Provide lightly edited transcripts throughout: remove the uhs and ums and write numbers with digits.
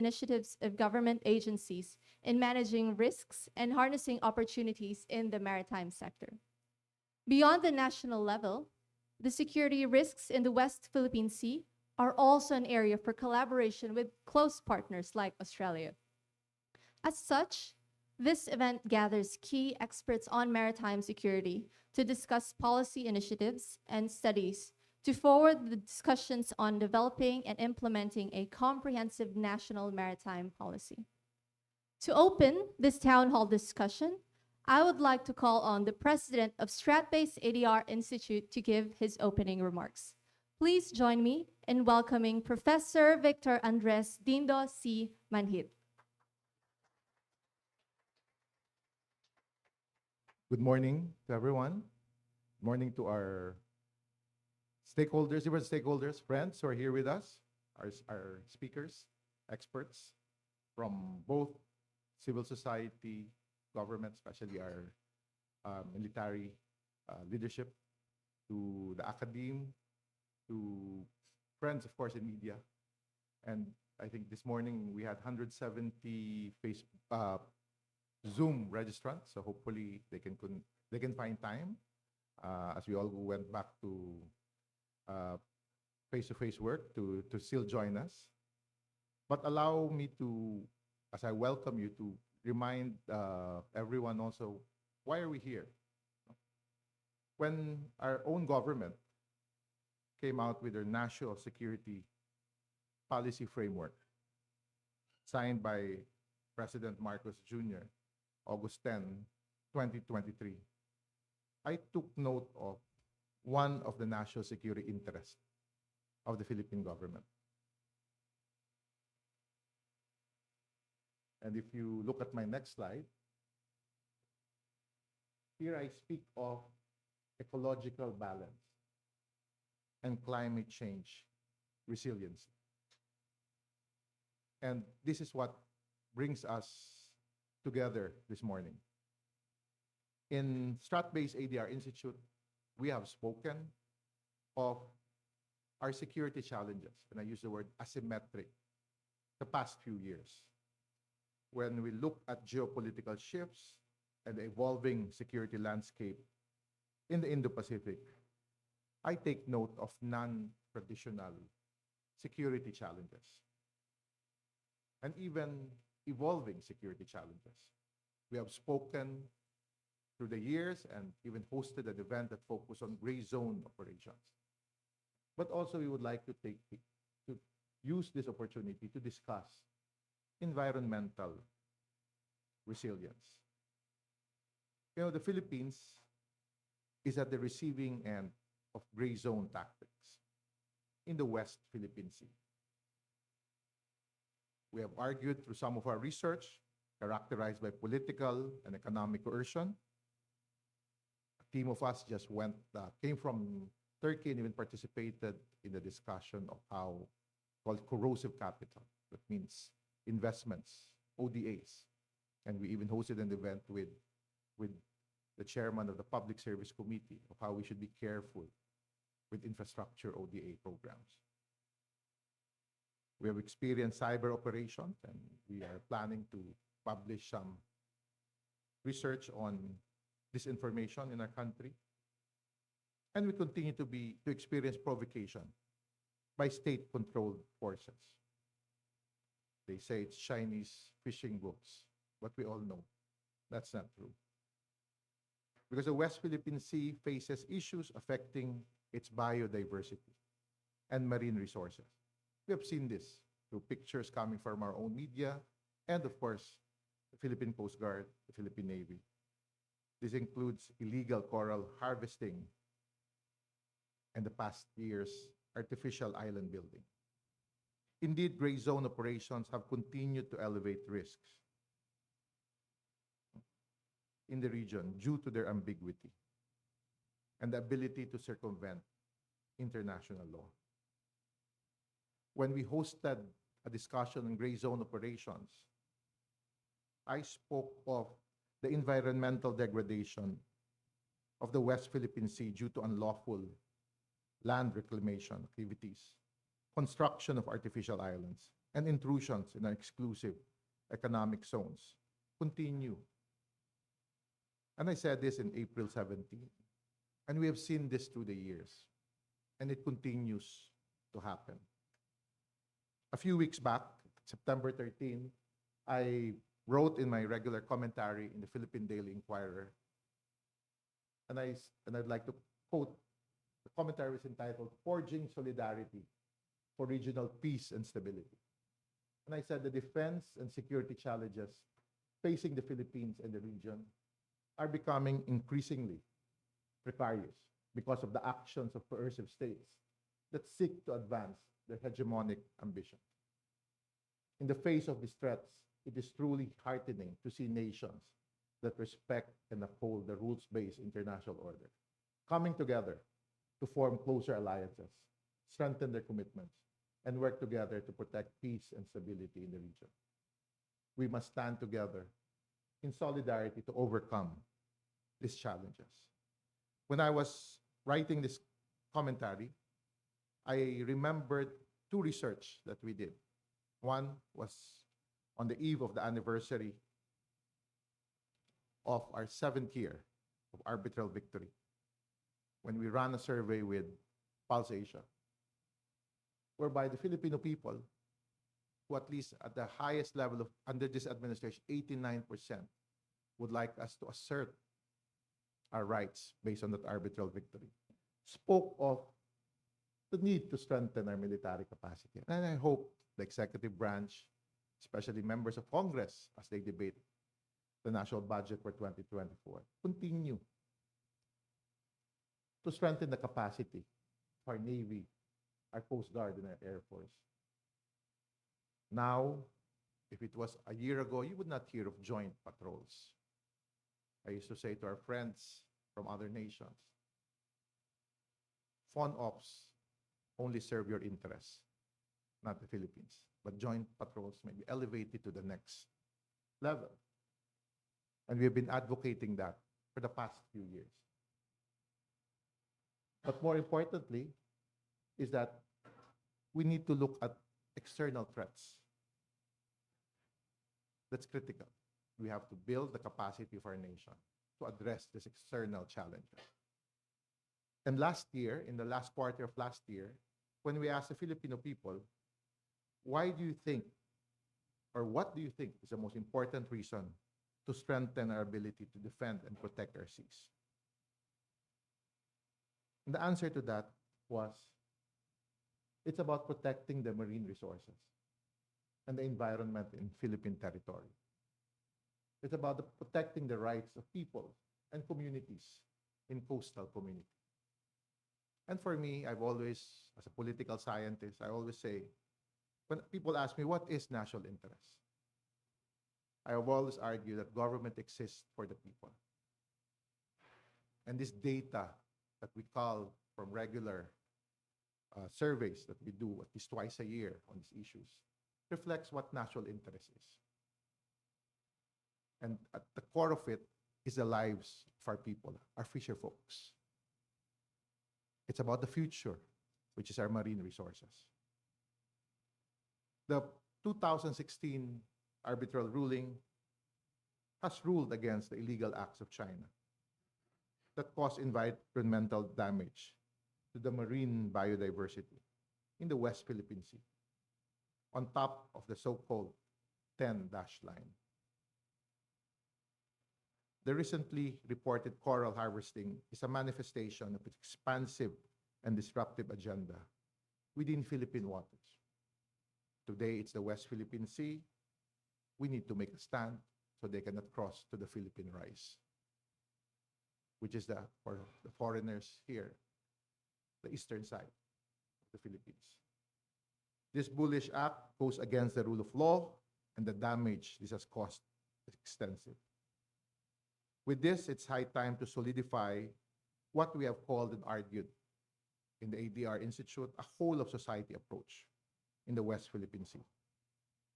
initiatives of government agencies in managing risks and harnessing opportunities in the maritime sector. Beyond the national level, the security risks in the West Philippine Sea are also an area for collaboration with close partners like Australia. As such, this event gathers key experts on maritime security to discuss policy initiatives and studies to forward the discussions on developing and implementing a comprehensive national maritime policy. To open this town hall discussion, I would like to call on the president of Strat-based ADR Institute to give his opening remarks. Please join me in welcoming Professor Victor Andres Dindo C. Manhit. Good morning to everyone. Good morning to our stakeholders, different stakeholders, friends who are here with us, our speakers, experts from both civil society, government, especially our military leadership, to the academe, to friends, of course, in media. And I think this morning we had 170 Zoom registrants, so hopefully they can find time as we all went back to face-to-face work to still join us. But allow me to, as I welcome you, to remind everyone also, why are we here? When our own government came out with their national security policy framework, signed by President Marcos Jr., August 10, 2023, I took note of one of the national security interests of the Philippine government. And if you look at my next slide, here I speak of ecological balance and climate change resilience. And this is what brings us together this morning. In Strat-based ADR Institute, we have spoken of our security challenges, and I use the word asymmetric, the past few years. When we look at geopolitical shifts and the evolving security landscape in the Indo-Pacific, I take note of non-traditional security challenges and even evolving security challenges. We have spoken through the years and even hosted an event that focused on gray zone operations. But also we would like to use this opportunity to discuss environmental resilience. You know, the Philippines is at the receiving end of gray zone tactics in the West Philippine Sea. We have argued through some of our research, characterized by political and economic coercion. A team of us just came from Turkey and even participated in the discussion of how called corrosive capital. That means investments, ODAs. And we even hosted an event with the chairman of the Public Service Committee of how we should be careful with infrastructure ODA programs. We have experienced cyber operations, and we are planning to publish some research on disinformation in our country. And we continue to experience provocation by state-controlled forces. They say it's Chinese fishing boats, but we all know that's not true. Because the West Philippine Sea faces issues affecting its biodiversity and marine resources. We have seen this through pictures coming from our own media and, of course, the Philippine Coast Guard, the Philippine Navy. This includes illegal coral harvesting and the past years, artificial island building. Indeed, gray zone operations have continued to elevate risks in the region due to their ambiguity and the ability to circumvent international law. When we hosted a discussion on gray zone operations, I spoke of the environmental degradation of the West Philippine Sea due to unlawful land reclamation activities, construction of artificial islands, and intrusions in our exclusive economic zones continue. And I said this in April 17, and we have seen this through the years, and it continues to happen. A few weeks back, September 13, I wrote in my regular commentary in the Philippine Daily Inquirer, and I'd like to quote. The commentary was entitled "Forging Solidarity for Regional Peace and Stability." And I said the defense and security challenges facing the Philippines and the region are becoming increasingly precarious because of the actions of coercive states that seek to advance their hegemonic ambition. In the face of these threats, it is truly heartening to see nations that respect and uphold the rules-based international order coming together to form closer alliances, strengthen their commitments, and work together to protect peace and stability in the region. We must stand together in solidarity to overcome these challenges. When I was writing this commentary, I remembered two research that we did. One was on the eve of the anniversary of our 7th year of arbitral victory, when we ran a survey with Pulse Asia, whereby the Filipino people, who at least at the highest level of under this administration, 89% would like us to assert our rights based on that arbitral victory, spoke of the need to strengthen our military capacity. And I hope the executive branch, especially members of Congress, as they debate the national budget for 2024, continue to strengthen the capacity of our Navy, our Coast Guard, and our Air Force. Now, if it was a year ago, you would not hear of joint patrols. I used to say to our friends from other nations, Phone ops only serve your interests, not the Philippines. But joint patrols may be elevated to the next level. And we have been advocating that for the past few years. But more importantly, is that we need to look at external threats. That's critical. We have to build the capacity of our nation to address this external challenges. And last year, in the last quarter of last year, when we asked the Filipino people, why do you think, or what do you think is the most important reason to strengthen our ability to defend and protect our seas? And the answer to that was, it's about protecting the marine resources and the environment in Philippine territory. It's about protecting the rights of people and communities in coastal communities. And for me, I've always, as a political scientist, I always say, when people ask me, what is national interest? I have always argued that government exists for the people. And this data that we call from regular surveys that we do at least twice a year on these issues reflects what national interest is. And at the core of it is the lives of our people, our fisher folks. It's about the future, which is our marine resources. The 2016 arbitral ruling has ruled against the illegal acts of China that cause environmental damage to the marine biodiversity in the West Philippine Sea, on top of the so-called 10-dash line. The recently reported coral harvesting is a manifestation of its expansive and disruptive agenda within Philippine waters. Today, it's the West Philippine Sea. We need to make a stand so they cannot cross to the Philippine Rise, which is for the foreigners here, the eastern side of the Philippines. This bullish act goes against the rule of law, and the damage this has caused is extensive. With this, it's high time to solidify what we have called and argued in the ADRi Institute a whole-of-society approach in the West Philippine Sea,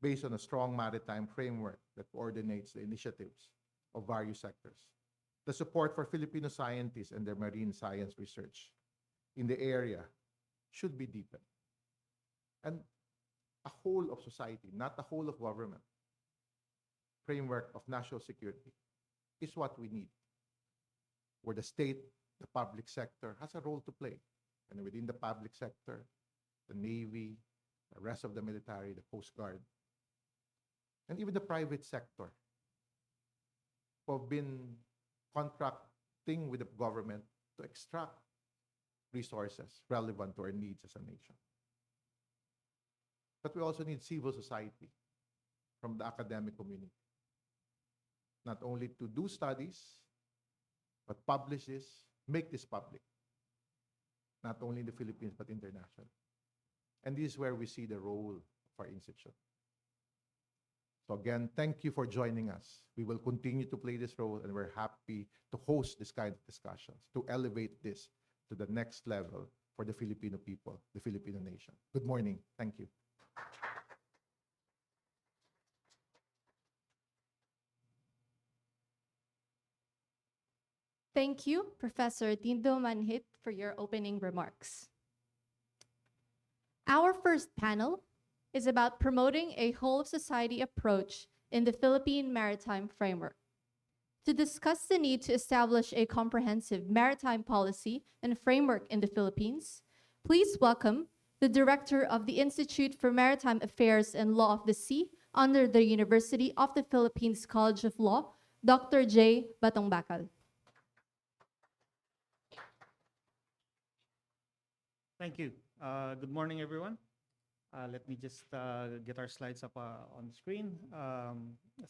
based on a strong maritime framework that coordinates the initiatives of various sectors. The support for Filipino scientists and their marine science research in the area should be deepened. And a whole of society, not a whole of government, framework of national security is what we need, where the state, the public sector has a role to play. And within the public sector, the Navy, the rest of the military, the Coast Guard, and even the private sector who have been contracting with the government to extract resources relevant to our needs as a nation. But we also need civil society from the academic community, not only to do studies, but publish this, make this public, not only in the Philippines, but internationally. And this is where we see the role of our institute. So again, thank you for joining us. We will continue to play this role, and we're happy to host this kind of discussions, to elevate this to the next level for the Filipino people, the Filipino nation. Good morning. Thank you. Thank you, Professor Dindo Manhit, for your opening remarks. Our first panel is about promoting a whole-of-society approach in the Philippine Maritime Framework. To discuss the need to establish a comprehensive maritime policy and framework in the Philippines, please welcome the Director of the Institute for Maritime Affairs and Law of the Sea under the University of the Philippines College of Law, Dr. J. Batongbakal. Thank you. Good morning, everyone. Let me just get our slides up on the screen.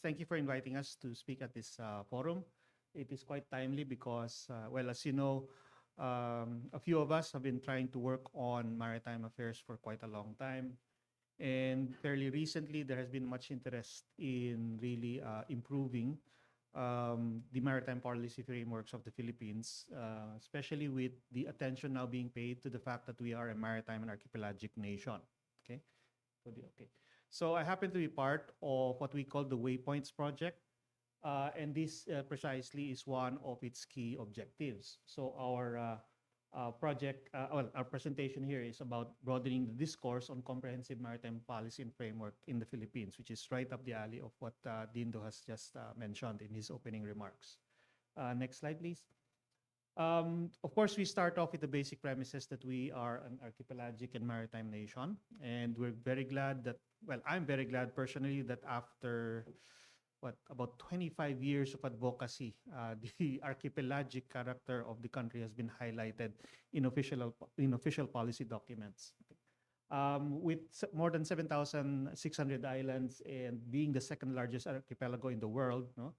Thank you for inviting us to speak at this forum. It is quite timely because, well, as you know, a few of us have been trying to work on maritime affairs for quite a long time. And fairly recently, there has been much interest in really improving the maritime policy frameworks of the Philippines, especially with the attention now being paid to the fact that we are a maritime and archipelagic nation. Okay, so I happen to be part of what we call the Waypoints Project, and this precisely is one of its key objectives. So our project, well, our presentation here is about broadening the discourse on comprehensive maritime policy and framework in the Philippines, which is right up the alley of what Dindo has just mentioned in his opening remarks. Next slide, please. Of course, we start off with the basic premises that we are an archipelagic and maritime nation, and we're very glad that, well, I'm very glad personally that after about 25 years of advocacy, the archipelagic character of the country has been highlighted in official policy documents. With more than 7,600 islands and being the second largest archipelago in the world, no?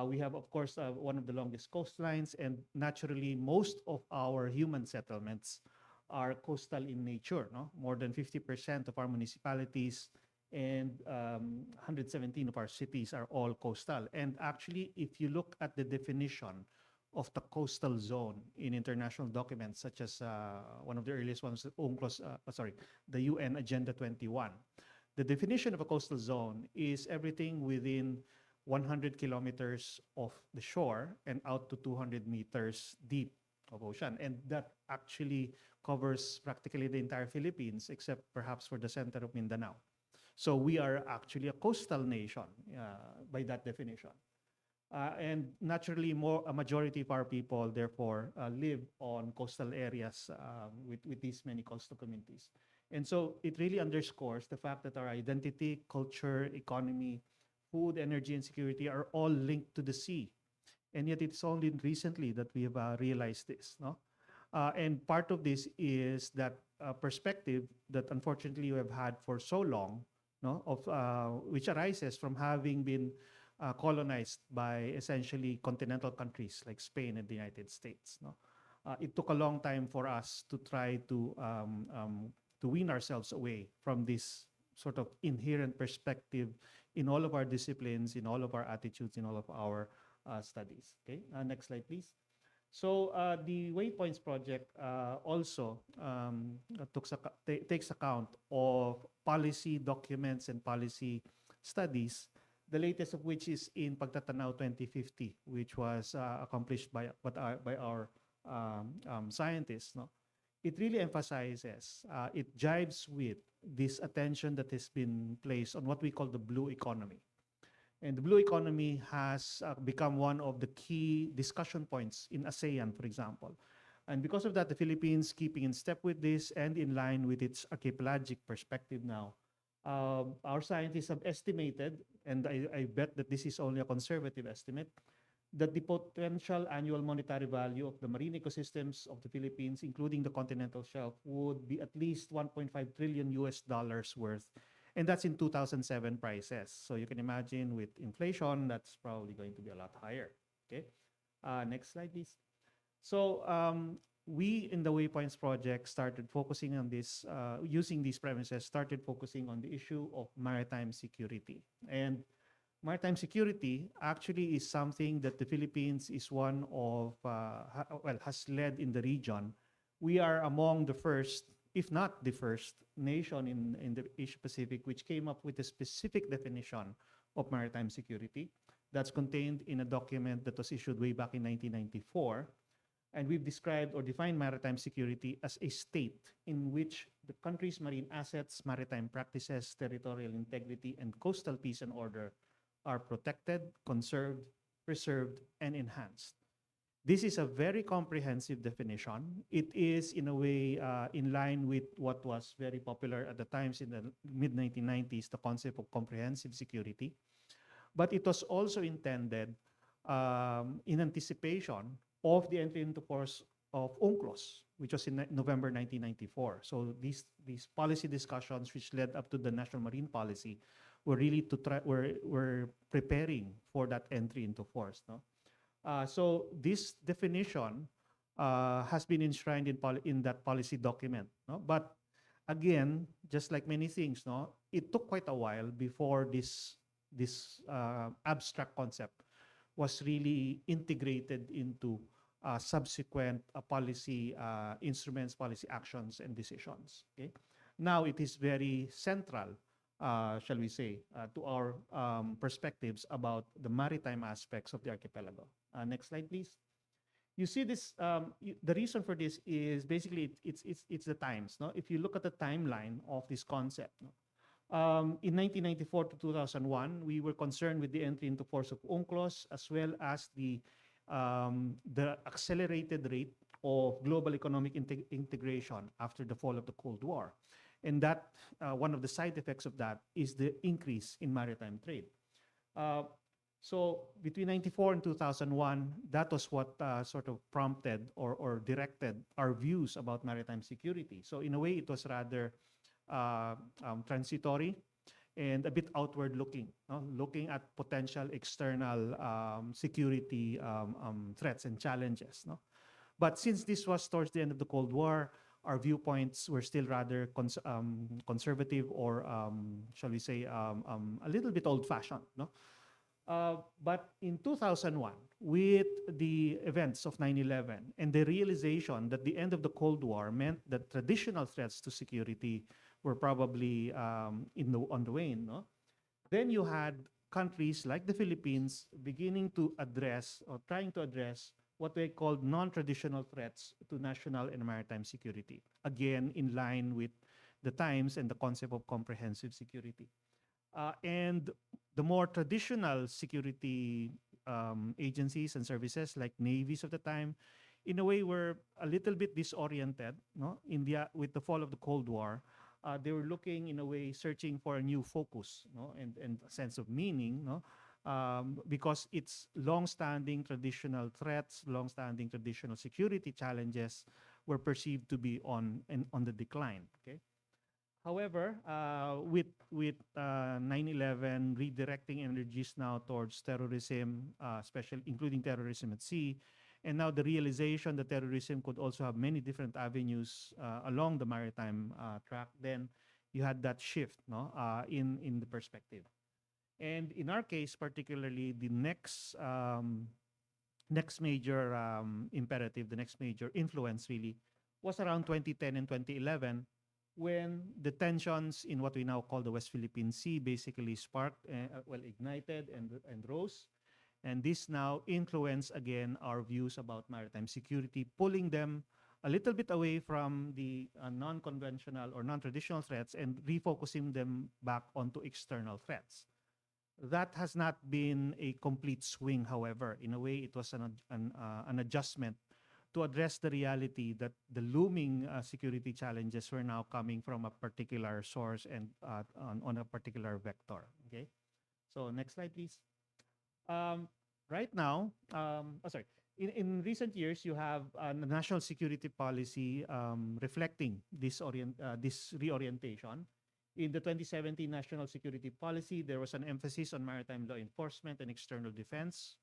We have, of course, one of the longest coastlines, and naturally, most of our human settlements are coastal in nature. No? More than 50% of our municipalities and 117 of our cities are all coastal. And actually, if you look at the definition of the coastal zone in international documents, such as one of the earliest ones, the UN Agenda 21, the definition of a coastal zone is everything within 100 kilometers of the shore and out to 200 meters deep of ocean. And that actually covers practically the entire Philippines, except perhaps for the center of Mindanao. So we are actually a coastal nation by that definition. And naturally, a majority of our people, therefore, live on coastal areas with these many coastal communities. And so it really underscores the fact that our identity, culture, economy, food, energy, and security are all linked to the sea. And yet it's only recently that we have realized this. No? And part of this is that perspective that unfortunately we have had for so long, no, which arises from having been colonized by essentially continental countries like Spain and the United States. No? It took a long time for us to try to wean ourselves away from this sort of inherent perspective in all of our disciplines, in all of our attitudes, in all of our studies. Okay, next slide, please. So the Waypoints Project also takes account of policy documents and policy studies, the latest of which is in Pagtatanaw 2050, which was accomplished by our scientists. No? It really emphasizes, it jives with this attention that has been placed on what we call the blue economy. And the blue economy has become one of the key discussion points in ASEAN, for example. And because of that, the Philippines, keeping in step with this and in line with its archipelagic perspective now, our scientists have estimated, and I bet that this is only a conservative estimate, that the potential annual monetary value of the marine ecosystems of the Philippines, including the continental shelf, would be at least 1.5 trillion US dollars worth. And that's in 2007 prices. So you can imagine with inflation, that's probably going to be a lot higher. Okay. Next slide, please. So we in the Waypoints project started focusing on this, using these premises, started focusing on the issue of maritime security. And maritime security actually is something that the Philippines is one of, has led in the region. We are among the first, if not the first, nation in the Asia Pacific which came up with a specific definition of maritime security that's contained in a document that was issued way back in 1994. And we've described or defined maritime security as a state in which the country's marine assets, maritime practices, territorial integrity, and coastal peace and order are protected, conserved, preserved, and enhanced. This is a very comprehensive definition. It is, in a way, in line with what was very popular at the times in the mid-1990s, the concept of comprehensive security. But it was also intended in anticipation of the entry into force of UNCLOS, which was in November 1994. So these policy discussions, which led up to the National Marine Policy, were really to try, were preparing for that entry into force. No? So this definition has been enshrined in that policy document. No? But again, just like many things, no, it took quite a while before this abstract concept was really integrated into subsequent policy instruments, policy actions, and decisions. Okay? Now it is very central, shall we say, to our perspectives about the maritime aspects of the archipelago. Next slide, please. You see this, the reason for this is basically it's the times. No? If you look at the timeline of this concept, no? In 1994 to 2001, we were concerned with the entry into force of UNCLOS as well as the accelerated rate of global economic integration after the fall of the Cold War. And that one of the side effects of that is the increase in maritime trade. So between 94 and 2001, that was what sort of prompted or directed our views about maritime security. So in a way, it was rather transitory and a bit outward looking, no? Looking at potential external security threats and challenges. No? But since this was towards the end of the Cold War, our viewpoints were still rather conservative or, shall we say, a little bit old-fashioned. No? But in 2001, with the events of 9/11 and the realization that the end of the Cold War meant that traditional threats to security were probably on the wane, no? Then you had countries like the Philippines beginning to address or trying to address what they called non-traditional threats to national and maritime security. Again, in line with the times and the concept of comprehensive security. And the more traditional security agencies and services like navies of the time, in a way, were a little bit disoriented. No? With the fall of the Cold War, they were looking, in a way, searching for a new focus, no? and a sense of meaning, no? Because its long-standing traditional threats, long-standing traditional security challenges were perceived to be on the decline. Okay. However, with 9/11 redirecting energies now towards terrorism, especially including terrorism at sea, and now the realization that terrorism could also have many different avenues along the maritime track, then you had that shift, no, in the perspective. And in our case, particularly, the next major imperative, the next major influence really, was around 2010 and 2011, when the tensions in what we now call the West Philippine Sea basically sparked, ignited and rose. And this now influence again our views about maritime security, pulling them a little bit away from the non-conventional or non-traditional threats and refocusing them back onto external threats. That has not been a complete swing, however. In a way, it was an adjustment to address the reality that the looming security challenges were now coming from a particular source and on a particular vector. Okay, so next slide, please. Right now, sorry, in recent years, you have a national security policy reflecting this reorientation. In the 2017 National Security Policy, there was an emphasis on maritime law enforcement and external defense.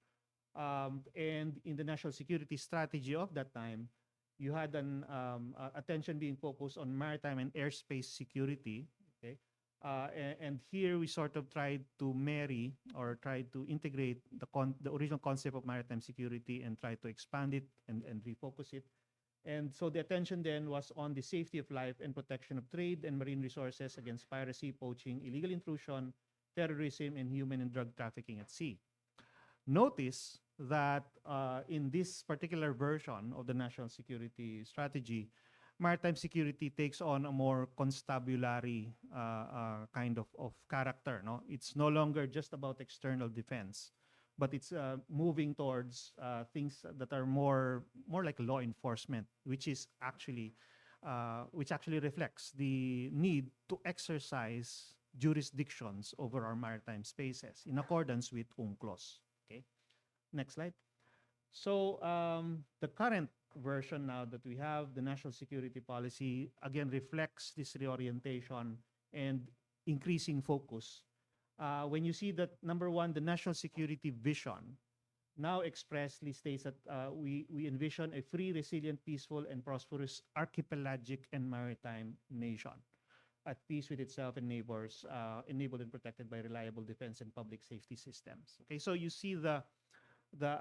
And in the national security strategy of that time, you had an attention being focused on maritime and airspace security. Okay, and here we sort of tried to marry or try to integrate the original concept of maritime security and try to expand it and refocus it. And so the attention then was on the safety of life and protection of trade and marine resources against piracy, poaching, illegal intrusion, terrorism, and human and drug trafficking at sea. Notice that in this particular version of the national security strategy, maritime security takes on a more constabulary kind of character. No, it's no longer just about external defense, but it's moving towards things that are more like law enforcement, which actually reflects the need to exercise jurisdictions over our maritime spaces in accordance with UNCLOS. Okay, next slide. So the current version now that we have, the national security policy, again reflects this reorientation and increasing focus. When you see that, number one, the national security vision now expressly states that we envision a free, resilient, peaceful, and prosperous archipelagic and maritime nation at peace with itself and neighbors, enabled and protected by reliable defense and public safety systems. Okay, so you see the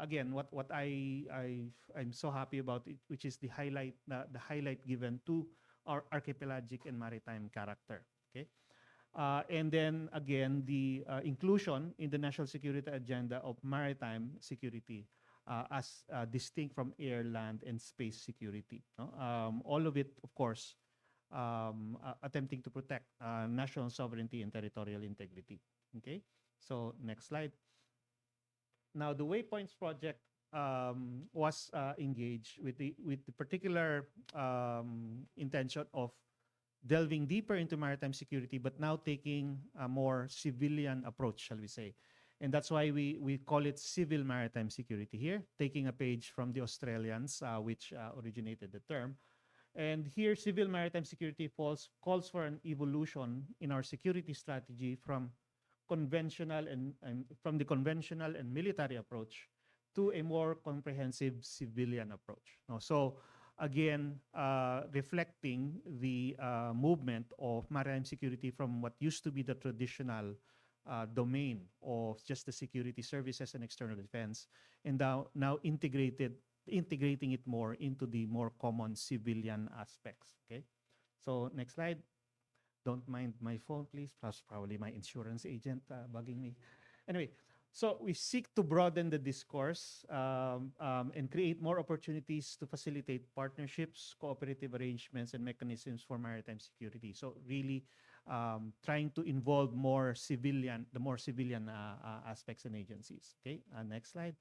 again what I'm so happy about it, which is the highlight given to our archipelagic and maritime character. Okay. And then again, the inclusion in the national security agenda of maritime security as distinct from air, land, and space security. No? All of it, of course, attempting to protect national sovereignty and territorial integrity. Okay, so next slide. Now, the Waypoints project was engaged with the particular intention of delving deeper into maritime security, but now taking a more civilian approach, shall we say. And that's why we call it civil maritime security here, taking a page from the Australians, which originated the term. And here, civil maritime security calls for an evolution in our security strategy from the conventional and military approach to a more comprehensive civilian approach. So again, reflecting the movement of maritime security from what used to be the traditional domain of just the security services and external defense, and now integrating it more into the more common civilian aspects. Okay, so next slide. Don't mind my phone, please. Plus, probably my insurance agent bugging me. Anyway, so we seek to broaden the discourse and create more opportunities to facilitate partnerships, cooperative arrangements, and mechanisms for maritime security. So really trying to involve the more civilian aspects and agencies. Okay, next slide.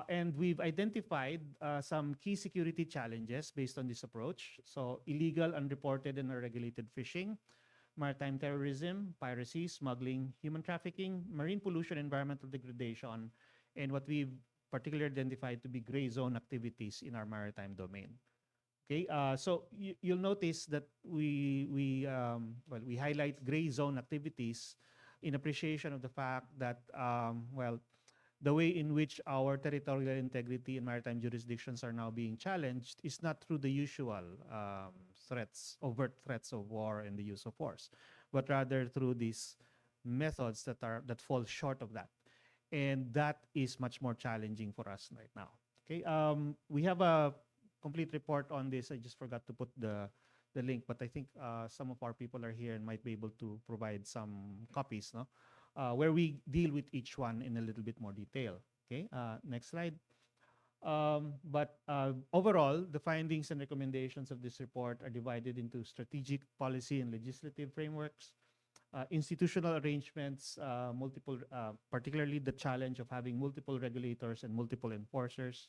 And we've identified some key security challenges based on this approach. So illegal, unreported, and unregulated fishing, maritime terrorism, piracy, smuggling, human trafficking, marine pollution, environmental degradation, and what we've particularly identified to be gray zone activities in our maritime domain. Okay, so you'll notice that we highlight gray zone activities in appreciation of the fact that the way in which our territorial integrity and maritime jurisdictions are now being challenged is not through the usual overt threats of war and the use of force, but rather through these methods that fall short of that. And that is much more challenging for us right now. Okay, we have a complete report on this. I just forgot to put the link, but I think some of our people are here and might be able to provide some copies, no? Where we deal with each one in a little bit more detail. Okay, next slide. But overall, the findings and recommendations of this report are divided into strategic, policy, and legislative frameworks, institutional arrangements, particularly the challenge of having multiple regulators and multiple enforcers,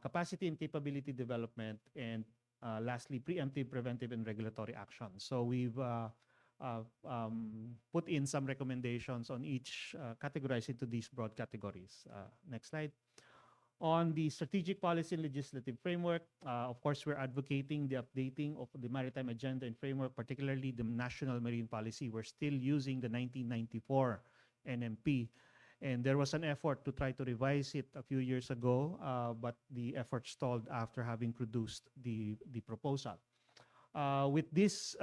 capacity and capability development, and lastly, preemptive, preventive, and regulatory action. So we've put in some recommendations on each, categorized into these broad categories. Next slide. On the strategic policy and legislative framework, of course, we're advocating the updating of the maritime agenda and framework, particularly the national marine policy. We're still using the 1994 NMP, and there was an effort to try to revise it a few years ago, but the effort stalled after having produced the proposal. With this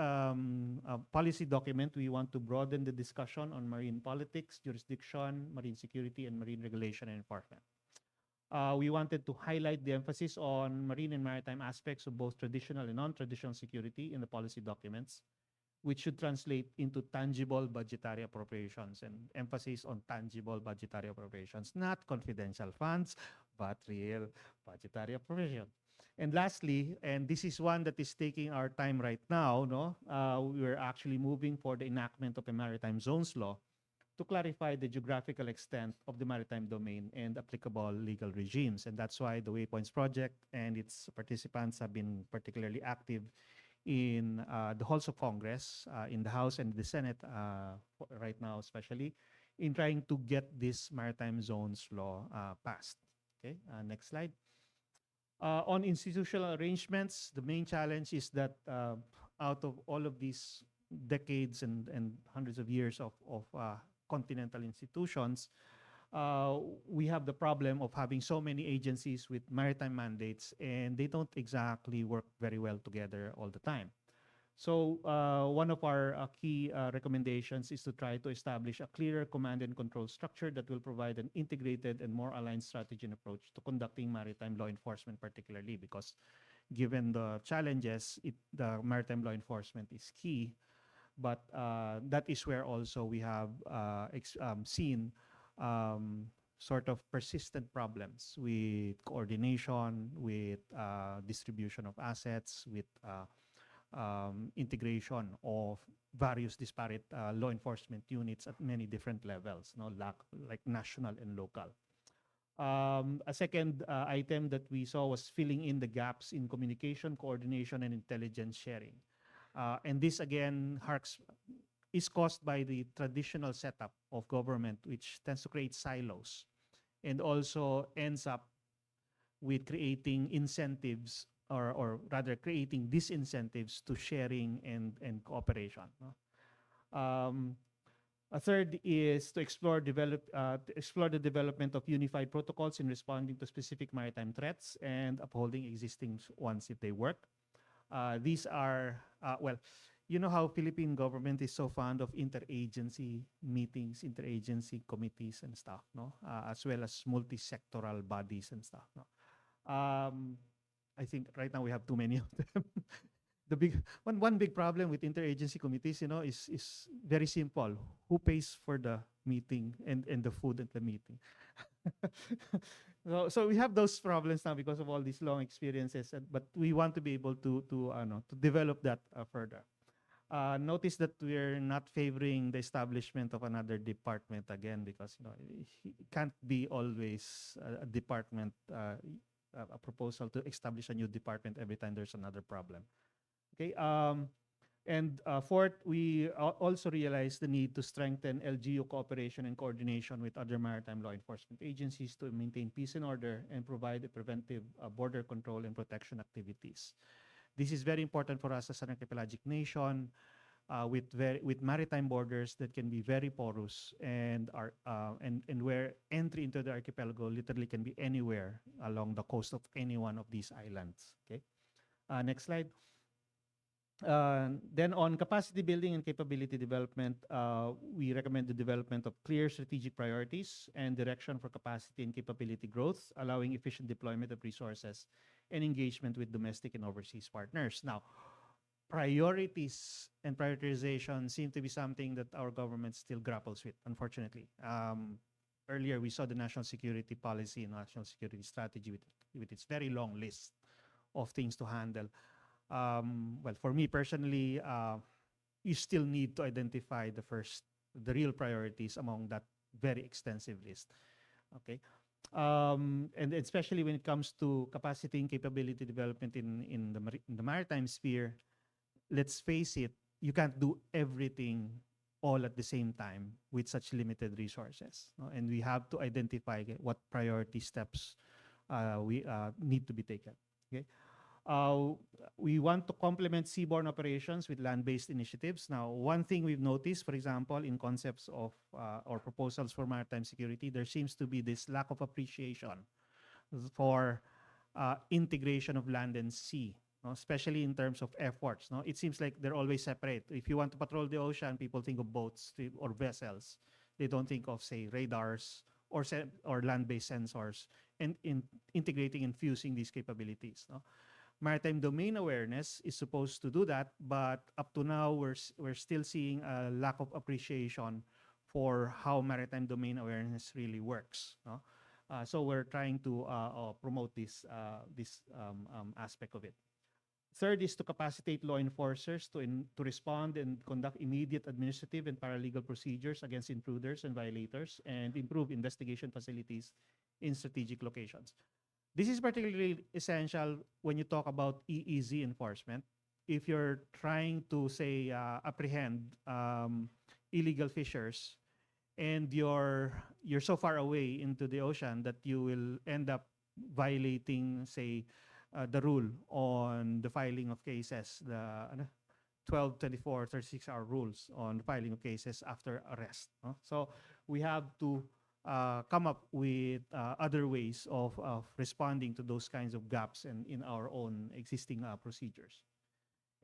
policy document, we want to broaden the discussion on marine politics, jurisdiction, marine security, and marine regulation and enforcement. We wanted to highlight the emphasis on marine and maritime aspects of both traditional and non-traditional security in the policy documents, which should translate into tangible budgetary appropriations, and emphasis on tangible budgetary appropriations, not confidential funds, but real budgetary appropriation. And lastly, and this is one that is taking our time right now, no? We're actually moving for the enactment of a maritime zones law to clarify the geographical extent of the maritime domain and applicable legal regimes. And that's why the Waypoints Project and its participants have been particularly active in the halls of Congress, in the House and the Senate right now, especially, in trying to get this maritime zones law passed. Okay, next slide. On institutional arrangements, the main challenge is that out of all of these decades and hundreds of years of continental institutions, we have the problem of having so many agencies with maritime mandates, and they don't exactly work very well together all the time. So one of our key recommendations is to try to establish a clearer command and control structure that will provide an integrated and more aligned strategy and approach to conducting maritime law enforcement, particularly because given the challenges, the maritime law enforcement is key. But that is where also we have seen sort of persistent problems with coordination, with distribution of assets, with integration of various disparate law enforcement units at many different levels, no, like national and local. A second item that we saw was filling in the gaps in communication, coordination, and intelligence sharing. And this again is caused by the traditional setup of government, which tends to create silos and also ends up with creating incentives or rather creating disincentives to sharing and cooperation. No? A third is to explore the development of unified protocols in responding to specific maritime threats and upholding existing ones if they work. These are, well, you know how Philippine government is so fond of interagency meetings, interagency committees and stuff, no? As well as multi-sectoral bodies and stuff, no? I think right now we have too many of them. One big problem with interagency committees, you know, is very simple. Who pays for the meeting and the food at the meeting? So we have those problems now because of all these long experiences, but we want to be able to develop that further. Notice that we're not favoring the establishment of another department again, because it can't be always a department, a proposal to establish a new department every time there's another problem. Okay. And fourth, we also realize the need to strengthen LGU cooperation and coordination with other maritime law enforcement agencies to maintain peace and order and provide a preventive border control and protection activities. This is very important for us as an archipelagic nation with maritime borders that can be very porous and where entry into the archipelago literally can be anywhere along the coast of any one of these islands. Okay. Next slide. Then on capacity building and capability development, we recommend the development of clear strategic priorities and direction for capacity and capability growth, allowing efficient deployment of resources and engagement with domestic and overseas partners. Now, priorities and prioritization seem to be something that our government still grapples with, unfortunately. earlier we saw the national security policy and national security strategy with its very long list of things to handle. Well, for me personally, you still need to identify the real priorities among that very extensive list. Okay. And especially when it comes to capacity and capability development in the maritime sphere, let's face it, you can't do everything all at the same time with such limited resources. No? And we have to identify what priority steps we need to be taken. Okay. Uh, we want to complement seaborne operations with land-based initiatives. Now, one thing we've noticed, for example, in concepts of or proposals for maritime security, there seems to be this lack of appreciation for integration of land and sea, no? Especially in terms of efforts. No? It seems like they're always separate. If you want to patrol the ocean, people think of boats or vessels. They don't think of, say, radars or land-based sensors and integrating and fusing these capabilities. No? Maritime domain awareness is supposed to do that, but up to now, we're still seeing a lack of appreciation for how maritime domain awareness really works. No? So we're trying to promote this aspect of it. Third is to capacitate law enforcers to respond and conduct immediate administrative and paralegal procedures against intruders and violators, and improve investigation facilities in strategic locations. This is particularly essential when you talk about EEZ enforcement. If you're trying to, say, apprehend illegal fishers, and you're so far away into the ocean that you will end up violating, say, the rule on the filing of cases, the 12, 24, 36-hour rules on the filing of cases after arrest. No? So we have to come up with other ways of responding to those kinds of gaps in our own existing procedures.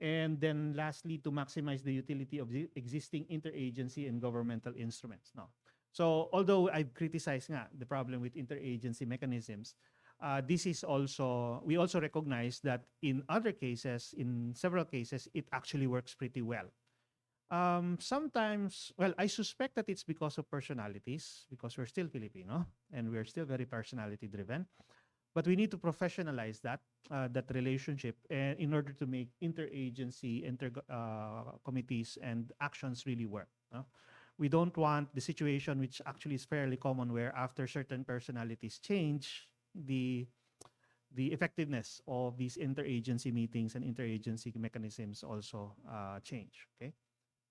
And then lastly, to maximize the utility of the existing interagency and governmental instruments. Now, so although I've criticized the problem with interagency mechanisms, this is also, we also recognize that in other cases, in several cases, it actually works pretty well. Sometimes, well, I suspect that it's because of personalities, because we're still Filipino and we're still very personality driven. But we need to professionalize that relationship in order to make interagency, committees and actions really work. No? We don't want the situation, which actually is fairly common, where after certain personalities change, the effectiveness of these interagency meetings and interagency mechanisms also change. Okay.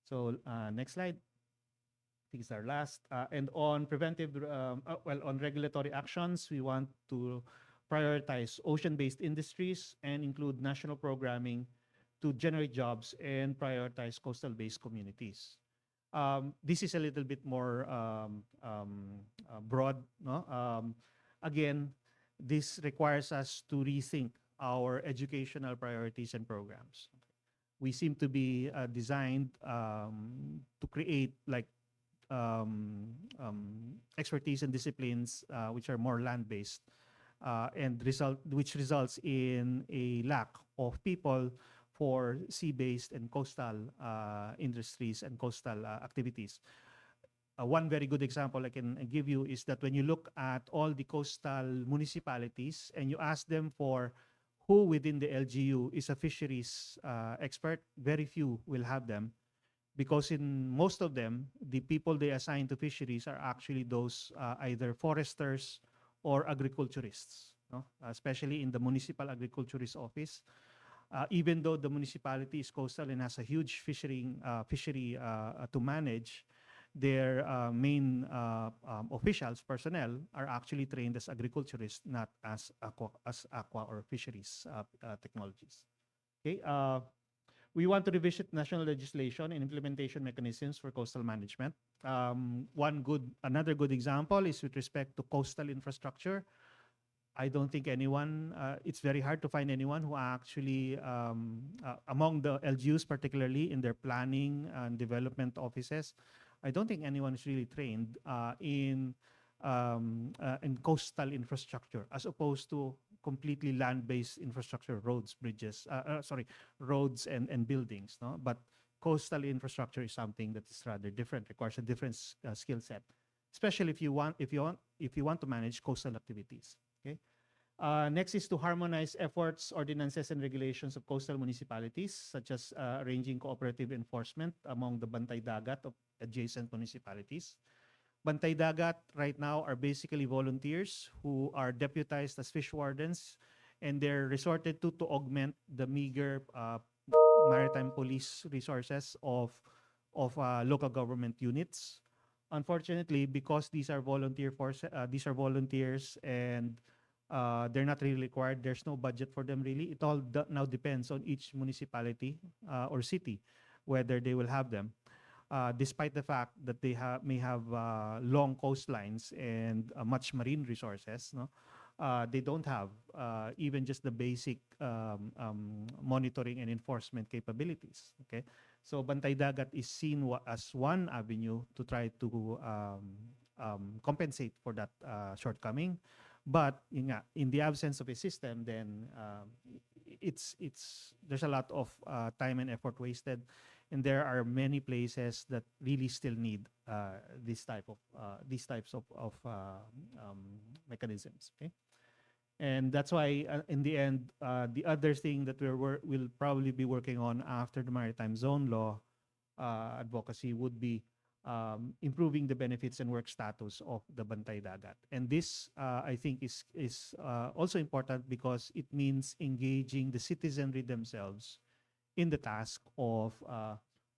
So next slide. I think it's our last. And on preventive, on regulatory actions, we want to prioritize ocean-based industries and include national programming to generate jobs and prioritize coastal-based communities. This is a little bit more broad. No? Again, this requires us to rethink our educational priorities and programs. We seem to be designed to create like expertise and disciplines which are more land-based, and which results in a lack of people for sea-based and coastal industries and coastal activities. One very good example I can give you is that when you look at all the coastal municipalities and you ask them for who within the LGU is a fisheries expert, very few will have them, because in most of them, the people they assign to fisheries are actually those either foresters or agriculturists, no? Especially in the municipal agriculturist office. Even though the municipality is coastal and has a huge fishery to manage, their main officials, personnel, are actually trained as agriculturists, not as aqua or fisheries technologies. Okay. We want to revisit national legislation and implementation mechanisms for coastal management. Another good example is with respect to coastal infrastructure. I don't think anyone, it's very hard to find anyone who actually, among the LGUs, particularly in their planning and development offices, I don't think anyone is really trained in coastal infrastructure, as opposed to completely land-based infrastructure, roads, bridges, roads and buildings. No? But coastal infrastructure is something that is rather different, requires a different skill set, especially if you want to manage coastal activities. Okay. Next is to harmonize efforts, ordinances, and regulations of coastal municipalities, such as arranging cooperative enforcement among the Bantay Dagat of adjacent municipalities. Bantay Dagat right now are basically volunteers who are deputized as fish wardens, and they're resorted to augment the meager maritime police resources of local government units. Unfortunately, because these are volunteers, and they're not really required. There's no budget for them really. It all now depends on each municipality or city whether they will have them. Despite the fact that they may have long coastlines and much marine resources, no, they don't have even just the basic monitoring and enforcement capabilities. Okay, so Bantay Dagat is seen as one avenue to try to compensate for that shortcoming. But yun nga, in the absence of a system, then it's there's a lot of time and effort wasted, and there are many places that really still need these types of mechanisms. Okay, and that's why in the end, the other thing that we'll probably be working on after the maritime zone law advocacy would be improving the benefits and work status of the Bantay Dagat. And this, I think, is also important because it means engaging the citizenry themselves in the task of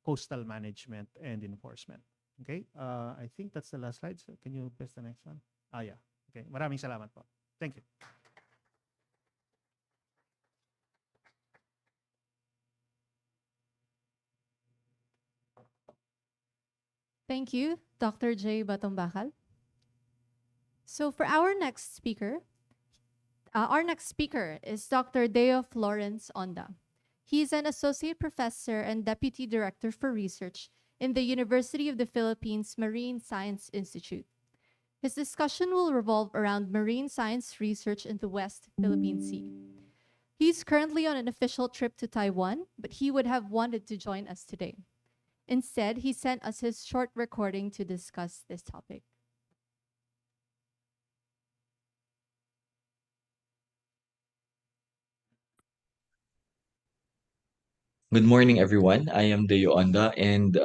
coastal management and enforcement. Okay, I think that's the last slide. So can you press the next one? Yeah. Okay, maraming salamat po. Thank you. Thank you, Dr. J. Batombakal. So for our next speaker is Dr. Deo Florence Onda. He is an associate professor and deputy director for research in the University of the Philippines Marine Science Institute. His discussion will revolve around marine science research in the West Philippine Sea. He's currently on an official trip to Taiwan, but he would have wanted to join us today. Instead, he sent us his short recording to discuss this topic. Good morning, everyone. I am Deo Onda, and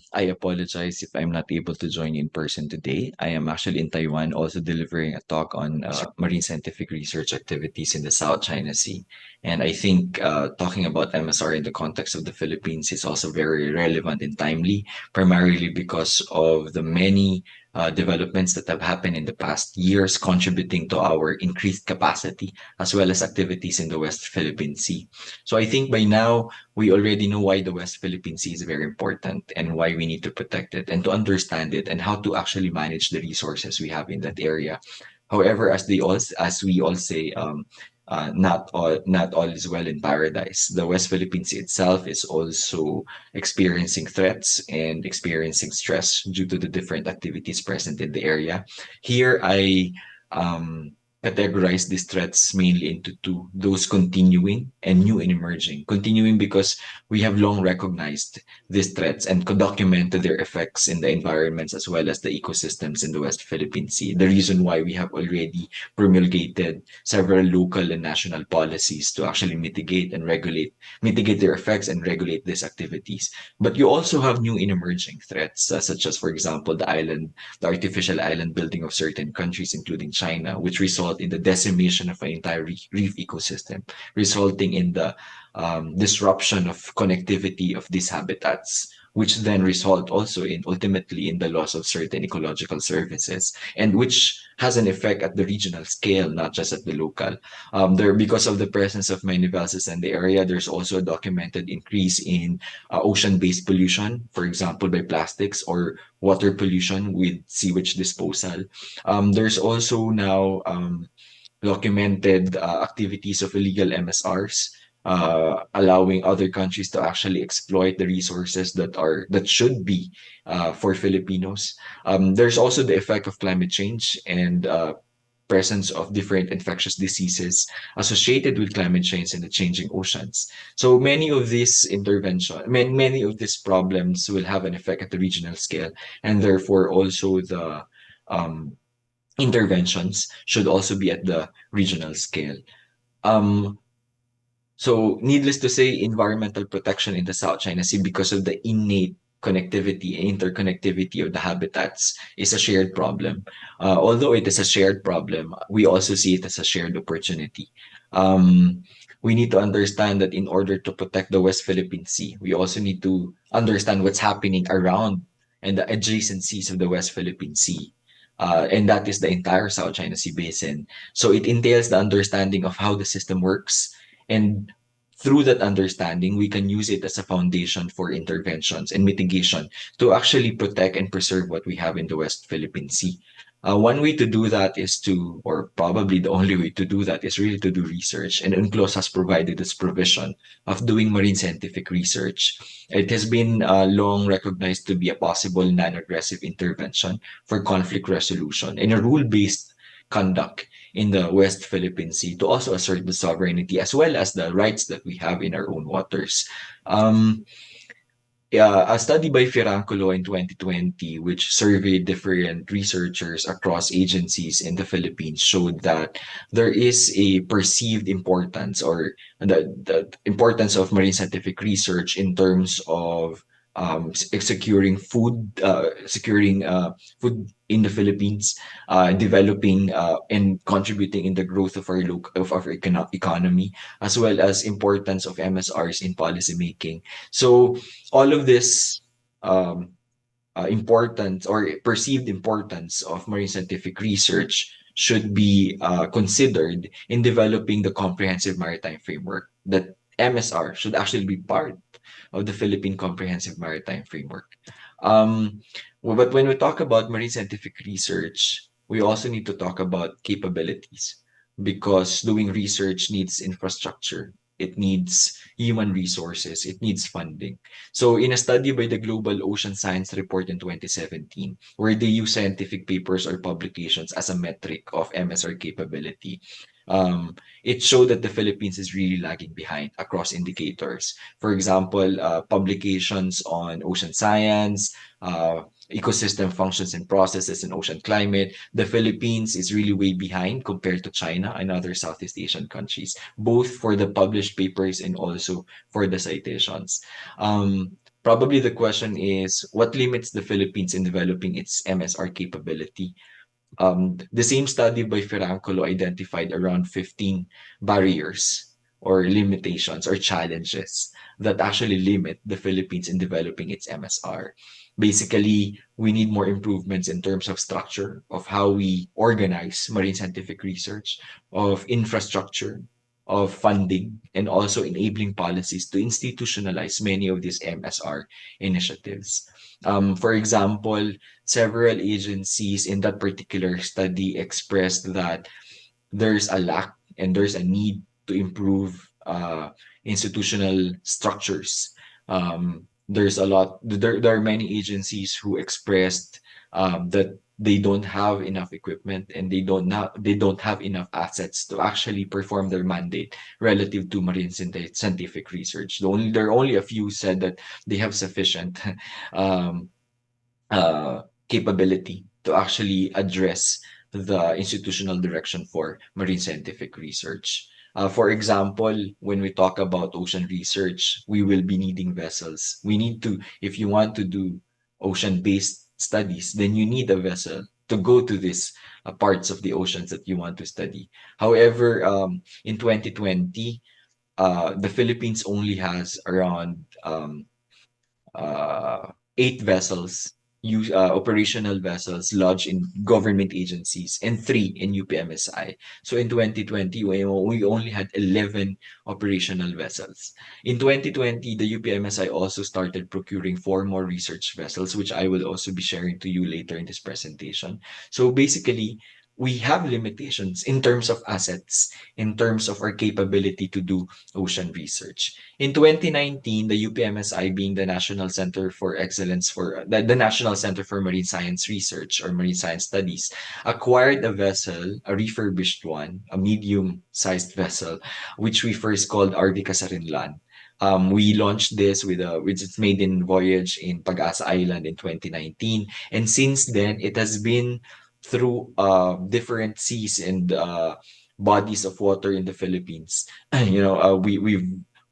I apologize if I'm not able to join in person today. I am actually in Taiwan, also delivering a talk on marine scientific research activities in the South China Sea. And I think talking about MSR in the context of the Philippines is also very relevant and timely, primarily because of the many developments that have happened in the past years, contributing to our increased capacity as well as activities in the West Philippine Sea. So I think by now, we already know why the West Philippine Sea is very important and why we need to protect it and to understand it and how to actually manage the resources we have in that area. However, as we all say, not all is well in paradise. The West Philippine Sea itself is also experiencing threats and experiencing stress due to the different activities present in the area. Here, I um, categorize these threats mainly into two: those continuing and new and emerging. Continuing because we have long recognized these threats and documented their effects in the environments as well as the ecosystems in the West Philippine Sea. The reason why we have already promulgated several local and national policies to actually mitigate their effects and regulate these activities. But you also have new and emerging threats, such as, for example, the artificial island building of certain countries, including China, which result in the decimation of an entire reef ecosystem, resulting in the disruption of connectivity of these habitats, which then result also in ultimately in the loss of certain ecological services, and which has an effect at the regional scale, not just at the local. Because of the presence of many vessels in the area, there's also a documented increase in ocean-based pollution, for example, by plastics, or water pollution with sewage disposal. There's also now documented activities of illegal MSRs, allowing other countries to actually exploit the resources that should be for Filipinos. There's also the effect of climate change and presence of different infectious diseases associated with climate change and the changing oceans. So many of these problems will have an effect at the regional scale, and therefore also um, interventions should also be at the regional scale. Um, so, needless to say, environmental protection in the South China Sea, because of the innate connectivity and interconnectivity of the habitats, is a shared problem. Although it is a shared problem, we also see it as a shared opportunity. Um, we need to understand that in order to protect the West Philippine Sea, we also need to understand what's happening around and the adjacent seas of the West Philippine Sea. And that is the entire South China Sea basin. So it entails the understanding of how the system works, and through that understanding, we can use it as a foundation for interventions and mitigation to actually protect and preserve what we have in the West Philippine Sea. One way to do that is to, or probably the only way to do that, is really to do research. And UNCLOS has provided its provision of doing marine scientific research. It has been long recognized to be a possible non-aggressive intervention for conflict resolution and a rule-based conduct in the West Philippine Sea to also assert the sovereignty as well as the rights that we have in our own waters. Um, yeah, a study by Firanculo in 2020, which surveyed different researchers across agencies in the Philippines, showed that there is a perceived importance, or the importance of marine scientific research in terms of securing food in the Philippines, developing and contributing in the growth of our economy, as well as importance of MSRs in policymaking. So all of this um, importance or perceived importance of marine scientific research should be considered in developing the comprehensive maritime framework, that MSR should actually be part of the Philippine Comprehensive Maritime Framework. Um, but when we talk about marine scientific research, we also need to talk about capabilities, because doing research needs infrastructure. It needs human resources. It needs funding. So, in a study by the Global Ocean Science Report in 2017, where they use scientific papers or publications as a metric of MSR capability, it showed that the Philippines is really lagging behind across indicators. For example, publications on ocean science, ecosystem functions and processes, and ocean climate. The Philippines is really way behind compared to China and other Southeast Asian countries, both for the published papers and also for the citations. Probably the question is, what limits the Philippines in developing its MSR capability? The same study by Ferrancolo identified around 15 barriers or limitations or challenges that actually limit the Philippines in developing its MSR. Basically, we need more improvements in terms of structure, of how we organize marine scientific research, of infrastructure, of funding, and also enabling policies to institutionalize many of these MSR initiatives. For example, several agencies in that particular study expressed that there's a lack and there's a need to improve institutional structures. There are many agencies who expressed that they don't have enough equipment and they don't have enough assets to actually perform their mandate relative to marine scientific research. There are only a few said that they have sufficient um, uh, capability to actually address the institutional direction for marine scientific research. For example, when we talk about ocean research, we will be needing vessels. If you want to do ocean-based studies, then you need a vessel to go to these parts of the oceans that you want to study. However, in 2020, the Philippines only has around 8 vessels, operational vessels lodged in government agencies and 3 in UPMSI. So in 2020, we only had 11 operational vessels. In 2020, the UPMSI also started procuring 4 more research vessels, which I will also be sharing to you later in this presentation. So basically, we have limitations in terms of assets, in terms of our capability to do ocean research. In 2019, the UPMSI, being the National Center for Excellence for the National Center for Marine Science Research or Marine Science Studies, acquired a vessel, a refurbished one, a medium-sized vessel, which we first called RV Casarinlan. We launched this with its maiden voyage in Pag-asa Island in 2019, and since then it has been through different seas and bodies of water in the Philippines.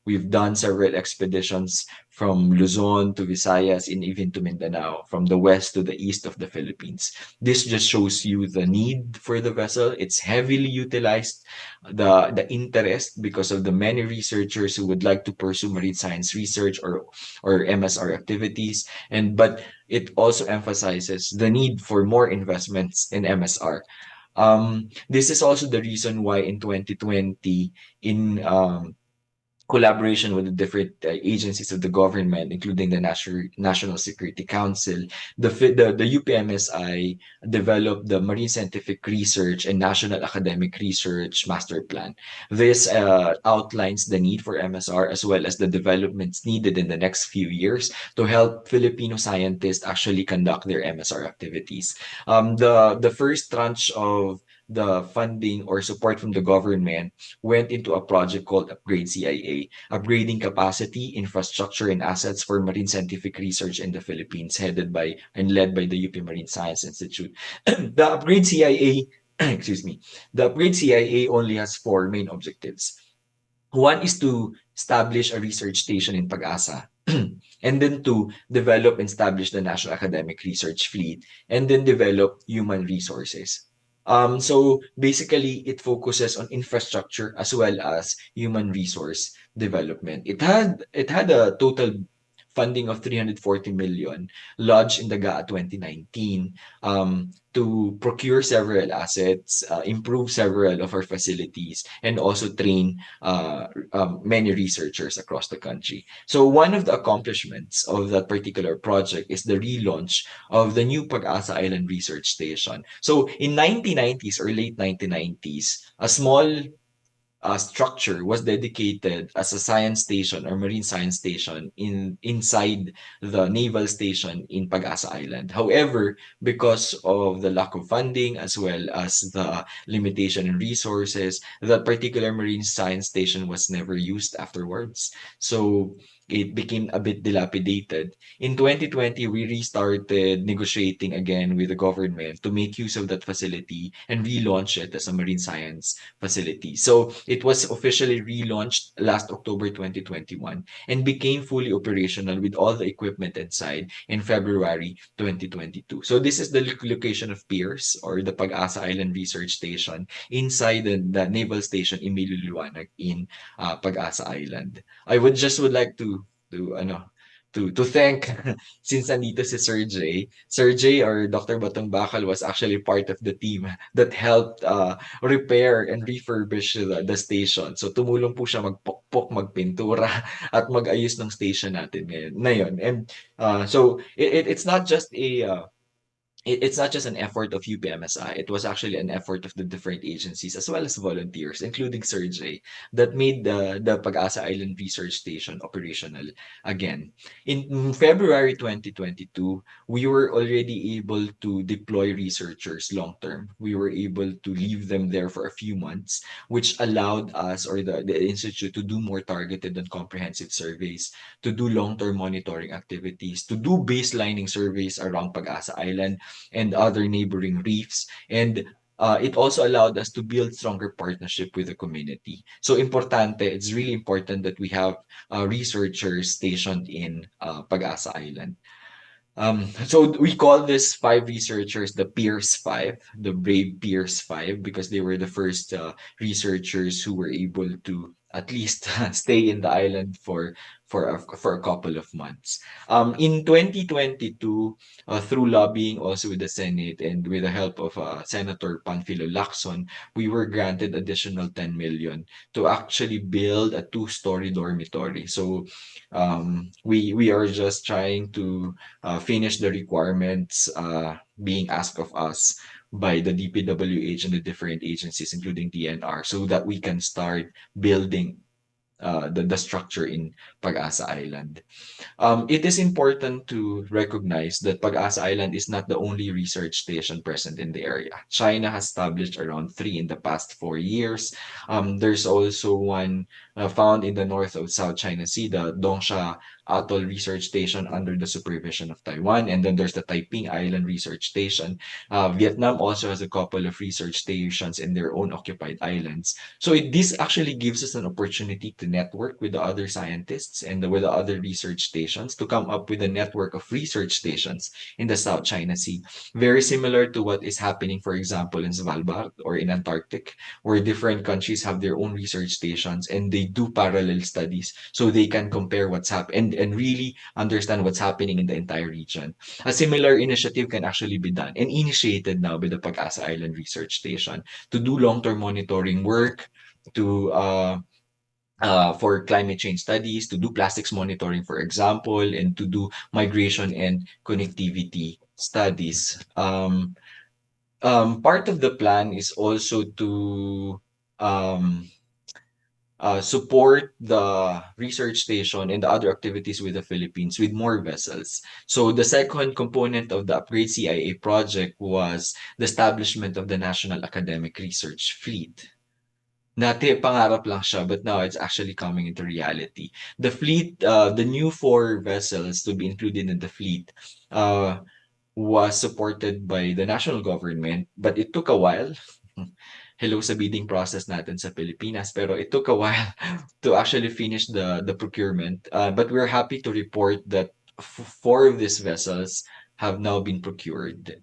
We've done several expeditions from Luzon to Visayas and even to Mindanao, from the west to the east of the Philippines. This just shows you the need for the vessel. It's heavily utilized, the interest because of the many researchers who would like to pursue marine science research or MSR activities. But it also emphasizes the need for more investments in MSR. This is also the reason why in 2020, in collaboration with the different agencies of the government, including the National Security Council, the UPMSI developed the Marine Scientific Research and National Academic Research Master Plan. This outlines the need for MSR as well as the developments needed in the next few years to help Filipino scientists actually conduct their MSR activities. The first tranche of the funding or support from the government went into a project called Upgrade CIA, upgrading capacity, infrastructure, and assets for marine scientific research in the Philippines, headed by and led by the UP Marine Science Institute. The Upgrade CIA, excuse me, the Upgrade CIA only has four main objectives. One is to establish a research station in Pag-asa. And then to develop and establish the National Academic Research Fleet, and then develop human resources. So basically, it focuses on infrastructure as well as human resource development. It had a total funding of 340 million lodged in the GAA 2019 to procure several assets, improve several of our facilities, and also train many researchers across the country. So one of the accomplishments of that particular project is the relaunch of the new Pag-asa Island Research Station. So in 1990s or late 1990s, a small structure was dedicated as a science station or marine science station inside the naval station in Pag-asa Island. However, because of the lack of funding as well as the limitation in resources, that particular marine science station was never used afterwards. So it became a bit dilapidated. In 2020, we restarted negotiating again with the government to make use of that facility and relaunch it as a marine science facility. So it was officially relaunched last October 2021 and became fully operational with all the equipment inside in February 2022. So this is the location of Pierce or the Pag-asa Island Research Station inside the naval station Emilio Liwanag in Pag-asa Island. I would like to ano to thank since nandito si Sir J. Sir J or Dr. Batong Bakal was actually part of the team that helped repair and refurbish the station. So tumulong po siya magpokpok, magpintura at mag-ayos ng station natin ngayon. And so it's not just it's not just an effort of UPMSI. It was actually an effort of the different agencies as well as volunteers, including Survey, that made the Pag-asa Island Research Station operational again. In February 2022, we were already able to deploy researchers long term. We were able to leave them there for a few months, which allowed us or the institute to do more targeted and comprehensive surveys, to do long-term monitoring activities, to do baselining surveys around Pag-asa Island and other neighboring reefs. And it also allowed us to build stronger partnership with the community. So importante, it's really important that we have researchers stationed in Pag-asa Island. So we call this five researchers the Pierce Five, the brave Pierce Five, because they were the first researchers who were able to at least stay in the island for a couple of months. In 2022, through lobbying also with the Senate and with the help of Senator Panfilo Lacson, we were granted additional 10 million to actually build a two-story dormitory. So we are just trying to finish the requirements being asked of us by the DPWH and the different agencies, including DNR, so that we can start building the structure in Pag-asa Island. It is important to recognize that Pag-asa Island is not the only research station present in the area. China has established around three in the past 4 years. There's also one found in the north of South China Sea, the Dongsha Atoll Research Station under the supervision of Taiwan. And then there's the Taiping Island Research Station. Vietnam also has a couple of research stations in their own occupied islands. So this actually gives us an opportunity to network with the other scientists and with the other research stations to come up with a network of research stations in the South China Sea. Very similar to what is happening, for example, in Svalbard or in Antarctic, where different countries have their own research stations and they do parallel studies so they can compare what's happening and really understand what's happening in the entire region. A similar initiative can actually be done and initiated now by the Pag-asa Island Research Station to do long-term monitoring work, to for climate change studies, to do plastics monitoring, for example, and to do migration and connectivity studies. Part of the plan is also to um, support the research station and the other activities with the Philippines with more vessels. So the second component of the Upgrade CIA project was the establishment of the National Academic Research Fleet. Dati pangarap lang siya, but now it's actually coming into reality. The fleet, the new four vessels to be included in the fleet, uh, was supported by the national government, but it took a while. Hello sa bidding process natin sa Pilipinas, pero it took a while to actually finish the procurement. But we're happy to report that four of these vessels have now been procured.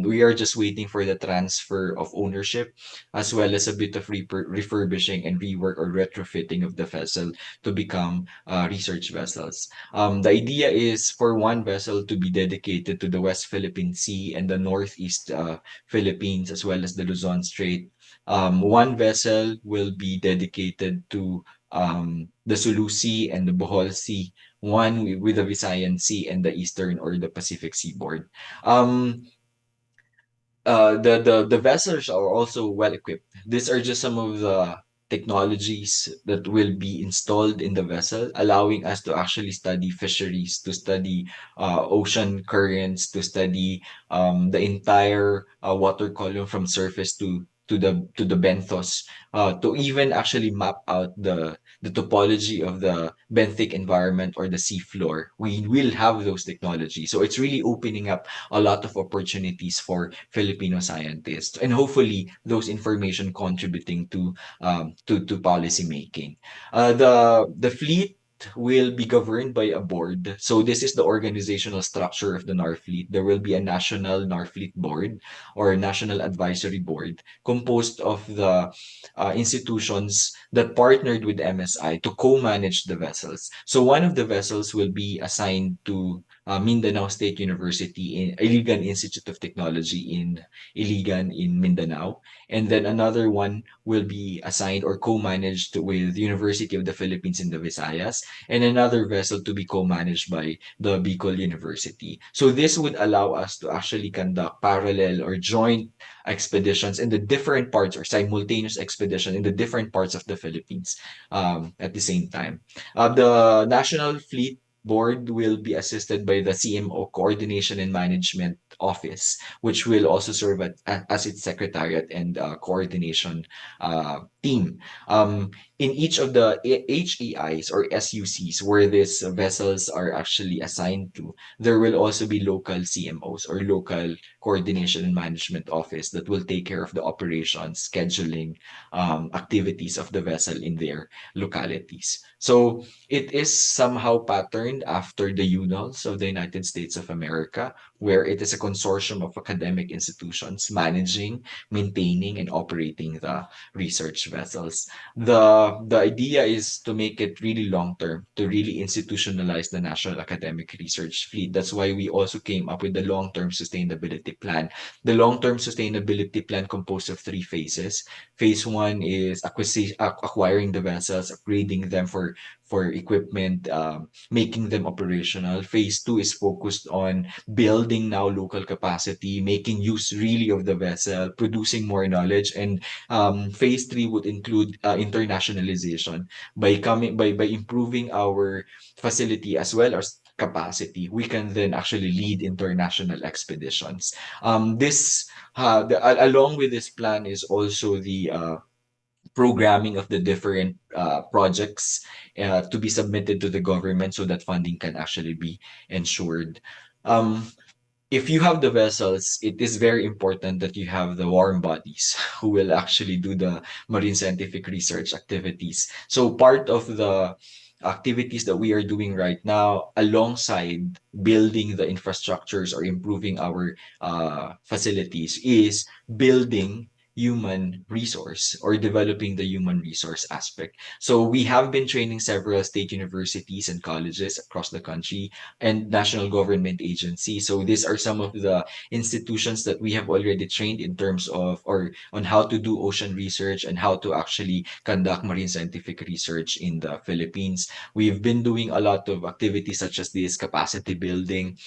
We are just waiting for the transfer of ownership as well as a bit of refurbishing and rework or retrofitting of the vessel to become research vessels. The idea is for one vessel to be dedicated to the West Philippine Sea and the Northeast Philippines as well as the Luzon Strait. One vessel will be dedicated to the Sulu Sea and the Bohol Sea, one with the Visayan Sea and the Eastern or the Pacific Seaboard. Um, the vessels are also well equipped. These are just some of the technologies that will be installed in the vessel, allowing us to actually study fisheries, to study ocean currents, to study the entire water column from surface to the benthos, to even actually map out the topology of the benthic environment or the seafloor. We will have those technologies. So it's really opening up a lot of opportunities for Filipino scientists, and hopefully those information contributing to policy making. The fleet will be governed by a board. So this is the organizational structure of the NAR fleet. There will be a national NAR fleet board or national advisory board composed of the institutions that partnered with MSI to co-manage the vessels. So one of the vessels will be assigned to Mindanao State University in Iligan Institute of Technology in Iligan in Mindanao. And then another one will be assigned or co-managed with University of the Philippines in the Visayas, and another vessel to be co-managed by the Bicol University. So this would allow us to actually conduct parallel or joint expeditions in the different parts or simultaneous expedition in the different parts of the Philippines at the same time. The National Fleet Board will be assisted by the CMO Coordination and Management Office, which will also serve as its secretariat and coordination team. In each of the HEIs or SUCs where these vessels are actually assigned to, there will also be local CMOs or local coordination and management office that will take care of the operations, scheduling, activities of the vessel in their localities. So it is somehow patterned after the UNOLS of the United States of America, where it is a consortium of academic institutions managing, maintaining, and operating the research vessels. The idea is to make it really long term, to really institutionalize the National Academic Research Fleet. That's why we also came up with the long-term sustainability plan. The long-term sustainability plan composed of three phases. Phase one is acquiring the vessels, upgrading them for equipment, making them operational. Phase two is focused on building now local capacity, making use really of the vessel, producing more knowledge, and phase three would include internationalization by improving our facility as well as capacity. We can then actually lead international expeditions. Along with this plan is also programming of the different projects to be submitted to the government so that funding can actually be ensured. Um, if you have the vessels, it is very important that you have the warm bodies who will actually do the marine scientific research activities. So part of the activities that we are doing right now, alongside building the infrastructures or improving our facilities, is building human resource or developing the human resource aspect. So we have been training several state universities and colleges across the country and national government agencies. So these are some of the institutions that we have already trained in terms of or on how to do ocean research and how to actually conduct marine scientific research in the Philippines. We've been doing a lot of activities such as this capacity building.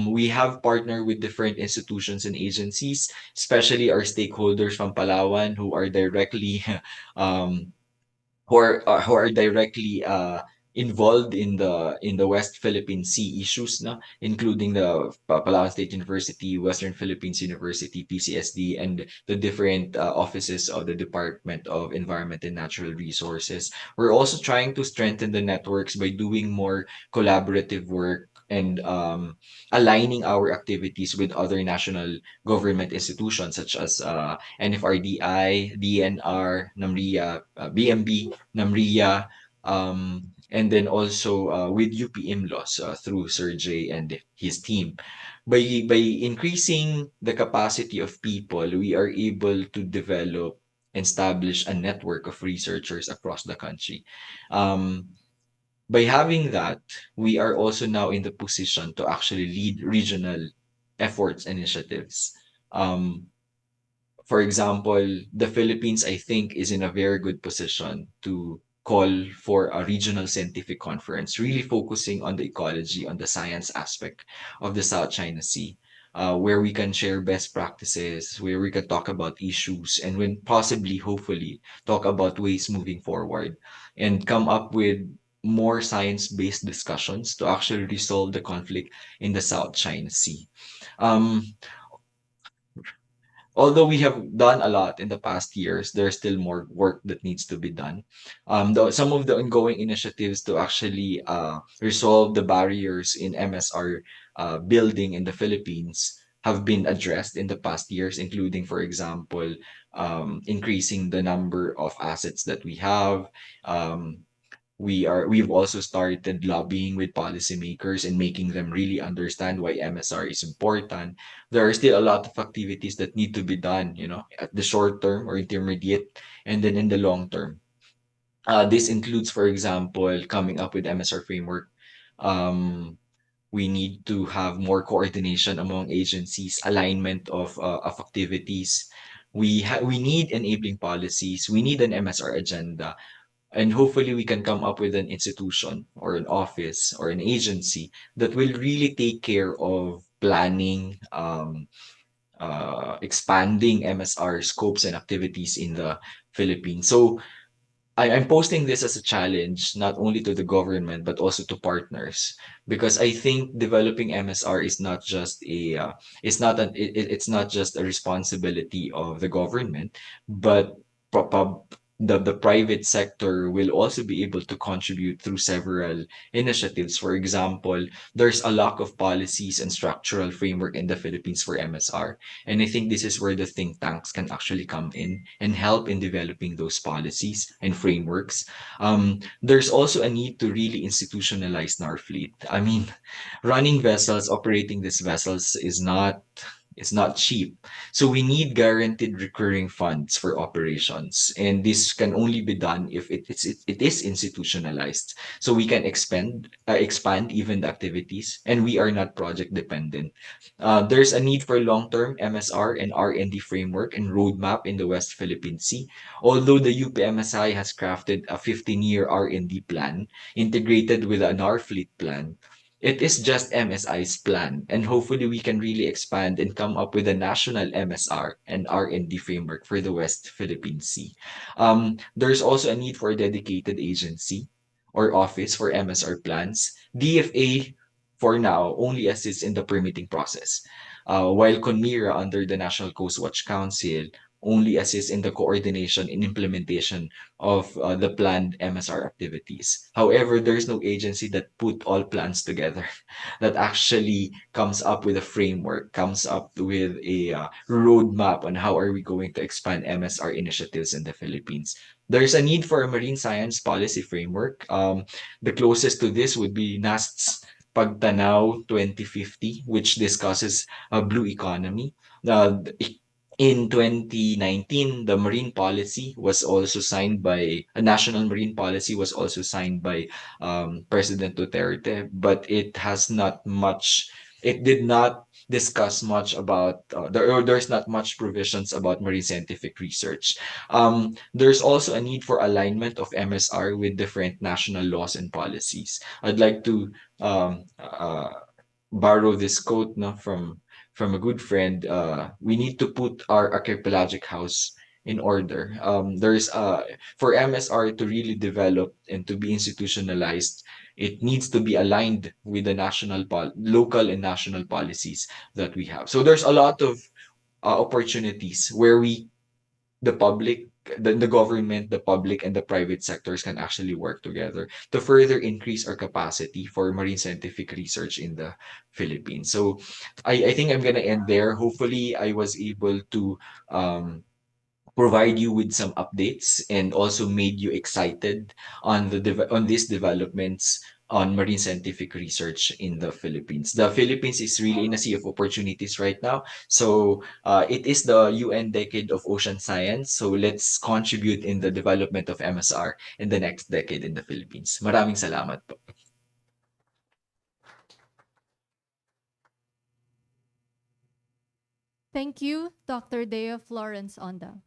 We have partnered with different institutions and agencies, especially our stakeholders from Palawan who are directly um, who are directly involved in the West Philippine Sea issues, no? Including the Palawan State University, Western Philippines University, PCSD, and the different offices of the Department of Environment and Natural Resources. We're also trying to strengthen the networks by doing more collaborative work and aligning our activities with other national government institutions such as NFRDI, DNR, NAMRIA, BMB, NAMRIA, and then also with UP IMLOS through Sir Jay and his team. By increasing the capacity of people, we are able to develop and establish a network of researchers across the country. Um, by having that, we are also now in the position to actually lead regional efforts and initiatives. Um, for example, the Philippines, I think, is in a very good position to call for a regional scientific conference, really focusing on the ecology, on the science aspect of the South China Sea, where we can share best practices, where we can talk about issues, and when possibly, hopefully, talk about ways moving forward and come up with more science-based discussions to actually resolve the conflict in the South China Sea. Um, Although we have done a lot in the past years, there's still more work that needs to be done. Some of the ongoing initiatives to actually resolve the barriers in MSR building in the Philippines have been addressed in the past years, including, for example, increasing the number of assets that we have, um, we've also started lobbying with policymakers and making them really understand why MSR is important. There are still a lot of activities that need to be done, you know, at the short term or intermediate, and then in the long term. This includes, for example, coming up with MSR framework. Um, we need to have more coordination among agencies, alignment of activities. We need enabling policies. We need an MSR agenda, and hopefully we can come up with an institution or an office or an agency that will really take care of planning, expanding MSR scopes and activities in the Philippines. So I'm posting this as a challenge, not only to the government, but also to partners, because I think developing MSR is not just it's not just a responsibility of the government, but the private sector will also be able to contribute through several initiatives. For example, there's a lack of policies and structural framework in the Philippines for MSR. And I think this is where the think tanks can actually come in and help in developing those policies and frameworks. There's also a need to really institutionalize our fleet. I mean, running vessels, operating these vessels is not cheap. So we need guaranteed recurring funds for operations. And this can only be done if it is institutionalized. So we can expand even the activities, and we are not project dependent. There's a need for long-term MSR and R&D framework and roadmap in the West Philippine Sea. Although the UPMSI has crafted a 15-year R&D plan integrated with an R fleet plan, it is just MSI's plan, and hopefully we can really expand and come up with a national MSR and R&D framework for the West Philippine Sea. There's also a need for a dedicated agency or office for MSR plans. DFA for now only assists in the permitting process, while CONMIRA under the National Coast Watch Council only assist in the coordination and implementation of the planned MSR activities. However, there's no agency that put all plans together, that actually comes up with a framework, comes up with a roadmap on how are we going to expand MSR initiatives in the Philippines. There's a need for a marine science policy framework. The closest to this would be NAST's Pagtanaw 2050, which discusses a blue economy. Uh, in 2019, the marine policy was also signed by a national marine policy was also signed by President Duterte, but it did not discuss much about, there's not much provisions about marine scientific research. There's also a need for alignment of MSR with different national laws and policies. I'd like to borrow this quote, no, from a good friend. We need to put our archipelagic house in order. There's For MSR to really develop and to be institutionalized, it needs to be aligned with the local and national policies that we have. So there's a lot of opportunities where the public, the government, the public, and the private sectors can actually work together to further increase our capacity for marine scientific research in the Philippines. So I think I'm gonna end there. Hopefully, I was able to um, provide you with some updates and also made you excited on on these developments on marine scientific research in the Philippines. The Philippines is really in a sea of opportunities right now. So it is the UN Decade of Ocean Science. So let's contribute in the development of MSR in the next decade in the Philippines. Maraming salamat po. Thank you, Dr. Dea Florence Onda.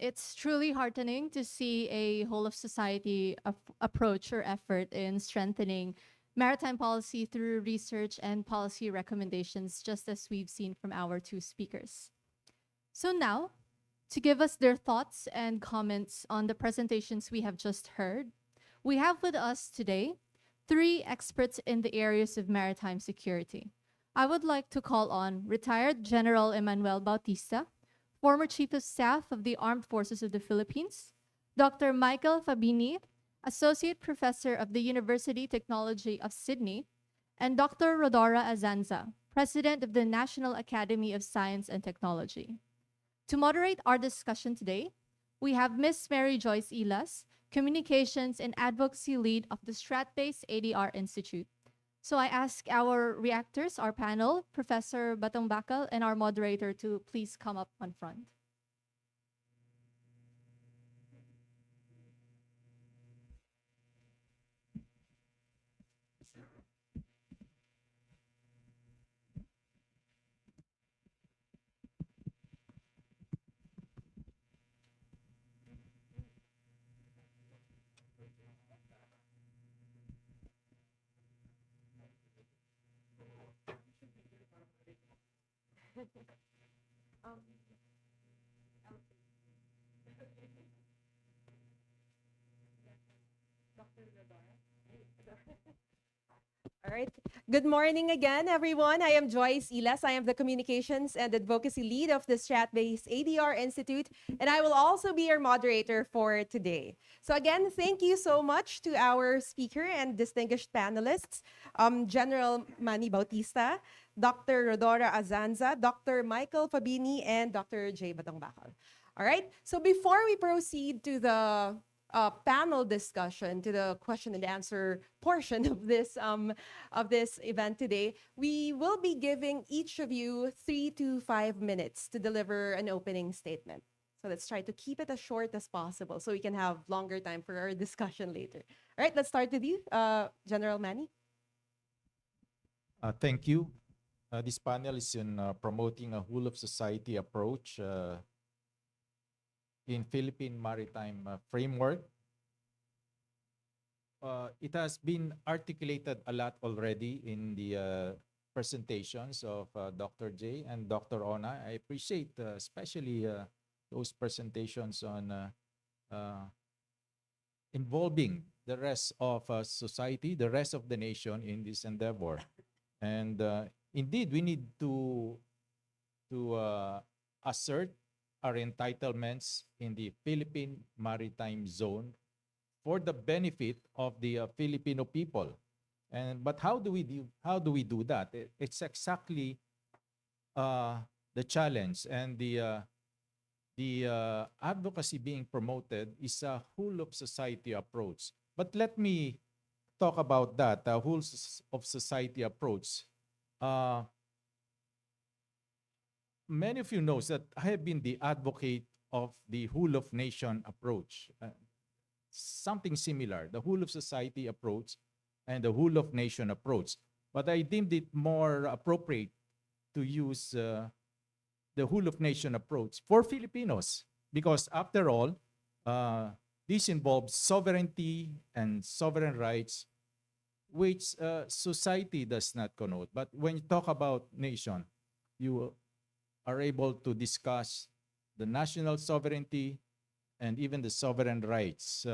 It's truly heartening to see a whole of society approach or effort in strengthening maritime policy through research and policy recommendations, just as we've seen from our two speakers. So now, to give us their thoughts and comments on the presentations we have just heard, we have with us today three experts in the areas of maritime security. I would like to call on retired General Emmanuel Bautista, former Chief of Staff of the Armed Forces of the Philippines, Dr. Michael Fabini, Associate Professor of the University Technology of Sydney, and Dr. Rodora Azanza, President of the National Academy of Science and Technology. To moderate our discussion today, we have Ms. Mary Joyce Ilas, Communications and Advocacy Lead of the Strat-based ADR Institute. So I ask our reactors, our panel, Professor Batong Bakal, and our moderator to please come up on front. All right. Good morning again, everyone. I am Joyce Ilas. I am the Communications and Advocacy Lead of the Strat-based ADR Institute, and I will also be your moderator for today. So again, thank you so much to our speaker and distinguished panelists, General Manny Bautista, Dr. Rodora Azanza, Dr. Michael Fabini, and Dr. J. Batongbakal. All right. So before we proceed to the panel discussion, to the question and answer portion of this event today, we will be giving each of you 3 to 5 minutes to deliver an opening statement. So let's try to keep it as short as possible so we can have longer time for our discussion later. All right, let's start with you, General Manny. Thank you. This panel is in promoting a whole of society approach in Philippine maritime framework. It has been articulated a lot already in the presentations of Dr. J and Dr. Ona. I appreciate especially those presentations on involving the rest of society, the rest of the nation in this endeavor. And indeed, we need to assert our entitlements in the Philippine Maritime Zone for the benefit of the Filipino people. But how do we do that? It's exactly the challenge, and the advocacy being promoted is a whole of society approach. But let me talk about that, whole of society approach. Uh, Many of you knows that I have been the advocate of the whole of nation approach, something similar, the whole of society approach and the whole of nation approach. But I deemed it more appropriate to use the whole of nation approach for Filipinos, because after all, this involves sovereignty and sovereign rights, which society does not connote. But when you talk about nation, you are able to discuss the national sovereignty and even the sovereign rights.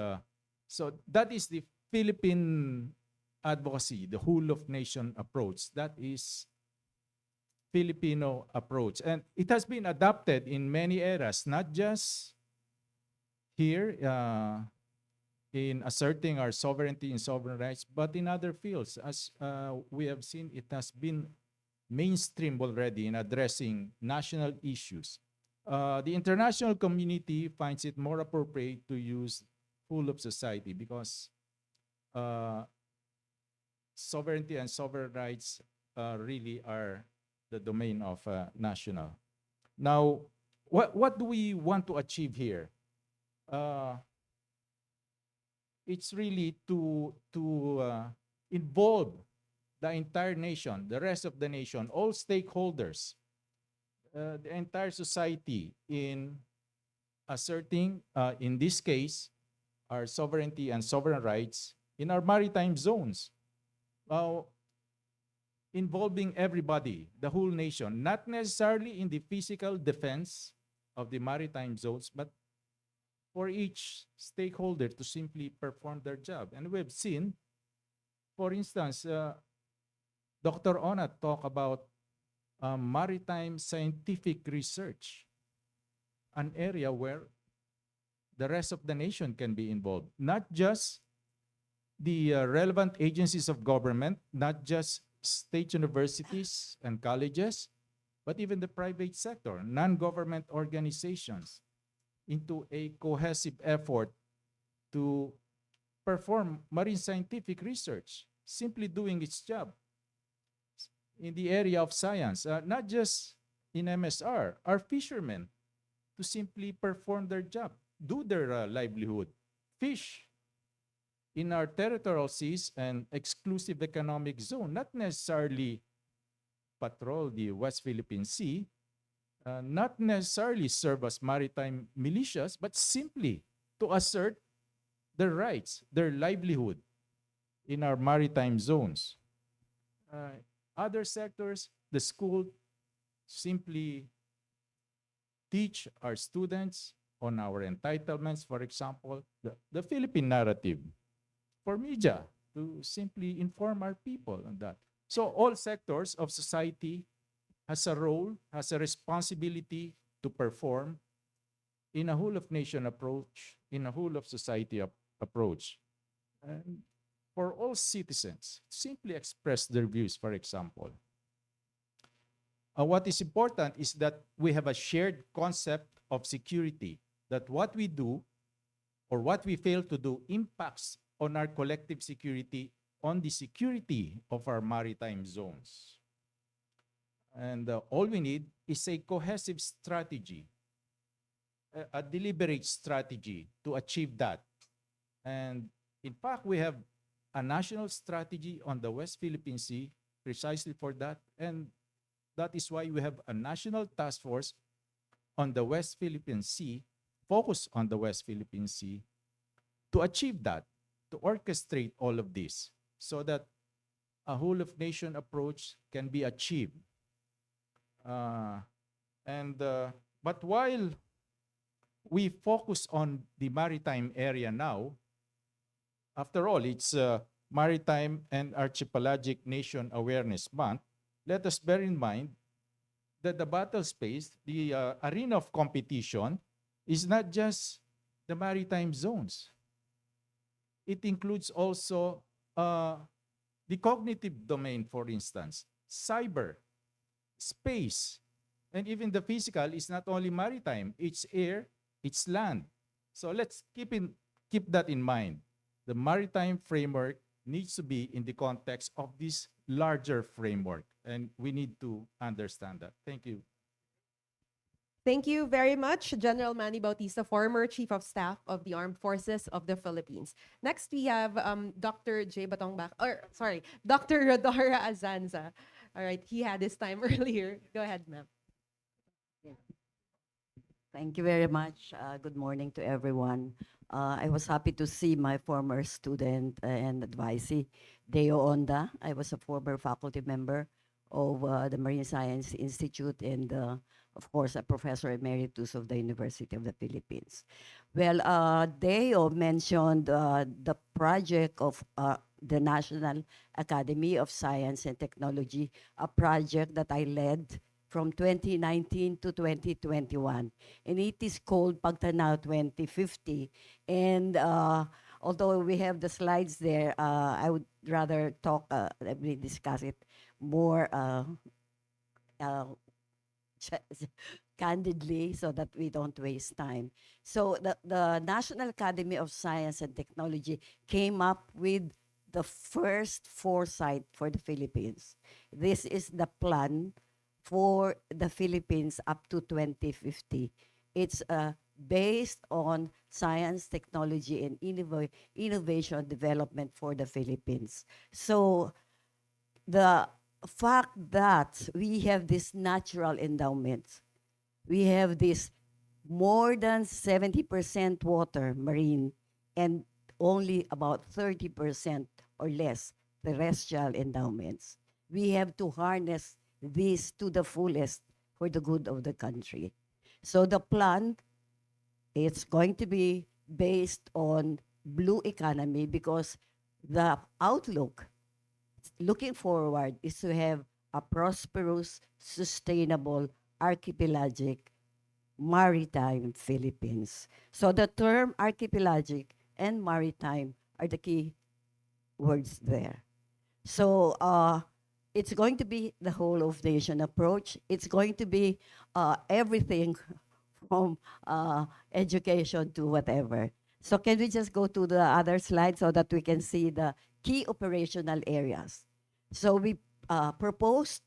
So that is the Philippine advocacy, the whole of nation approach. That is Filipino approach. And it has been adopted in many eras, not just here in asserting our sovereignty and sovereign rights, but in other fields. As we have seen, it has been mainstream already in addressing national issues. The international community finds it more appropriate to use whole of society because sovereignty and sovereign rights really are the domain of national. Now, what do we want to achieve here? It's really to involve the entire nation, the rest of the nation, all stakeholders, the entire society in asserting, in this case, our sovereignty and sovereign rights in our maritime zones, involving everybody, the whole nation, not necessarily in the physical defense of the maritime zones, but for each stakeholder to simply perform their job. And we've seen, for instance, Dr. Ona talked about maritime scientific research, an area where the rest of the nation can be involved, not just the relevant agencies of government, not just state universities and colleges, but even the private sector, non-government organizations, into a cohesive effort to perform marine scientific research, simply doing its job in the area of science, not just in MSR, our fishermen to simply perform their job, do their livelihood, fish in our territorial seas and exclusive economic zone, not necessarily patrol the West Philippine Sea, not necessarily serve as maritime militias, but simply to assert their rights, their livelihood in our maritime zones. Other sectors, the school simply teach our students on our entitlements, for example, the Philippine narrative, for media to simply inform our people on that. So all sectors of society has a role, has a responsibility to perform in a whole of nation approach, in a whole of society approach. And for all citizens, simply express their views, for example. What is important is that we have a shared concept of security, that what we do or what we fail to do impacts on our collective security, on the security of our maritime zones. And all we need is a cohesive strategy, a deliberate strategy to achieve that. And in fact, we have a national strategy on the West Philippine Sea precisely for that. And that is why we have a national task force on the West Philippine Sea, focused on the West Philippine Sea, to achieve that, to orchestrate all of this, so that a whole of nation approach can be achieved. But while we focus on the maritime area now, after all, it's Maritime and Archipelagic Nation Awareness Month, let us bear in mind the battle space, the arena of competition, is not just the maritime zones. It includes also the cognitive domain, for instance, cyber, space, and even the physical is not only maritime, it's air, it's land. So let's keep that in mind. The maritime framework needs to be in the context of this larger framework, and we need to understand that. Thank you. Thank you very much, General Manny Bautista, former Chief of Staff of the Armed Forces of the Philippines. Next, we have Dr. J. Batongbak, or sorry, Dr. Rodora Azanza. All right, he had his time earlier. Go ahead, ma'am. Thank you very much. Good morning to everyone. I was happy to see my former student and advisee, Deo Onda. I was a former faculty member of the Marine Science Institute and, of course, a professor emeritus of the University of the Philippines. Well, Deo mentioned the project of the National Academy of Science and Technology, a project that I led from 2019 to 2021. And it is called Pagtanaw 2050. And although we have the slides there, I would rather let me discuss it more uh, candidly so that we don't waste time. So the National Academy of Science and Technology came up with the first foresight for the Philippines. This is the plan for the Philippines up to 2050. It's based on science, technology, and innovation development for the Philippines. So the fact that we have this natural endowments, we have this more than 70% water, marine, and only about 30% or less terrestrial endowments. We have to harness this to the fullest for the good of the country. So the plan, it's going to be based on blue economy because the outlook looking forward is to have a prosperous, sustainable, archipelagic, maritime Philippines. So the term archipelagic and maritime are the key words there. So it's going to be the whole of nation approach. It's going to be everything from education to whatever. So can we just go to the other slide so that we can see the key operational areas? So we proposed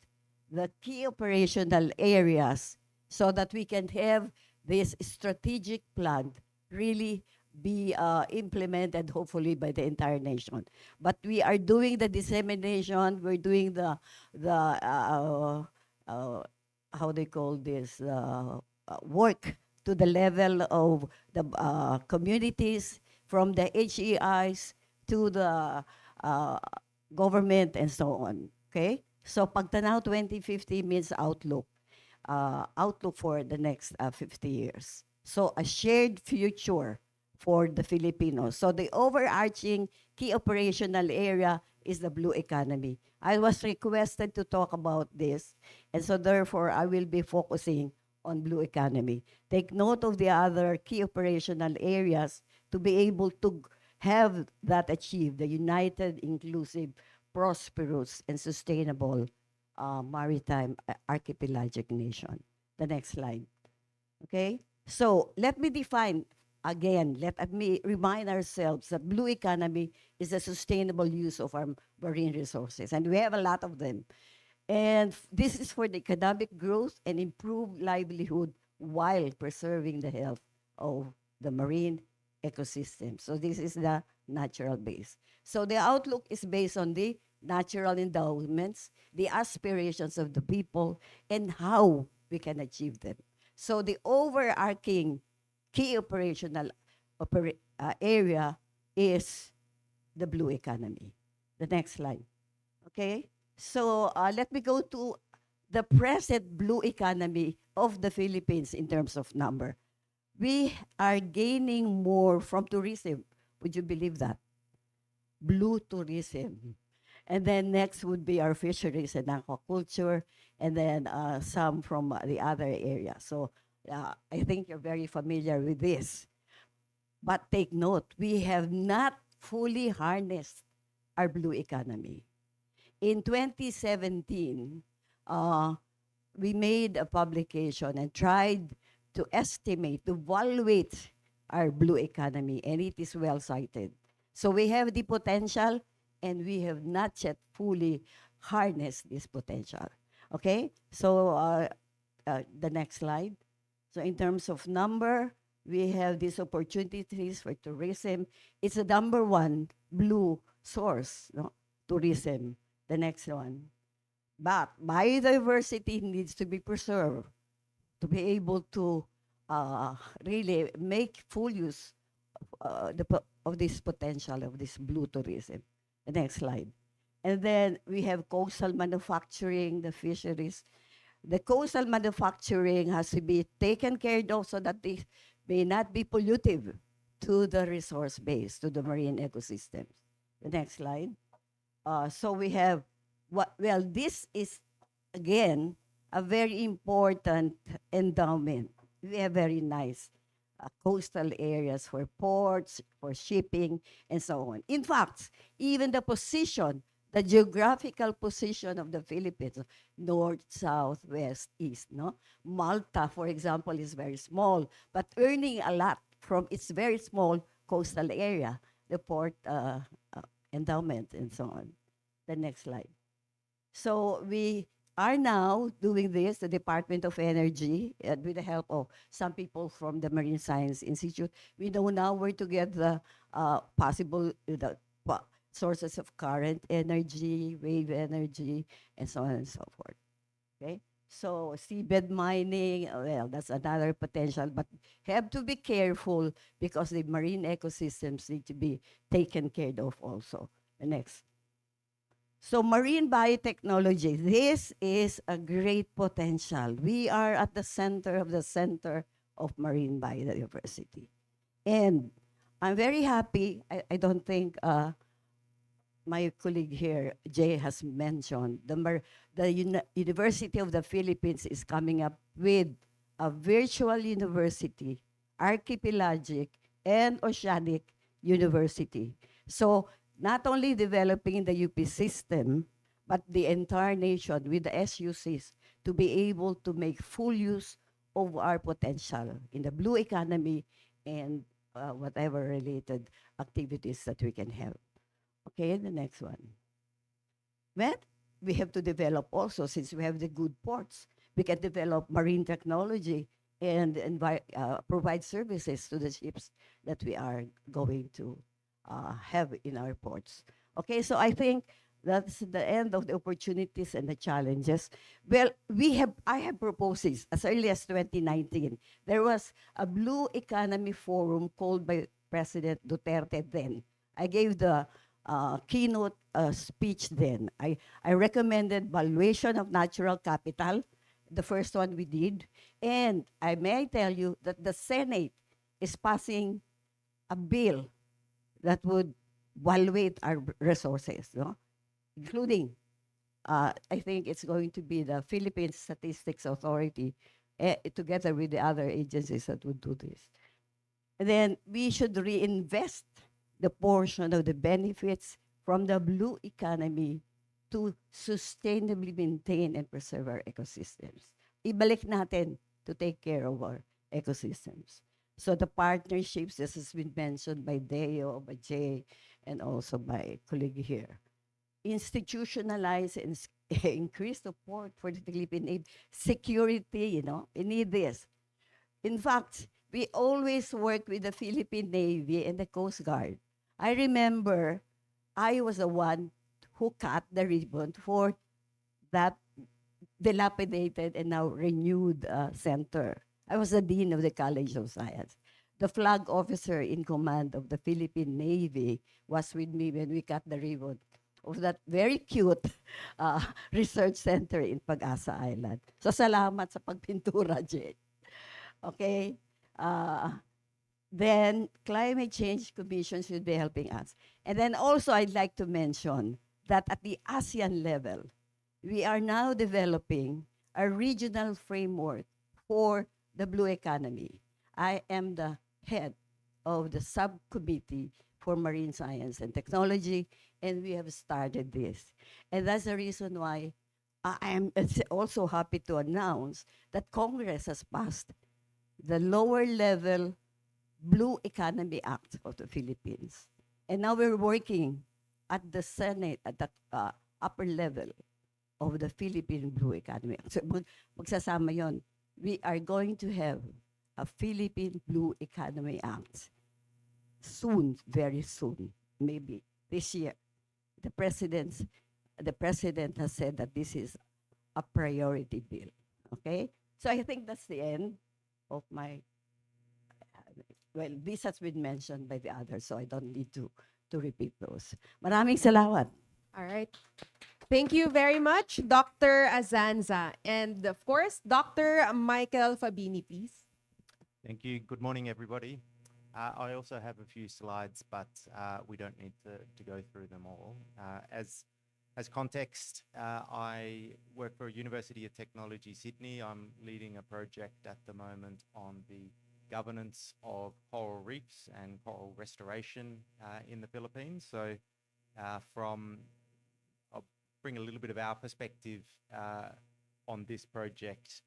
the key operational areas so that we can have this strategic plan really be implemented hopefully by the entire nation. But we are doing the dissemination, we're doing the how they call this, work to the level of the communities, from the HEIs to the government and so on. Okay? So Pagtanaw 2050 means outlook. Outlook for the next 50 years. So a shared future for the Filipinos. So the overarching key operational area is the blue economy. I was requested to talk about this, and so therefore I will be focusing on blue economy. Take note of the other key operational areas to be able to have that achieved, the united, inclusive, prosperous, and sustainable maritime archipelagic nation. The next slide. Okay? So let me define again, let me remind ourselves that blue economy is a sustainable use of our marine resources, and we have a lot of them. And this is for the economic growth and improved livelihood while preserving the health of the marine ecosystem. So this is the natural base. So the outlook is based on the natural endowments, the aspirations of the people, and how we can achieve them. So the overarching key operational area is the blue economy. The next slide. Okay? So let me go to the present blue economy of the Philippines in terms of number. We are gaining more from tourism. Would you believe that? Blue tourism. And then next would be our fisheries and aquaculture, and then some from the other area. So I think you're very familiar with this. But take note, we have not fully harnessed our blue economy. In 2017, uh, we made a publication and tried to estimate, to evaluate our blue economy, and it is well cited. So we have the potential, and we have not yet fully harnessed this potential. Okay, so the next slide. So in terms of number, we have these opportunities for tourism. It's the number one blue source, no? Tourism. The next one. But biodiversity needs to be preserved to be able to really make full use of this potential of this blue tourism. The next slide. And then we have coastal manufacturing, the fisheries. The coastal manufacturing has to be taken care of so that they may not be pollutive to the resource base, to the marine ecosystems. The next slide. So we have well, this is again a very important endowment. We have very nice coastal areas for ports, for shipping, and so on. In fact, even the position, the geographical position of the Philippines, north, south, west, east, no? Malta, for example, is very small, but earning a lot from its very small coastal area, the port endowment, and so on. The next slide. So we are now doing this, the Department of Energy, with the help of some people from the Marine Science Institute. We know now where to get the possible sources of current energy, wave energy, and so on and so forth. Okay? So seabed mining, well, that's another potential, but have to be careful because the marine ecosystems need to be taken care of also. The next. So marine biotechnology, this is a great potential. We are at the center of marine biodiversity. And I'm very happy, I don't think my colleague here, Jay, has mentioned, University of the Philippines is coming up with a virtual university, Archipelagic and Oceanic University. So not only developing the UP system, but the entire nation with the SUCs to be able to make full use of our potential in the blue economy and whatever related activities that we can have. Okay, the next one. Well, we have to develop also, since we have the good ports, we can develop marine technology and provide services to the ships that we are going to have in our ports. Okay, so I think that's the end of the opportunities and the challenges. Well, I have proposed this as early as 2019. There was a Blue Economy Forum called by President Duterte then. I gave the keynote speech then. I recommended valuation of natural capital, the first one we did. And may I tell you that the Senate is passing a bill that would evaluate our resources, no? Including, I think it's going to be the Philippine Statistics Authority together with the other agencies that would do this. And then we should reinvest the portion of the benefits from the blue economy to sustainably maintain and preserve our ecosystems. Ibalik natin to take care of our ecosystems. So the partnerships, this has been mentioned by Deo, by Jay, and also by colleague here. Institutionalize and increase support for the Philippine aid. Security, we need this. In fact, we always work with the Philippine Navy and the Coast Guard. I remember I was the one who cut the ribbon for that dilapidated and now renewed center. I was the dean of the College of Science. The flag officer in command of the Philippine Navy was with me when we cut the ribbon of that very cute research center in Pag-asa Island. So salamat sa pagpintura, Jay. Okay? Then Climate Change Commission should be helping us. And then also I'd like to mention that at the ASEAN level, we are now developing a regional framework for the blue economy. I am the head of the subcommittee for marine science and technology, and we have started this. And that's the reason why I am also happy to announce that Congress has passed the lower level Blue Economy Act of the Philippines. And now we're working at the Senate, at the upper level of the Philippine Blue Economy Act. So magsasama yon. We are going to have a Philippine Blue Economy Act soon, very soon, maybe this year. The president has said that this is a priority bill. Okay? So I think that's the end of my, well, this has been mentioned by the others, so I don't need to repeat those. Maraming salamat. All right. Thank you very much, Dr. Azanza. And of course, Dr. Michael Fabini, please. Thank you. Good morning, everybody. I also have a few slides, but we don't need to go through them all. As context, I work for University of Technology, Sydney. I'm leading a project at the moment on the governance of coral reefs and coral restoration in the Philippines. So I'll bring a little bit of our perspective on this project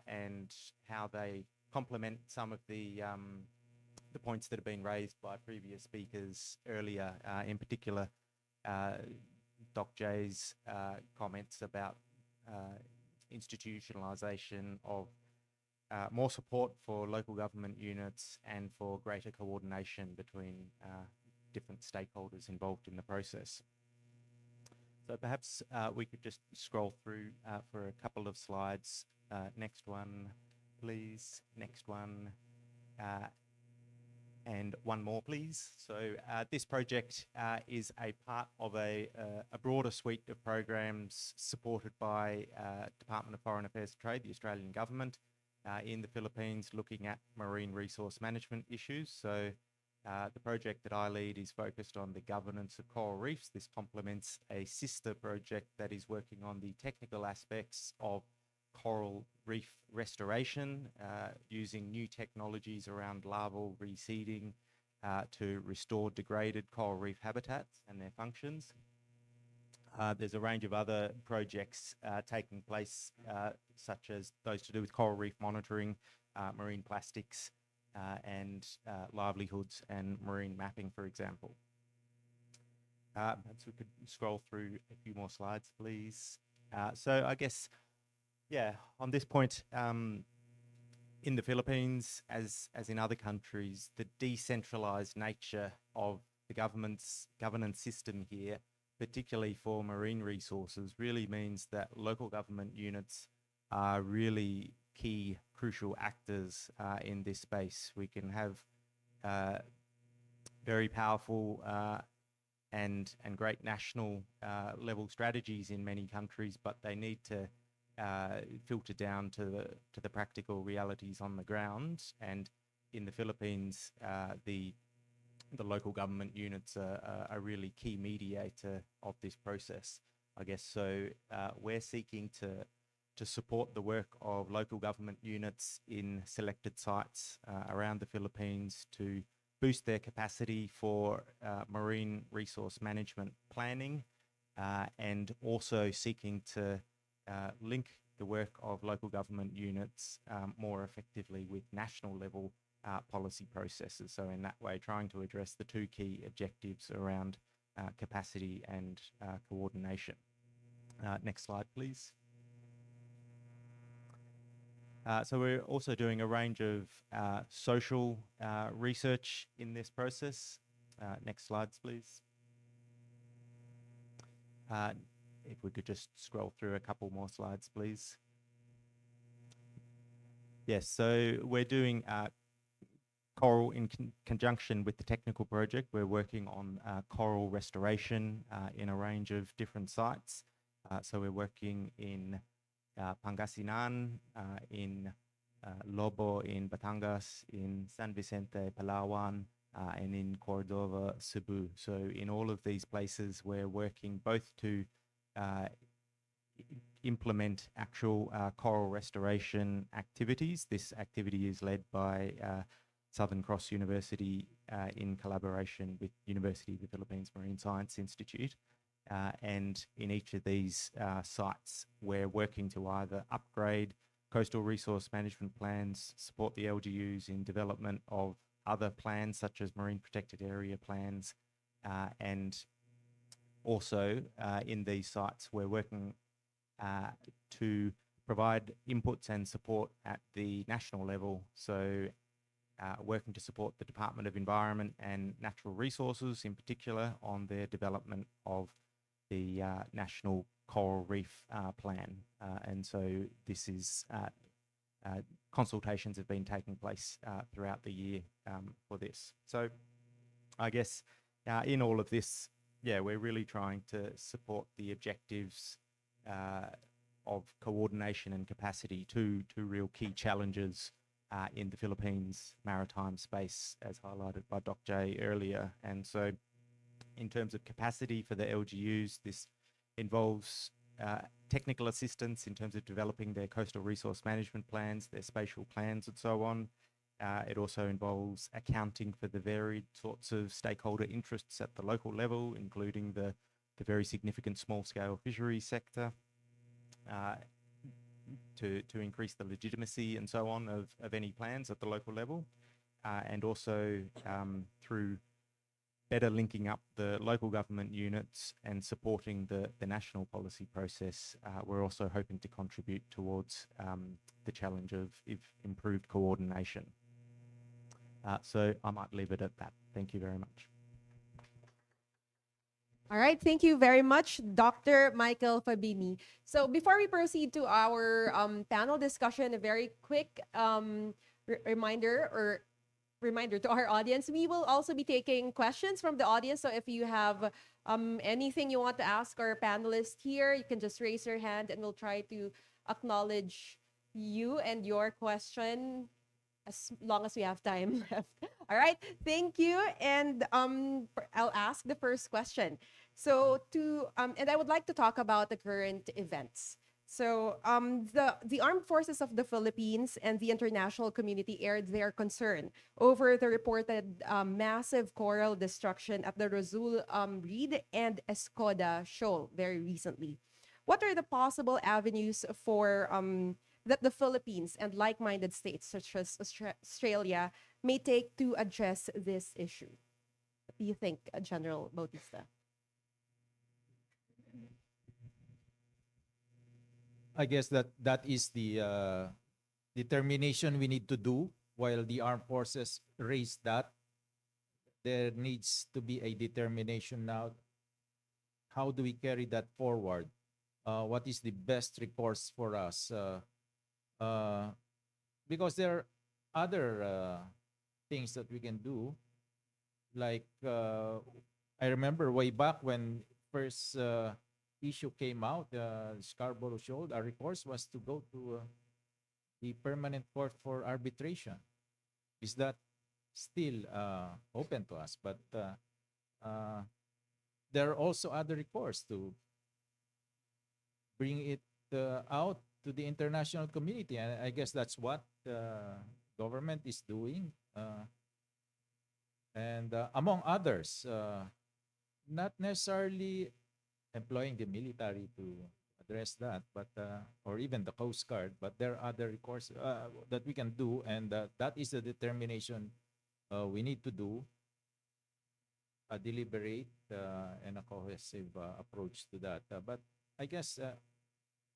and how they complement some of the points that have been raised by previous speakers earlier, in particular, Doc J's comments about institutionalization of more support for local government units and for greater coordination between different stakeholders involved in the process. So perhaps we could just scroll through for a couple of slides. Next one, please. Next one. And one more, please. So this project is a part of a broader suite of programs supported by Department of Foreign Affairs and Trade, the Australian government, in the Philippines, looking at marine resource management issues. So the project that I lead is focused on the governance of coral reefs. This complements a sister project that is working on the technical aspects of coral reef restoration using new technologies around larval reseeding to restore degraded coral reef habitats and their functions. There's a range of other projects taking place, such as those to do with coral reef monitoring, marine plastics, and livelihoods and marine mapping, for example. Perhaps we could scroll through a few more slides, please. So I guess, yeah, on this point, in the Philippines, as in other countries, the decentralized nature of the government's governance system here, particularly for marine resources, really means that local government units are really key, crucial actors in this space. We can have very powerful and great national level strategies in many countries, but they need to filter down to the practical realities on the ground. And in the Philippines, the local government units are a really key mediator of this process, I guess. So we're seeking to support the work of local government units in selected sites around the Philippines to boost their capacity for marine resource management planning, and also seeking to link the work of local government units more effectively with national level policy processes. So in that way, trying to address the two key objectives around capacity and coordination. Next slide, please. So we're also doing a range of social research in this process. Next slides, please. If we could just scroll through a couple more slides, please. Yes, so we're doing coral in conjunction with the technical project. We're working on coral restoration in a range of different sites. So we're working in Pangasinan, in Lobo in Batangas, in San Vicente, Palawan, and in Cordova, Cebu. So in all of these places, we're working both to implement actual coral restoration activities. This activity is led by Southern Cross University in collaboration with University of the Philippines Marine Science Institute. And in each of these sites, we're working to either upgrade coastal resource management plans, support the LGUs in development of other plans such as marine protected area plans, and also in these sites, we're working to provide inputs and support at the national level. So working to support the Department of Environment and Natural Resources in particular on their development of the National Coral Reef Plan. And so this is consultations have been taking place throughout the year for this. So I guess in all of this, yeah, we're really trying to support the objectives of coordination and capacity to real key challenges in the Philippines maritime space, as highlighted by Dr. J earlier. And so in terms of capacity for the LGUs, this involves technical assistance in terms of developing their coastal resource management plans, their spatial plans, and so on. It also involves accounting for the varied sorts of stakeholder interests at the local level, including the very significant small-scale fishery sector, to increase the legitimacy and so on of any plans at the local level, and also through better linking up the local government units and supporting the national policy process. We're also hoping to contribute towards the challenge of improved coordination. So I might leave it at that. Thank you very much. All right, thank you very much, Dr. Michael Fabini. So before we proceed to our panel discussion, a very quick reminder to our audience. We will also be taking questions from the audience. So if you have anything you want to ask our panelists here, you can just raise your hand and we'll try to acknowledge you and your question as long as we have time left. All right, thank you. And I'll ask the first question. So and I would like to talk about the current events. So the Armed Forces of the Philippines and the international community aired their concern over the reported massive coral destruction at the Rosul Reed and Escoda Shoal very recently. What are the possible avenues for that the Philippines and like-minded states such as Australia may take to address this issue? What do you think, General Bautista? I guess that is the determination we need to do. While the armed forces raise that, there needs to be a determination now. How do we carry that forward? What is the best recourse for us? Because there are other things that we can do. Like I remember way back when first issue came out, Scarborough Shoal, our recourse was to go to the Permanent Court for Arbitration. Is that still open to us? But there are also other recourse to bring it out to the international community. And I guess that's what the government is doing. And among others, not necessarily employing the military to address that, but or even the Coast Guard, but there are other recourse that we can do, and that is the determination we need to do, a deliberate and a cohesive approach to that. But I guess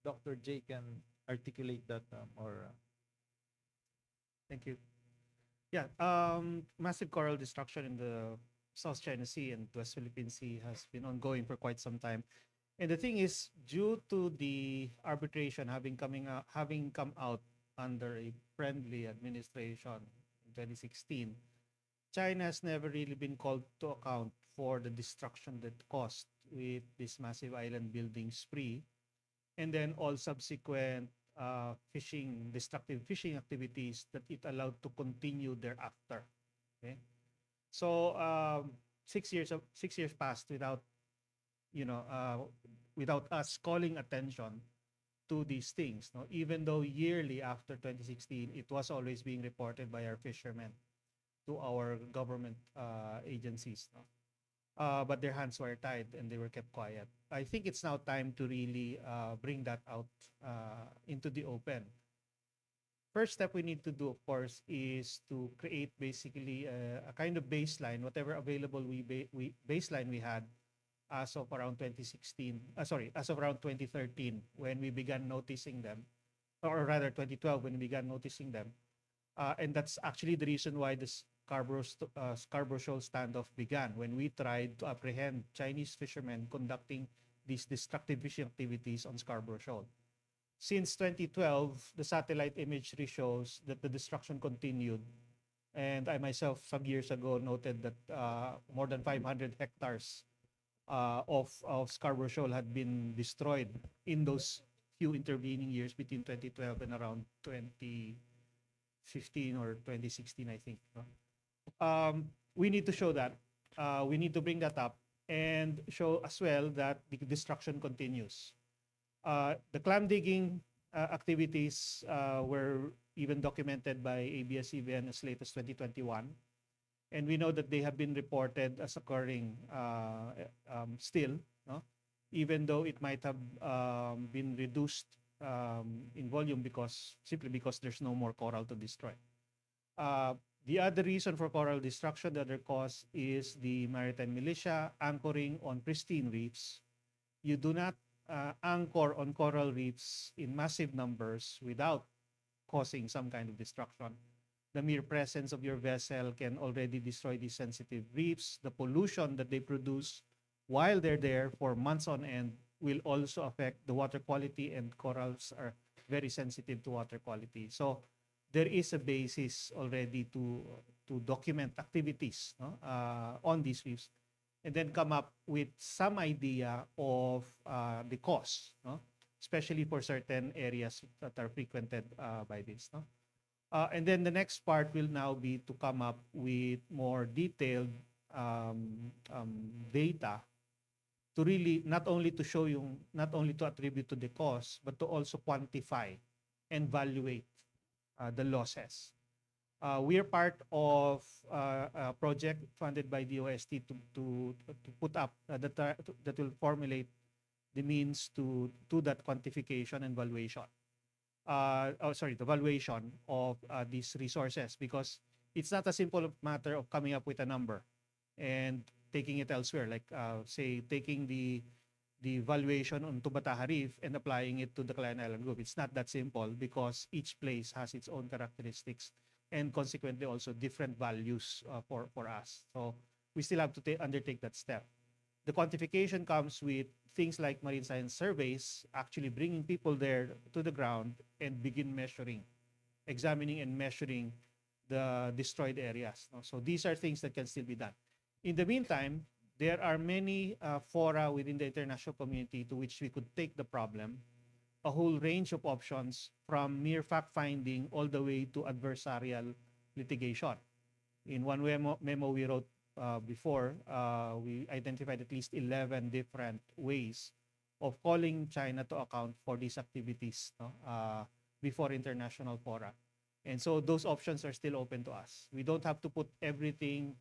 Dr. J can articulate that more. Thank you. Yeah, massive coral destruction in the South China Sea and West Philippine Sea has been ongoing for quite some time. And the thing is, due to the arbitration having come out under a friendly administration in 2016, China has never really been called to account for the destruction that caused with this massive island building spree, and then all subsequent destructive fishing activities that it allowed to continue thereafter. Okay, So 6 years passed without, you know, without us calling attention to these things. No? Even though yearly after 2016, it was always being reported by our fishermen to our government agencies. No? But their hands were tied and they were kept quiet. I think it's now time to really bring that out into the open. First step we need to do, of course, is to create basically a kind of baseline, whatever available baseline we had as of around 2016, as of around 2013 when we began noticing them, or rather 2012 when we began noticing them. And that's actually the reason why this Scarborough Shoal standoff began, when we tried to apprehend Chinese fishermen conducting these destructive fishing activities on Scarborough Shoal. Since 2012, the satellite imagery shows that the destruction continued. And I myself, some years ago, noted that more than 500 hectares of Scarborough Shoal had been destroyed in those few intervening years between 2012 and around 2015 or 2016, I think. We need to show that. We need to bring that up and show as well that the destruction continues. The clam digging activities were even documented by ABS-CBN as late as 2021. And we know that they have been reported as occurring still, no? Even though it might have been reduced in volume simply because there's no more coral to destroy. The other reason for coral destruction, the other cause, is the maritime militia anchoring on pristine reefs. You do not anchor on coral reefs in massive numbers without causing some kind of destruction. The mere presence of your vessel can already destroy these sensitive reefs. The pollution that they produce while they're there for months on end will also affect the water quality, and corals are very sensitive to water quality. So there is a basis already to document activities, no, on these reefs, and then come up with some idea of the cost, no, especially for certain areas that are frequented by this. No? And then the next part will now be to come up with more detailed data to really not only to show you, not only to attribute to the cost, but to also quantify and evaluate the losses. We are part of a project funded by the OST to put up that will formulate the means to that quantification and valuation. The valuation of these resources, because it's not a simple matter of coming up with a number and taking it elsewhere, like say taking the valuation on Tubataha Reef and applying it to the Calayan Island Group. It's not that simple because each place has its own characteristics and consequently also different values for us. So we still have to undertake that step. The quantification comes with things like marine science surveys, actually bringing people there to the ground and begin measuring, examining and measuring the destroyed areas. No? So these are things that can still be done. In the meantime, there are many fora within the international community to which we could take the problem, a whole range of options from mere fact-finding all the way to adversarial litigation. In one memo we wrote before, we identified at least 11 different ways of calling China to account for these activities, no? Before international fora. And so those options are still open to us. We don't have to put everything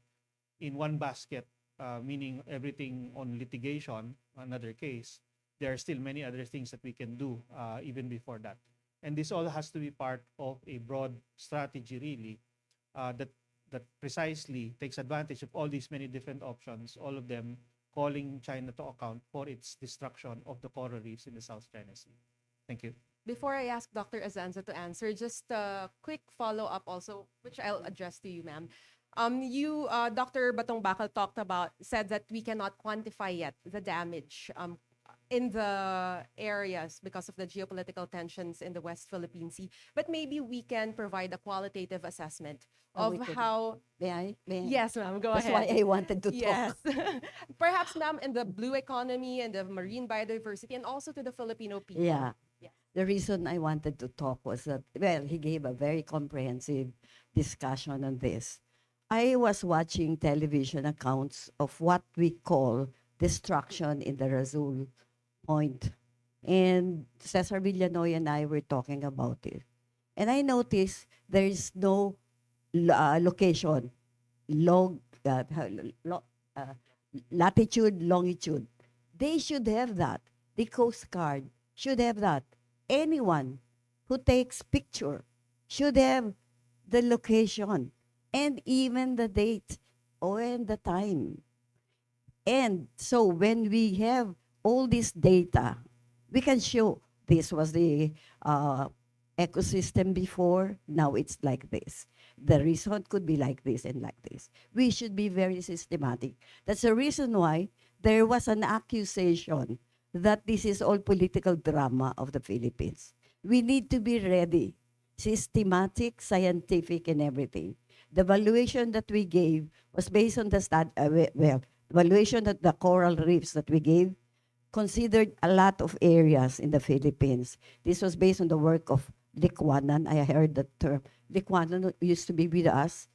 in one basket, meaning everything on litigation, another case. There are still many other things that we can do even before that. And this all has to be part of a broad strategy, really, that precisely takes advantage of all these many different options, all of them calling China to account for its destruction of the coral reefs in the South China Sea. Thank you. Before I ask Dr. Azanza to answer, just a quick follow-up also, which I'll address to you, ma'am. Dr. Batong Bakal said that we cannot quantify yet the damage in the areas because of the geopolitical tensions in the West Philippine Sea. But maybe we can provide a qualitative assessment Oh, of we could- how... May I? Yes, ma'am, go That's ahead. why I wanted to talk. Yes. Perhaps, ma'am, in the blue economy and the marine biodiversity and also to the Filipino people. Yeah. Yeah. The reason I wanted to talk was that, well, he gave a very comprehensive discussion on this. I was watching television accounts of what we call destruction in the Razul Point. And Cesar Villanoy and I were talking about it. And I noticed there is no location, long, lo- uh, latitude, longitude. They should have that. The Coast Guard should have that. Anyone who takes picture should have the location and even the date or and the time. And so when we have all this data, we can show this was the uh, ecosystem before, now it's like this. The resort could be like this and like this. We should be very systematic. That's the reason why there was an accusation that this is all political drama of the Philippines. We need to be ready, systematic, scientific, and everything. The valuation that we gave was based on the valuation that the coral reefs that we gave considered a lot of areas in the Philippines. This was based on the work of Liquanan. I heard the term. Liquanan used to be with us.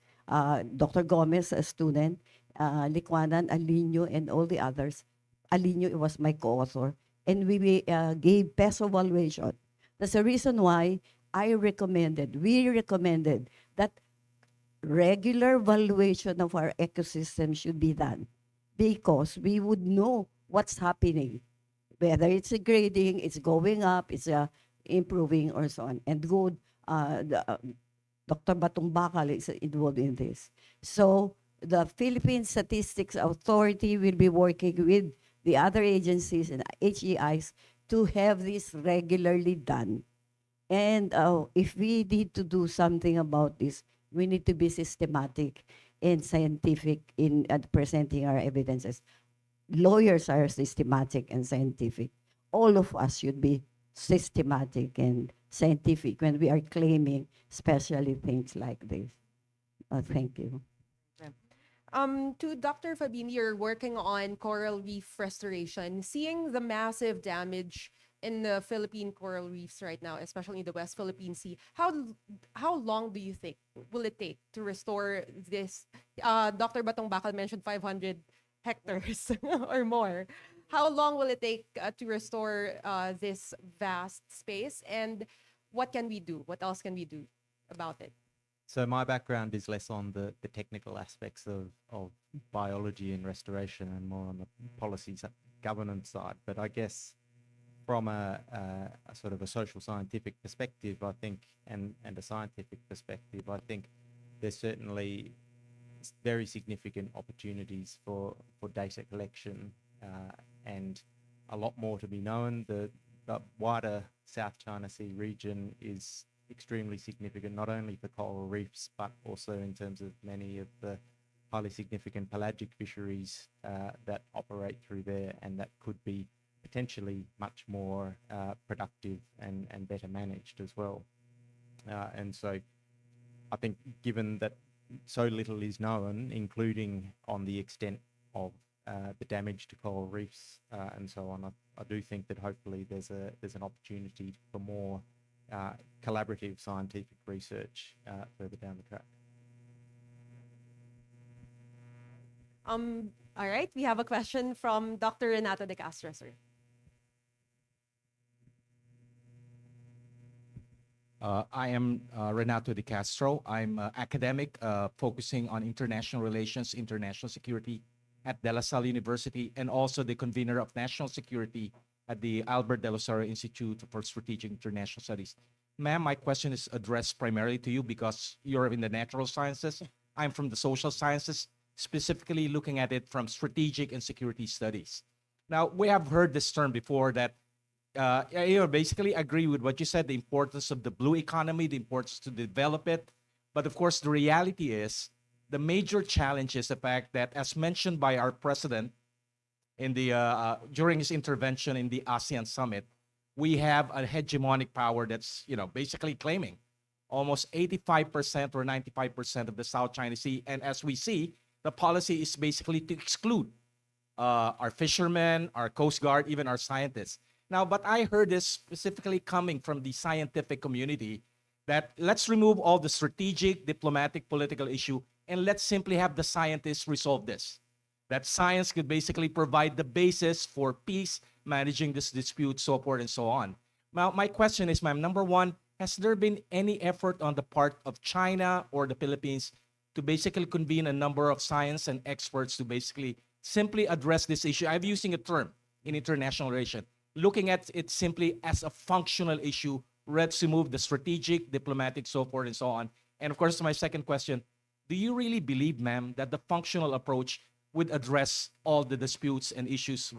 Dr. Gomez, a student, Liquanan, Alino, and all the others. Alino was my co-author. And we gave peso valuation. That's the reason why we recommended that regular valuation of our ecosystem should be done because we would know what's happening, whether it's grading, it's going up, it's improving, or so on. And good, Dr. Batong Bakal is involved in this. So the Philippine Statistics Authority will be working with the other agencies and HEIs to have this regularly done. And if we need to do something about this, we need to be systematic and scientific in presenting our evidences. Lawyers are systematic and scientific. All of us should be systematic and scientific when we are claiming especially things like this. Thank you. To Dr. Fabini, you're working on coral reef restoration, seeing the massive damage in the Philippine coral reefs right now, especially in the West Philippine Sea. How long do you think will it take to restore this? Dr. Batong Bakal mentioned 500 hectares or more. How long will it take to restore this vast space? And what can we do? What else can we do about it? So my background is less on the technical aspects of biology and restoration and more on the policies governance side. But I guess from a sort of a social scientific perspective, I think, and a scientific perspective, I think there's certainly very significant opportunities for data collection and a lot more to be known. The wider South China Sea region is extremely significant, not only for coral reefs, but also in terms of many of the highly significant pelagic fisheries that operate through there, and that could be potentially much more productive and better managed as well. And so I think given that so little is known, including on the extent of the damage to coral reefs and so on, I do think that hopefully there's an opportunity for more collaborative scientific research further down the track. All right, we have a question from Dr. Renato de Castro, sir. I am Renato de Castro. I'm academic focusing on international relations, international security at De La Salle University, and also the convener of national security at the Albert de Lozaro Institute for Strategic International Studies. Ma'am, my question is addressed primarily to you because you're in the natural sciences. I'm from the social sciences, specifically looking at it from strategic and security studies. Now, we have heard this term before that basically agree with what you said, the importance of the blue economy, the importance to develop it. But of course, the reality is the major challenge is the fact that, as mentioned by our president in the during his intervention in the ASEAN summit, we have a hegemonic power that's basically claiming almost 85% or 95% of the South China Sea. And as we see, the policy is basically to exclude our fishermen, our Coast Guard, even our scientists. Now, but I heard this specifically coming from the scientific community that let's remove all the strategic, diplomatic, political issue and let's simply have the scientists resolve this. That science could basically provide the basis for peace, managing this dispute, so forth and so on. Now, my question is, ma'am, number one, has there been any effort on the part of China or the Philippines to basically convene a number of science and experts to basically simply address this issue? I'm using a term in international relation, looking at it simply as a functional issue. Let's remove the strategic, diplomatic, so forth and so on. And of course, my second question, do you really believe, ma'am, that the functional approach would address all the disputes and issues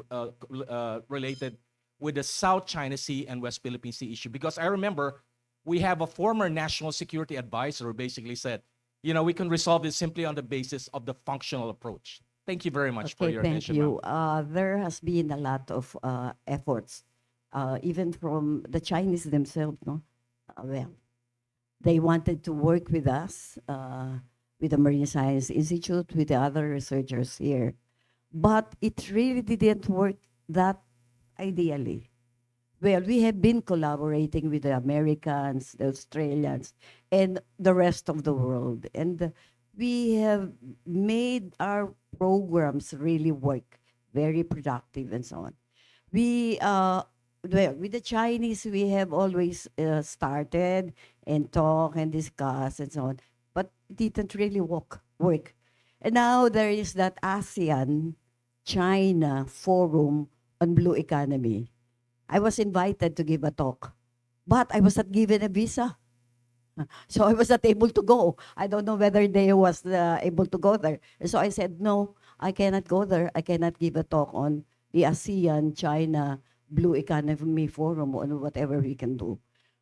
related with the South China Sea and West Philippine Sea issue? Because I remember we have a former national security advisor who basically said, you know, we can resolve this simply on the basis of the functional approach. Thank you very much for Okay, your thank attention, you. ma'am. There has been a lot of efforts, even from the Chinese themselves, no? Well, they wanted to work with us, with the Marine Science Institute, with the other researchers here. But it really didn't work that ideally. Well, we have been collaborating with the Americans, the Australians, and the rest of the world. And we have made our programs really work, very productive and so on. We, well, with the Chinese, we have always started and talk and discuss and so on, but it didn't really work. And now there is that ASEAN China Forum on Blue Economy. I was invited to give a talk, but I was not given a visa. So I was not able to go. I don't know whether they was able to go there. And so I said, no, I cannot go there. I cannot give a talk on the ASEAN China Blue Economy Forum on whatever we can do.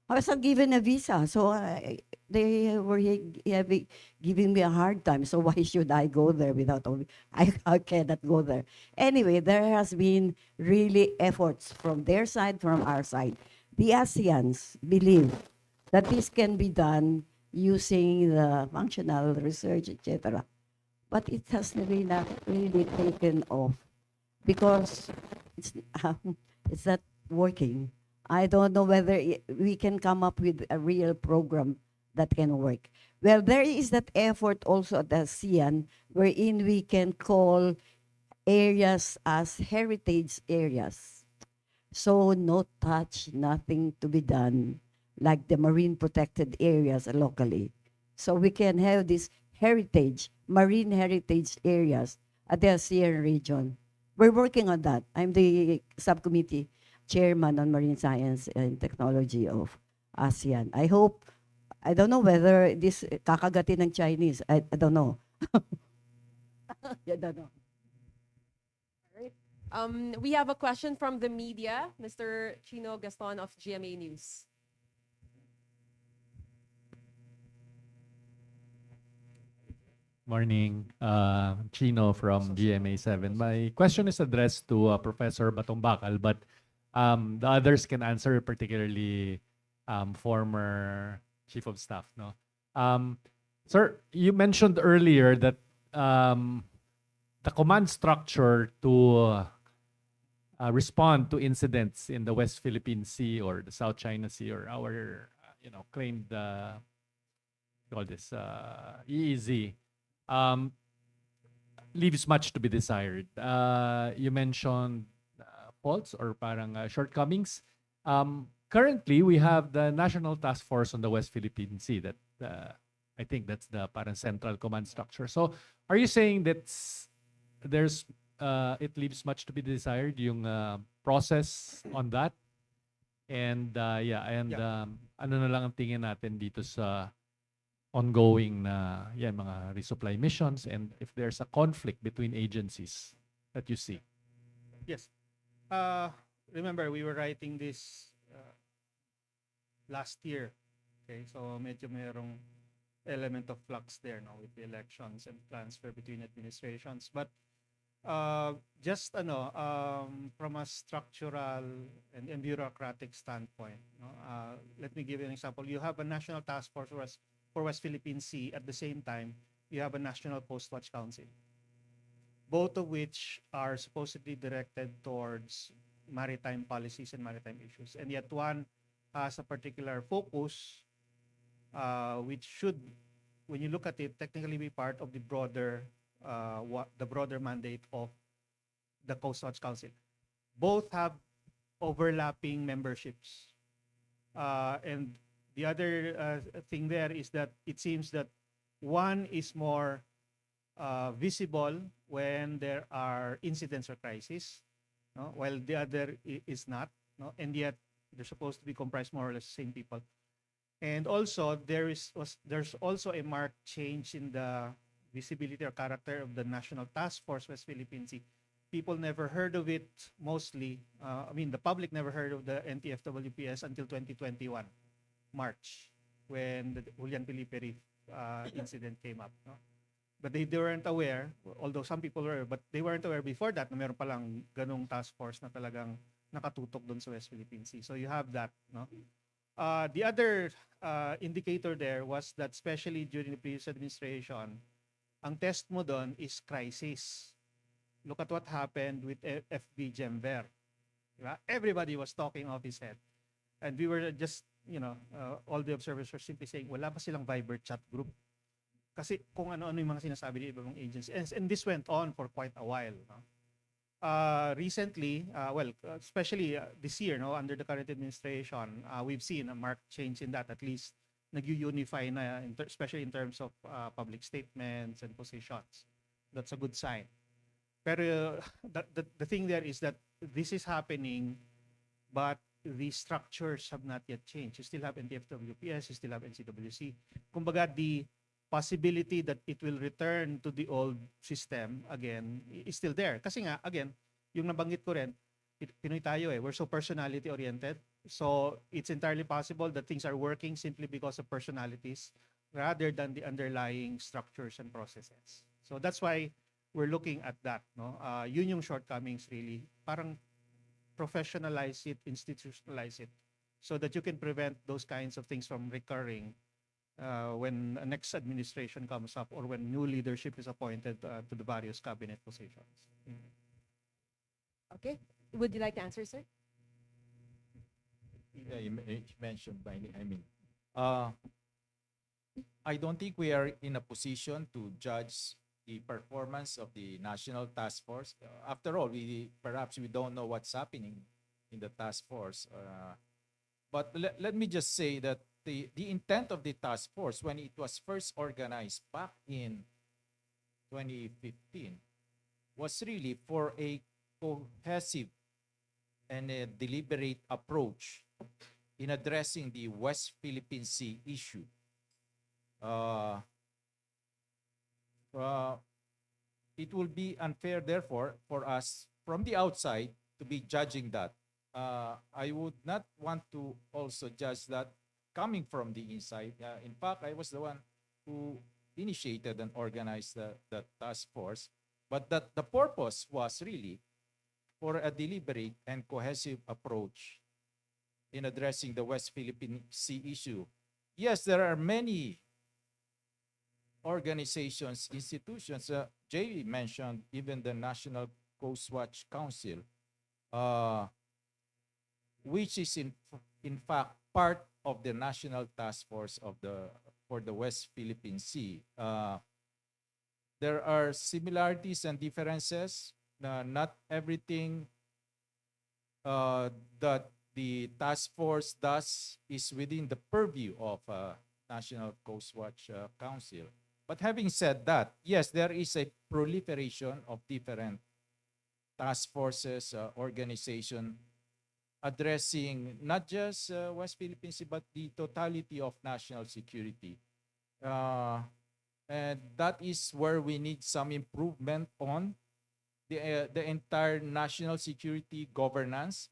I was not given a visa, so they were giving me a hard time. So why should I go there without a I cannot go there. Anyway, there has been really efforts from their side, from our side. The ASEANs believe that this can be done using the functional research, etc. But it has really not really taken off because it's, it's not working. I don't know whether we can come up with a real program that can work. Well, there is that effort also at the ASEAN wherein we can call areas as heritage areas. So no touch, nothing to be done, like the marine protected areas locally. So we can have these heritage, marine heritage areas at the ASEAN region. We're working on that. I'm the subcommittee chairman on marine science and technology of ASEAN. I hope, I don't know whether this kakagatin ng Chinese. I don't know. I don't know. We have a question from the media, Mr. Chino Gaston of GMA News. Morning, Chino from GMA7. My question is addressed to Professor Batombakal, but the others can answer, particularly former Chief of Staff. No, Sir, you mentioned earlier that the command structure to respond to incidents in the West Philippine Sea or the South China Sea or our, claimed call this EEZ. Leaves much to be desired. You mentioned faults or parang shortcomings. Currently, we have the National Task Force on the West Philippine Sea that I think that's the parang central command structure. So, are you saying that there's it leaves much to be desired yung process on that? And ano na lang ang tingin natin dito sa ongoing na mga resupply missions, and if there's a conflict between agencies that you see? Yes. Remember, we were writing this last year. Okay, so medyo merong element of flux there, no, with the elections and transfer between administrations. But just from a structural and bureaucratic standpoint, let me give you an example. You have a national task force for West Philippine Sea. At the same time, you have a National Coast Watch Council, both of which are supposedly directed towards maritime policies and maritime issues. And yet one has a particular focus, which when you look at it, technically be part of the broader mandate of the Coast Watch Council. Both have overlapping memberships. And the other thing there is that it seems that one is more visible when there are incidents or crises, no? While the other is not, no? And yet they're supposed to be comprised more or less the same people. And also there's also a marked change in the visibility or character of the National Task Force West Philippine Sea. People never heard of it mostly. The public never heard of the NTFWPS until 2021, March, when the Julian Felipe Reef incident came up. No? But they weren't aware, although some people were, but they weren't aware before that na meron palang ganong task force na talagang nakatutok doon sa West Philippine Sea. So you have that. No? The other indicator there was that especially during the previous administration, ang test mo doon is crisis. Look at what happened with FB Gemver. Diba? Everybody was talking off his head. And we were just, all the observers were simply saying, wala ba silang Viber chat group? Kasi kung ano-ano yung mga sinasabi ng ibang agencies. And this went on for quite a while. No? Recently, especially this year, no, under the current administration, we've seen a marked change in that. At least nag-unify na, especially in terms of public statements and positions. That's a good sign. Pero the thing there is that this is happening, but the structures have not yet changed. You still have NTFWPS, you still have NCWC. Kumbaga, the possibility that it will return to the old system again is still there. Kasi nga, again, yung nabanggit ko rin, Pinoy tayo we're so personality oriented. So it's entirely possible that things are working simply because of personalities rather than the underlying structures and processes. So that's why we're looking at that. No? Yun yung shortcomings really. Parang professionalize it, institutionalize it, so that you can prevent those kinds of things from recurring when a next administration comes up or when new leadership is appointed to the various cabinet positions. Okay. Would you like to answer, sir? Yeah, you mentioned by name. I don't think we are in a position to judge the performance of the National Task Force. After all, perhaps we don't know what's happening in the task force. But let me just say that the intent of the task force when it was first organized back in 2015 was really for a cohesive and a deliberate approach in addressing the West Philippine Sea issue. It will be unfair, therefore, for us from the outside to be judging that. I would not want to also judge that coming from the inside. In fact, I was the one who initiated and organized the task force, but that the purpose was really for a deliberate and cohesive approach in addressing the West Philippine Sea issue. Yes, there are many organizations, institutions. Jay mentioned even the National Coast Watch Council, which is in fact part of the National Task Force for the West Philippine Sea. There are similarities and differences. Not everything that the task force does is within the purview of National Coast Watch Council. But having said that, yes, there is a proliferation of different task forces, organization addressing not just West Philippine Sea, but the totality of national security. And that is where we need some improvement on the entire national security governance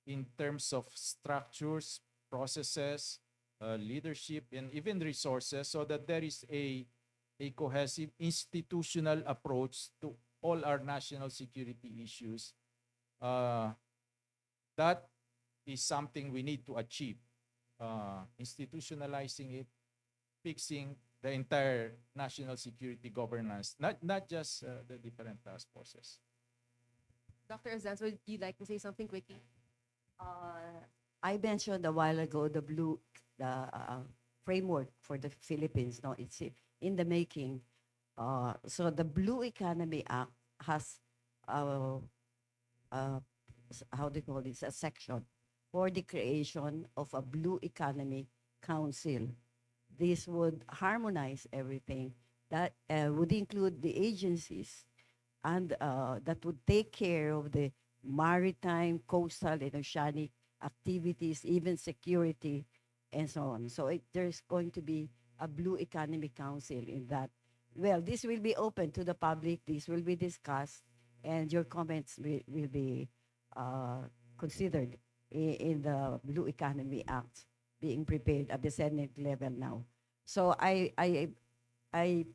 in terms of structures, processes, leadership, and even resources, so that there is a cohesive institutional approach to all our national security issues. That is something we need to achieve. Institutionalizing it, fixing the entire national security governance, not just the different task forces. Dr. Azanz, would you like to say something quickly? I mentioned a while ago the framework for the Philippines. No, in the making. So the Blue Economy Act has, uh, uh, how do you call this, a section for the creation of a Blue Economy Council. This would harmonize everything. That would include the agencies and that would take care of the maritime, coastal, and oceanic activities, even security, and so on. So there's going to be a Blue Economy Council in that. Well, this will be open to the public. This will be discussed, and your comments will be considered in the Blue Economy Act being prepared at the Senate level now. So I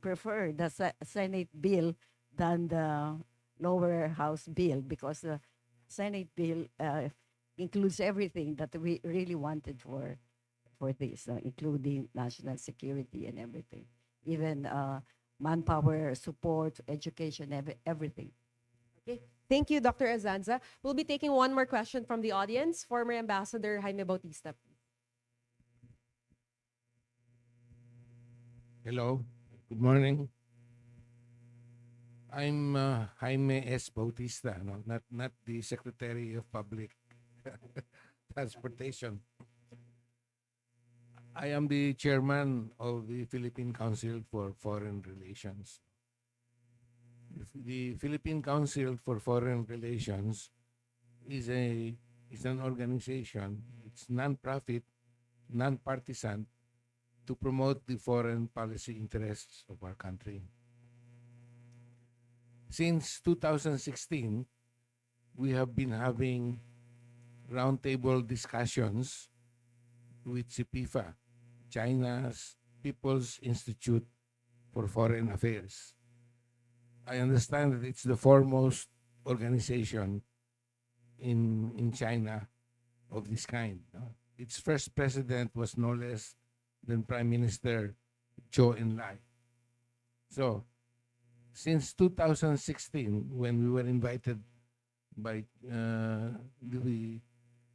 prefer the Senate bill than the lower house bill because the Senate bill includes everything that we really wanted for this, including national security and everything, even manpower support, education, everything. Okay. Thank you, Dr. Azanza. We'll be taking one more question from the audience. Former Ambassador Jaime Bautista. Hello, good morning. I'm Jaime S. Bautista, no? Not the Secretary of Public Transportation. I am the chairman of the Philippine Council for Foreign Relations. The Philippine Council for Foreign Relations is an organization. It's non-profit, non-partisan, to promote the foreign policy interests of our country. Since 2016, we have been having roundtable discussions with CPIFA, China's People's Institute for Foreign Affairs. I understand that it's the foremost organization in China of this kind. Its first president was no less than Prime Minister Zhou Enlai. So, since 2016, when we were invited by the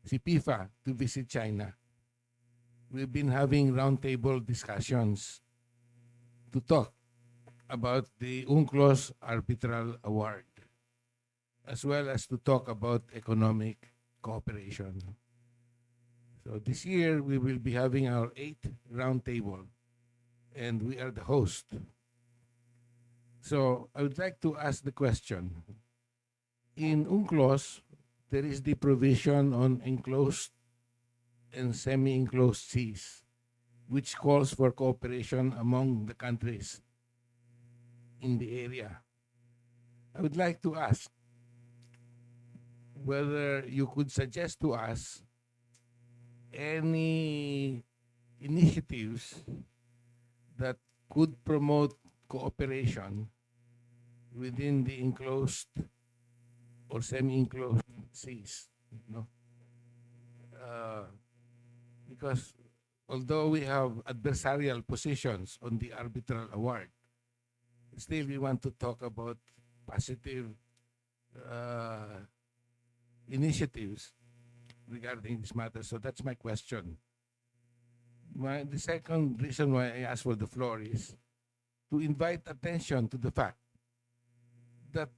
CPIFA to visit China, we've been having roundtable discussions to talk about the UNCLOS Arbitral Award, as well as to talk about economic cooperation. So this year, we will be having our 8th roundtable, and we are the host. So I would like to ask the question. In UNCLOS, there is the provision on enclosed and semi-enclosed seas, which calls for cooperation among the countries in the area. I would like to ask whether you could suggest to us any initiatives that could promote cooperation within the enclosed or semi-enclosed seas, because although we have adversarial positions on the arbitral award, still we want to talk about positive initiatives regarding this matter. So that's my question. The second reason why I asked for the floor is to invite attention to the fact that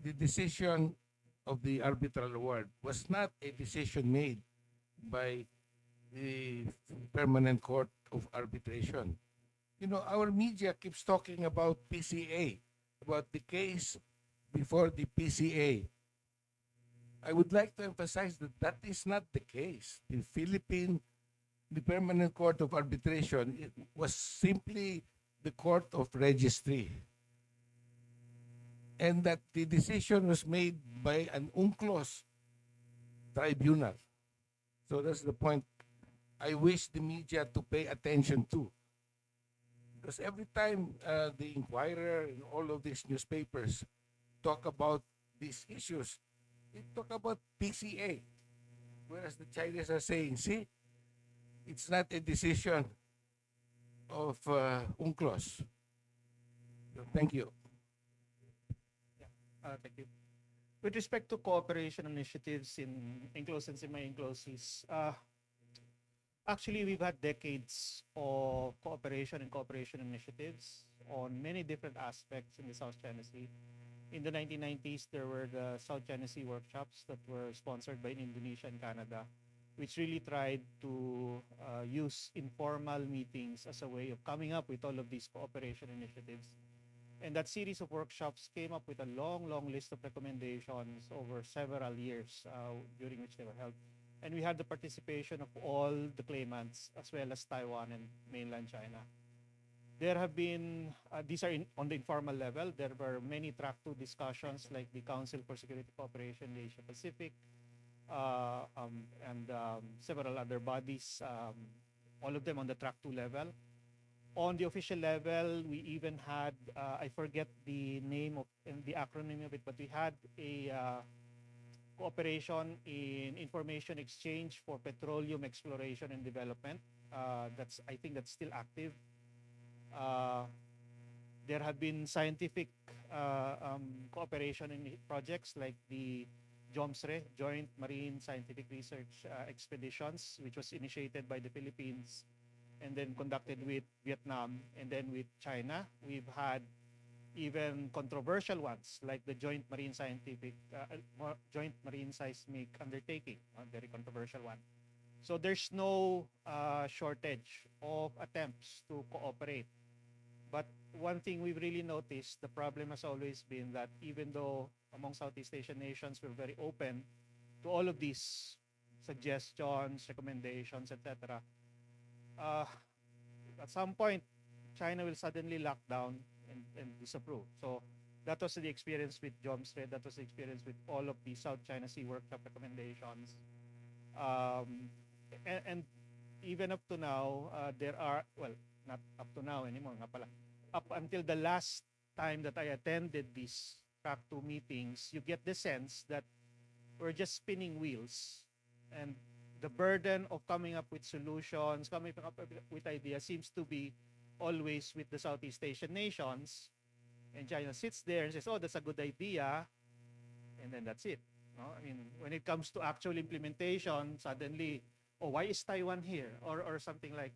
the decision of the arbitral award was not a decision made by the Permanent Court of Arbitration. Our media keeps talking about PCA, about the case before the PCA. I would like to emphasize that that is not the case. The Permanent Court of Arbitration, it was simply the court of registry. And that the decision was made by an UNCLOS tribunal. So that's the point I wish the media to pay attention to. Because every time the Inquirer and all of these newspapers talk about these issues, they talk about PCA. Whereas the Chinese are saying, see, it's not a decision of UNCLOS. So thank you. Thank you. With respect to cooperation initiatives in enclosed and semi-enclosed seas, Actually, we've had decades of cooperation and cooperation initiatives on many different aspects in the South China Sea. In the 1990s, there were the South China Sea workshops that were sponsored by Indonesia and Canada, which really tried to use informal meetings as a way of coming up with all of these cooperation initiatives. And that series of workshops came up with a long, long list of recommendations over several years during which they were held. And we had the participation of all the claimants, as well as Taiwan and mainland China. There have been, these are on the informal level, there were many track 2 discussions like the Council for Security Cooperation in the Asia Pacific, and several other bodies, all of them on the track 2 level. On the official level, we even had, I forget the name of and the acronym of it, but we had a cooperation in information exchange for petroleum exploration and development. I think that's still active. There have been scientific cooperation in projects like the JOMSRE, Joint Marine Scientific Research Expeditions, which was initiated by the Philippines and then conducted with Vietnam and then with China. We've had even controversial ones like the Joint Marine Joint Marine Seismic Undertaking, a very controversial one. So there's no shortage of attempts to cooperate. But one thing we've really noticed, the problem has always been that even though among Southeast Asian nations we're very open to all of these suggestions, recommendations, etc., at some point China will suddenly lock down and disapprove. So that was the experience with JOMSRE, that was the experience with all of the South China Sea workshop recommendations. And even up to now, there are, well, not up to now anymore, nga pala. Up until the last time that I attended these track 2 meetings, you get the sense that we're just spinning wheels, and the burden of coming up with solutions, coming up with ideas seems to be always with the Southeast Asian nations, and China sits there and says, oh, that's a good idea, and then that's it. No? I mean, when it comes to actual implementation, suddenly, oh, why is Taiwan here? Or something like,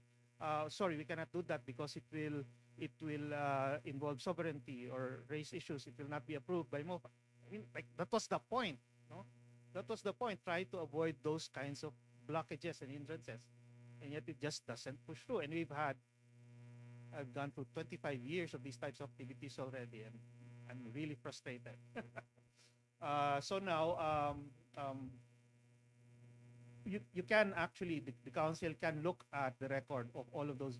sorry, we cannot do that because it will involve sovereignty or raise issues. It will not be approved by MOFA. I mean, like, that was the point. No? That was the point. Try to avoid those kinds of blockages and hindrances. And yet it just doesn't push through. And I've gone through 25 years of these types of activities already, and I'm really frustrated. So now, you can actually, the council can look at the record of all of those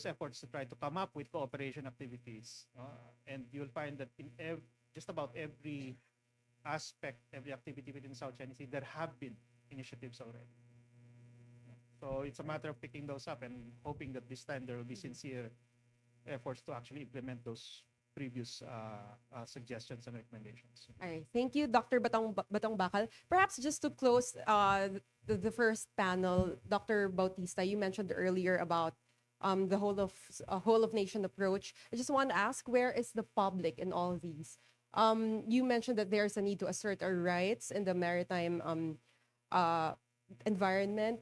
efforts to try to come up with cooperation activities, and you'll find that in just about every aspect, every activity within South China Sea, there have been initiatives already. So it's a matter of picking those up and hoping that this time there will be sincere efforts to actually implement those previous suggestions and recommendations. All right. Thank you, Dr. Batong Bakal. Perhaps just to close the first panel, Dr. Bautista, you mentioned earlier about the whole of nation approach. I just want to ask, where is the public in all of these? You mentioned that there's a need to assert our rights in the maritime environment.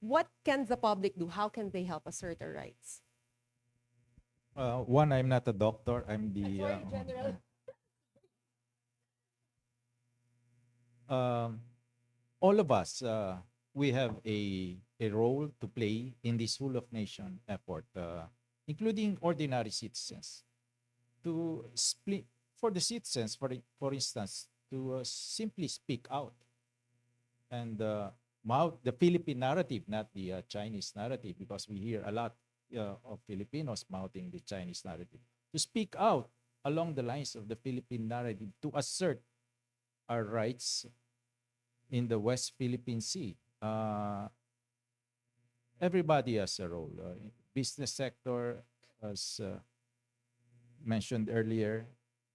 What can the public do? How can they help assert our rights? One, I'm not a doctor. I'm the Sorry, General. all of us, we have a role to play in this whole of nation effort, including ordinary citizens, to split for the citizens, for instance, to simply speak out and mouth the Philippine narrative, not the Chinese narrative, because we hear a lot of Filipinos mouthing the Chinese narrative, to speak out along the lines of the Philippine narrative, to assert our rights in the West Philippine Sea. Everybody has a role. Business sector, as mentioned earlier,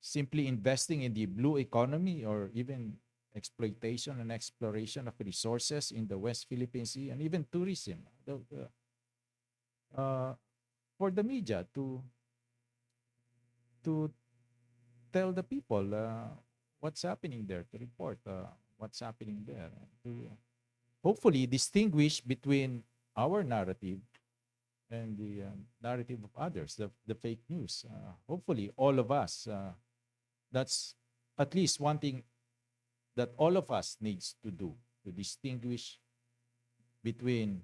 simply investing in the blue economy or even exploitation and exploration of resources in the West Philippine Sea, and even tourism. For the media to tell the people what's happening there, to report what's happening there, hopefully distinguish between our narrative and the narrative of others, the fake news. Hopefully, all of us, that's at least one thing that all of us needs to do, to distinguish between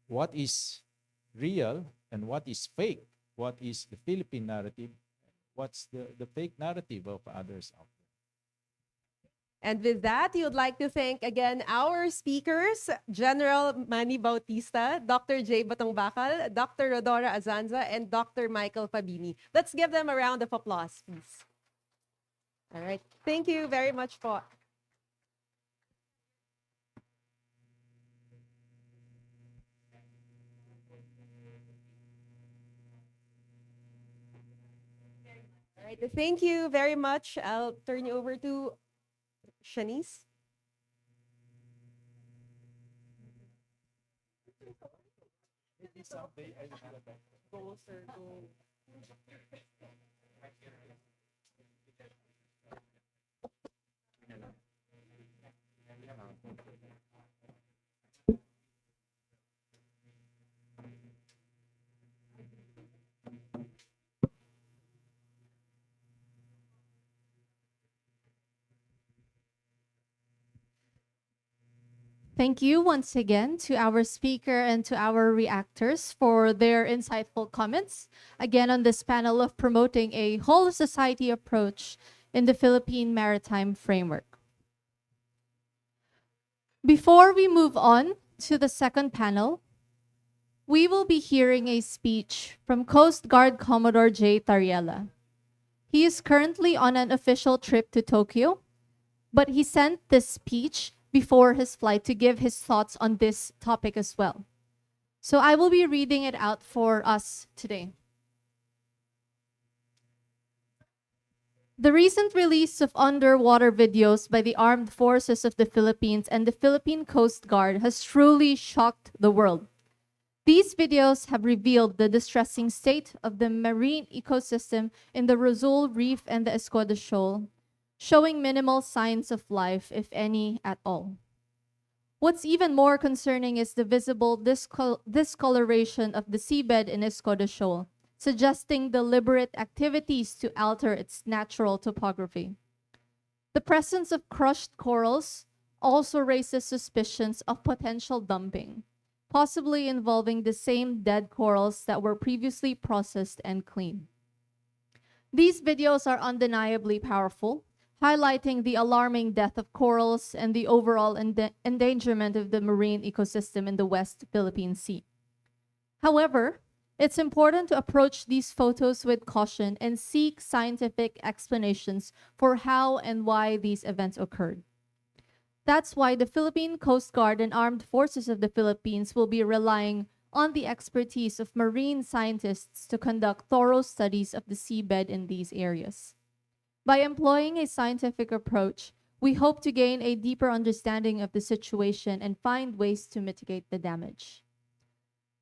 what is real and what is fake, what is the Philippine narrative, what's the fake narrative of others out there. And with that, we would like to thank again our speakers, General Manny Bautista, Dr. J. Batongbacal, Dr. Rodora Azanza, and Dr. Michael Fabini. Let's give them a round of applause, please. All right. Thank you very much po. All right. Thank you very much. I'll turn you over to Shanice. Thank you once again to our speaker and to our reactors for their insightful comments. Again, on this panel of promoting a whole society approach in the Philippine Maritime Framework. Before we move on to the second panel, we will be hearing a speech from Coast Guard Commodore J. Tariela. He is currently on an official trip to Tokyo, but he sent this speech before his flight to give his thoughts on this topic as well. So I will be reading it out for us today. The recent release of underwater videos by the Armed Forces of the Philippines and the Philippine Coast Guard has truly shocked the world. These videos have revealed the distressing state of the marine ecosystem in the Rosul Reef and the Escoda Shoal, showing minimal signs of life, if any at all. What's even more concerning is the visible discoloration of the seabed in Escoda Shoal, suggesting deliberate activities to alter its natural topography. The presence of crushed corals also raises suspicions of potential dumping, possibly involving the same dead corals that were previously processed and cleaned. These videos are undeniably powerful, highlighting the alarming death of corals and the overall endangerment of the marine ecosystem in the West Philippine Sea. However, it's important to approach these photos with caution and seek scientific explanations for how and why these events occurred. That's why the Philippine Coast Guard and Armed Forces of the Philippines will be relying on the expertise of marine scientists to conduct thorough studies of the seabed in these areas. By employing a scientific approach, we hope to gain a deeper understanding of the situation and find ways to mitigate the damage.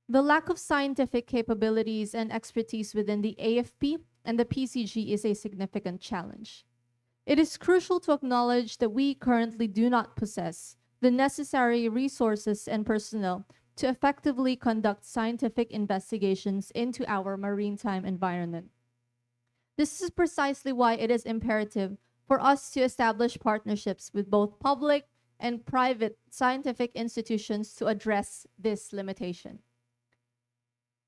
The lack of scientific capabilities and expertise within the AFP and the PCG is a significant challenge. It is crucial to acknowledge that we currently do not possess the necessary resources and personnel to effectively conduct scientific investigations into our maritime environment. This is precisely why it is imperative for us to establish partnerships with both public and private scientific institutions to address this limitation.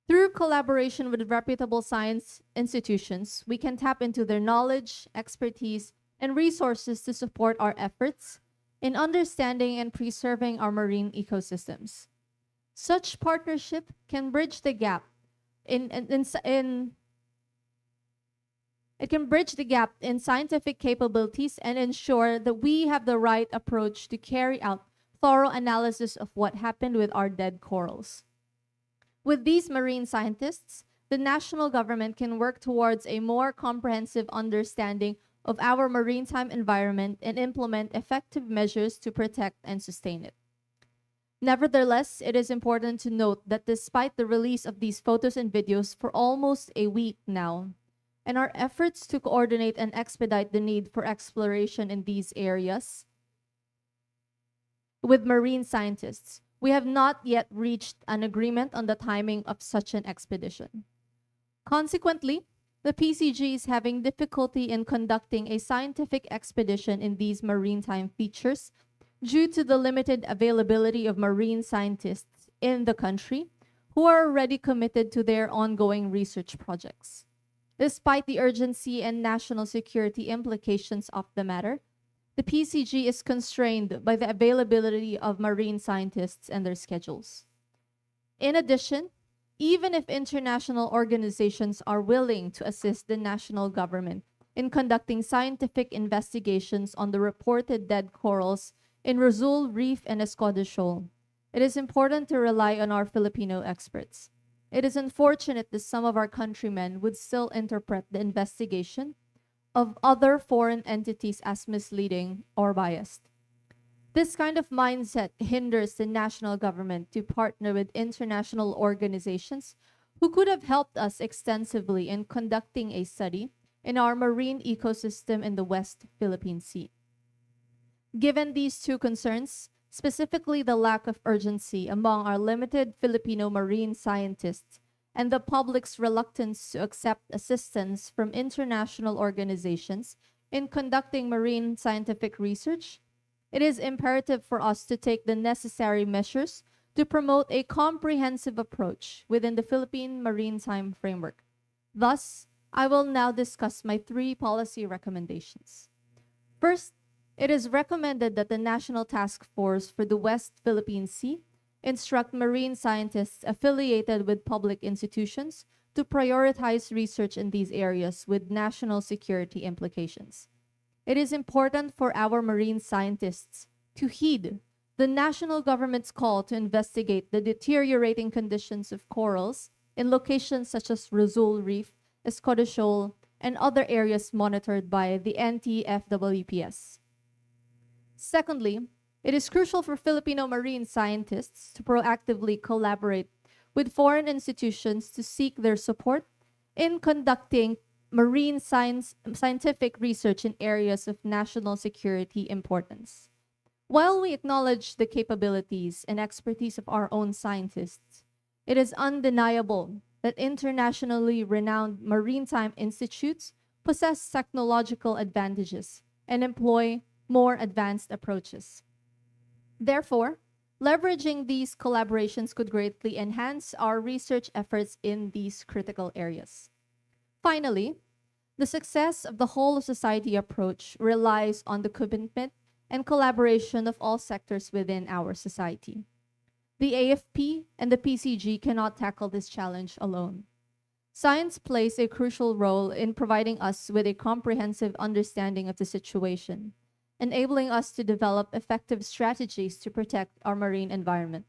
Through collaboration with reputable science institutions, we can tap into their knowledge, expertise, and resources to support our efforts in understanding and preserving our marine ecosystems. Such partnership can bridge the gap It can bridge the gap in scientific capabilities and ensure that we have the right approach to carry out thorough analysis of what happened with our dead corals. With these marine scientists, the national government can work towards a more comprehensive understanding of our maritime environment and implement effective measures to protect and sustain it. Nevertheless, it is important to note that despite the release of these photos and videos for almost a week now, and our efforts to coordinate and expedite the need for exploration in these areas, with marine scientists, we have not yet reached an agreement on the timing of such an expedition. Consequently, the PCG is having difficulty in conducting a scientific expedition in these maritime features due to the limited availability of marine scientists in the country who are already committed to their ongoing research projects. Despite the urgency and national security implications of the matter, the PCG is constrained by the availability of marine scientists and their schedules. In addition, even if international organizations are willing to assist the national government in conducting scientific investigations on the reported dead corals in Rizal Reef and Escoda Shoal, it is important to rely on our Filipino experts. It is unfortunate that some of our countrymen would still interpret the investigation of other foreign entities as misleading or biased. This kind of mindset hinders the national government to partner with international organizations who could have helped us extensively in conducting a study in our marine ecosystem in the West Philippine Sea. Given these two concerns, specifically the lack of urgency among our limited Filipino marine scientists and the public's reluctance to accept assistance from international organizations in conducting marine scientific research, it is imperative for us to take the necessary measures to promote a comprehensive approach within the Philippine Maritime Framework. Thus, I will now discuss my 3 policy recommendations. First, it is recommended that the National Task Force for the West Philippine Sea instruct marine scientists affiliated with public institutions to prioritize research in these areas with national security implications. It is important for our marine scientists to heed the national government's call to investigate the deteriorating conditions of corals in locations such as Rizal Reef, Escoda Shoal, and other areas monitored by the NTFWPS. Secondly, it is crucial for Filipino marine scientists to proactively collaborate with foreign institutions to seek their support in conducting marine scientific research in areas of national security importance. While we acknowledge the capabilities and expertise of our own scientists, it is undeniable that internationally renowned maritime institutes possess technological advantages and employ more advanced approaches. Therefore, leveraging these collaborations could greatly enhance our research efforts in these critical areas. Finally, the success of the whole of society approach relies on the commitment and collaboration of all sectors within our society. The AFP and the PCG cannot tackle this challenge alone. Science plays a crucial role in providing us with a comprehensive understanding of the situation, enabling us to develop effective strategies to protect our marine environment.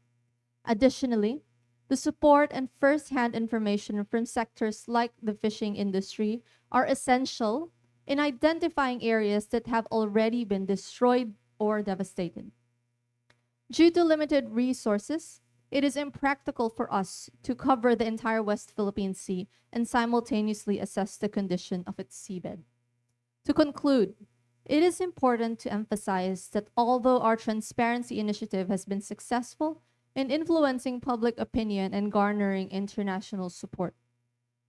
Additionally, the support and first-hand information from sectors like the fishing industry are essential in identifying areas that have already been destroyed or devastated. Due to limited resources, it is impractical for us to cover the entire West Philippine Sea and simultaneously assess the condition of its seabed. To conclude, it is important to emphasize that although our transparency initiative has been successful in influencing public opinion and garnering international support,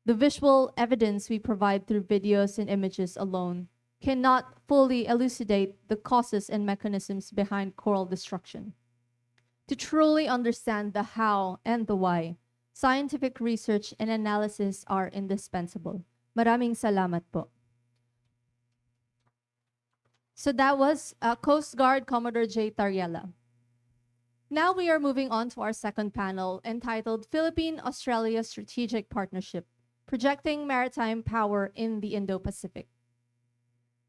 the visual evidence we provide through videos and images alone cannot fully elucidate the causes and mechanisms behind coral destruction. To truly understand the how and the why, scientific research and analysis are indispensable. Maraming salamat po. So that was Coast Guard Commodore J. Tariela. Now we are moving on to our second panel entitled Philippine-Australia Strategic Partnership, Projecting Maritime Power in the Indo-Pacific.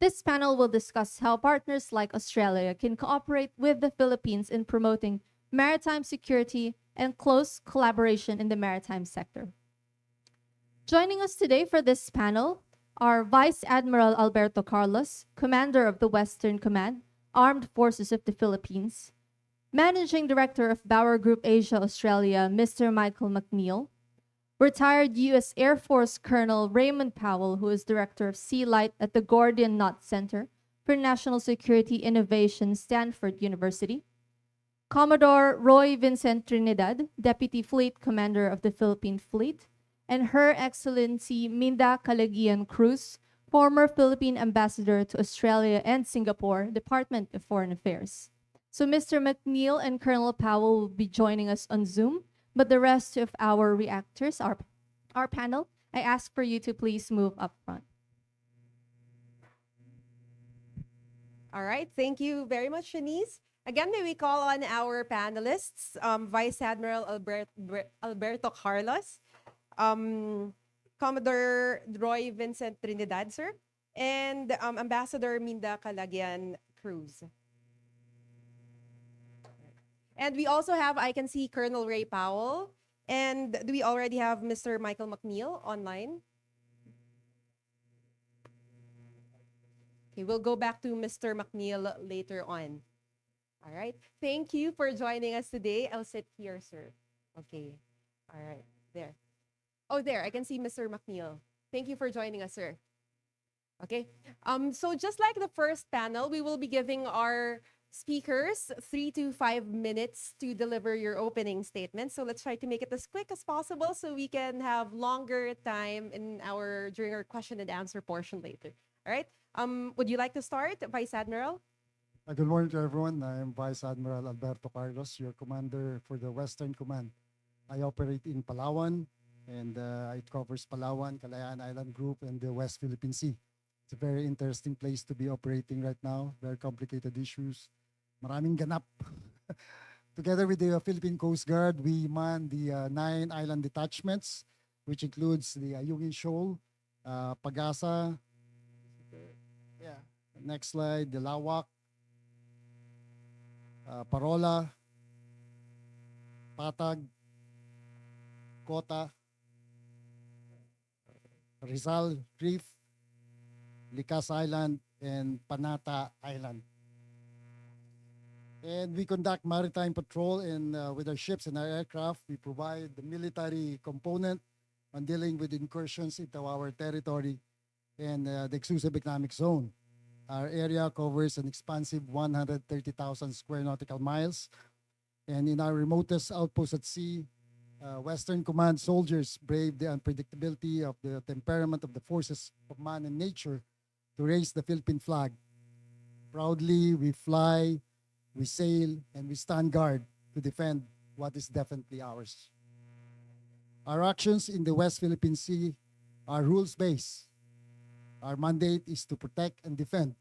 This panel will discuss how partners like Australia can cooperate with the Philippines in promoting maritime security and close collaboration in the maritime sector. Joining us today for this panel are Vice Admiral Alberto Carlos, Commander of the Western Command, Armed Forces of the Philippines, Managing Director of Bauer Group Asia Australia, Mr. Michael McNeil, retired U.S. Air Force Colonel Raymond Powell, who is Director of Sea Light at the Gordian Knot Center for National Security Innovation, Stanford University, Commodore Roy Vincent Trinidad, Deputy Fleet Commander of the Philippine Fleet, and Her Excellency Minda Calagian Cruz, former Philippine Ambassador to Australia and Singapore, Department of Foreign Affairs. So Mr. McNeil and Colonel Powell will be joining us on Zoom, but the rest of our reactors, our panel, I ask for you to please move up front. All right, thank you very much, Shanice. Again, may we call on our panelists, Vice Admiral Alberto Carlos, Commodore Roy Vincent Trinidad, sir, and Ambassador Minda Calagian Cruz. And we also have, I can see Colonel Ray Powell, and do we already have Mr. Michael McNeil online? Okay, we'll go back to Mr. McNeil later on. All right. Thank you for joining us today. I'll sit here, sir. Okay. All right. There. Oh, there. I can see Mr. McNeil. Thank you for joining us, sir. Okay. So just like the first panel, we will be giving our speakers 3 to 5 minutes to deliver your opening statement. So let's try to make it as quick as possible so we can have longer time during our question and answer portion later. All right. Would you like to start, Vice Admiral? Good morning to everyone. I am Vice Admiral Alberto Carlos, your commander for the Western Command. I operate in Palawan, and it covers Palawan, Kalayaan Island Group, and the West Philippine Sea. It's a very interesting place to be operating right now. Very complicated issues. Maraming ganap. Together with the Philippine Coast Guard, we man the 9 island detachments, which includes the Ayungin Shoal, Pagasa. Yeah. Next slide, the Lawak, Parola, Patag, Kota, Rizal Reef, Likas Island, and Panata Island. And we conduct maritime patrol with our ships and our aircraft. We provide the military component on dealing with incursions into our territory and the exclusive economic zone. Our area covers an expansive 130,000 square nautical miles. And in our remotest outpost at sea, Western Command soldiers brave the unpredictability of the temperament of the forces of man and nature to raise the Philippine flag. Proudly, we fly, we sail, and we stand guard to defend what is definitely ours. Our actions in the West Philippine Sea are rules-based. Our mandate is to protect and defend,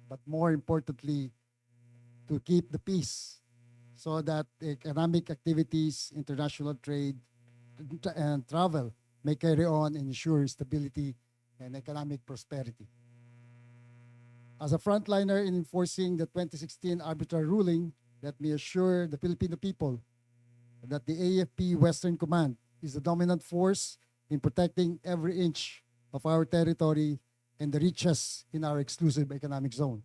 but more importantly, to keep the peace so that economic activities, international trade, and travel may carry on and ensure stability and economic prosperity. As a frontliner in enforcing the 2016 arbitral ruling, let me assure the Filipino people that the AFP Western Command is the dominant force in protecting every inch of our territory and the reaches in our exclusive economic zone.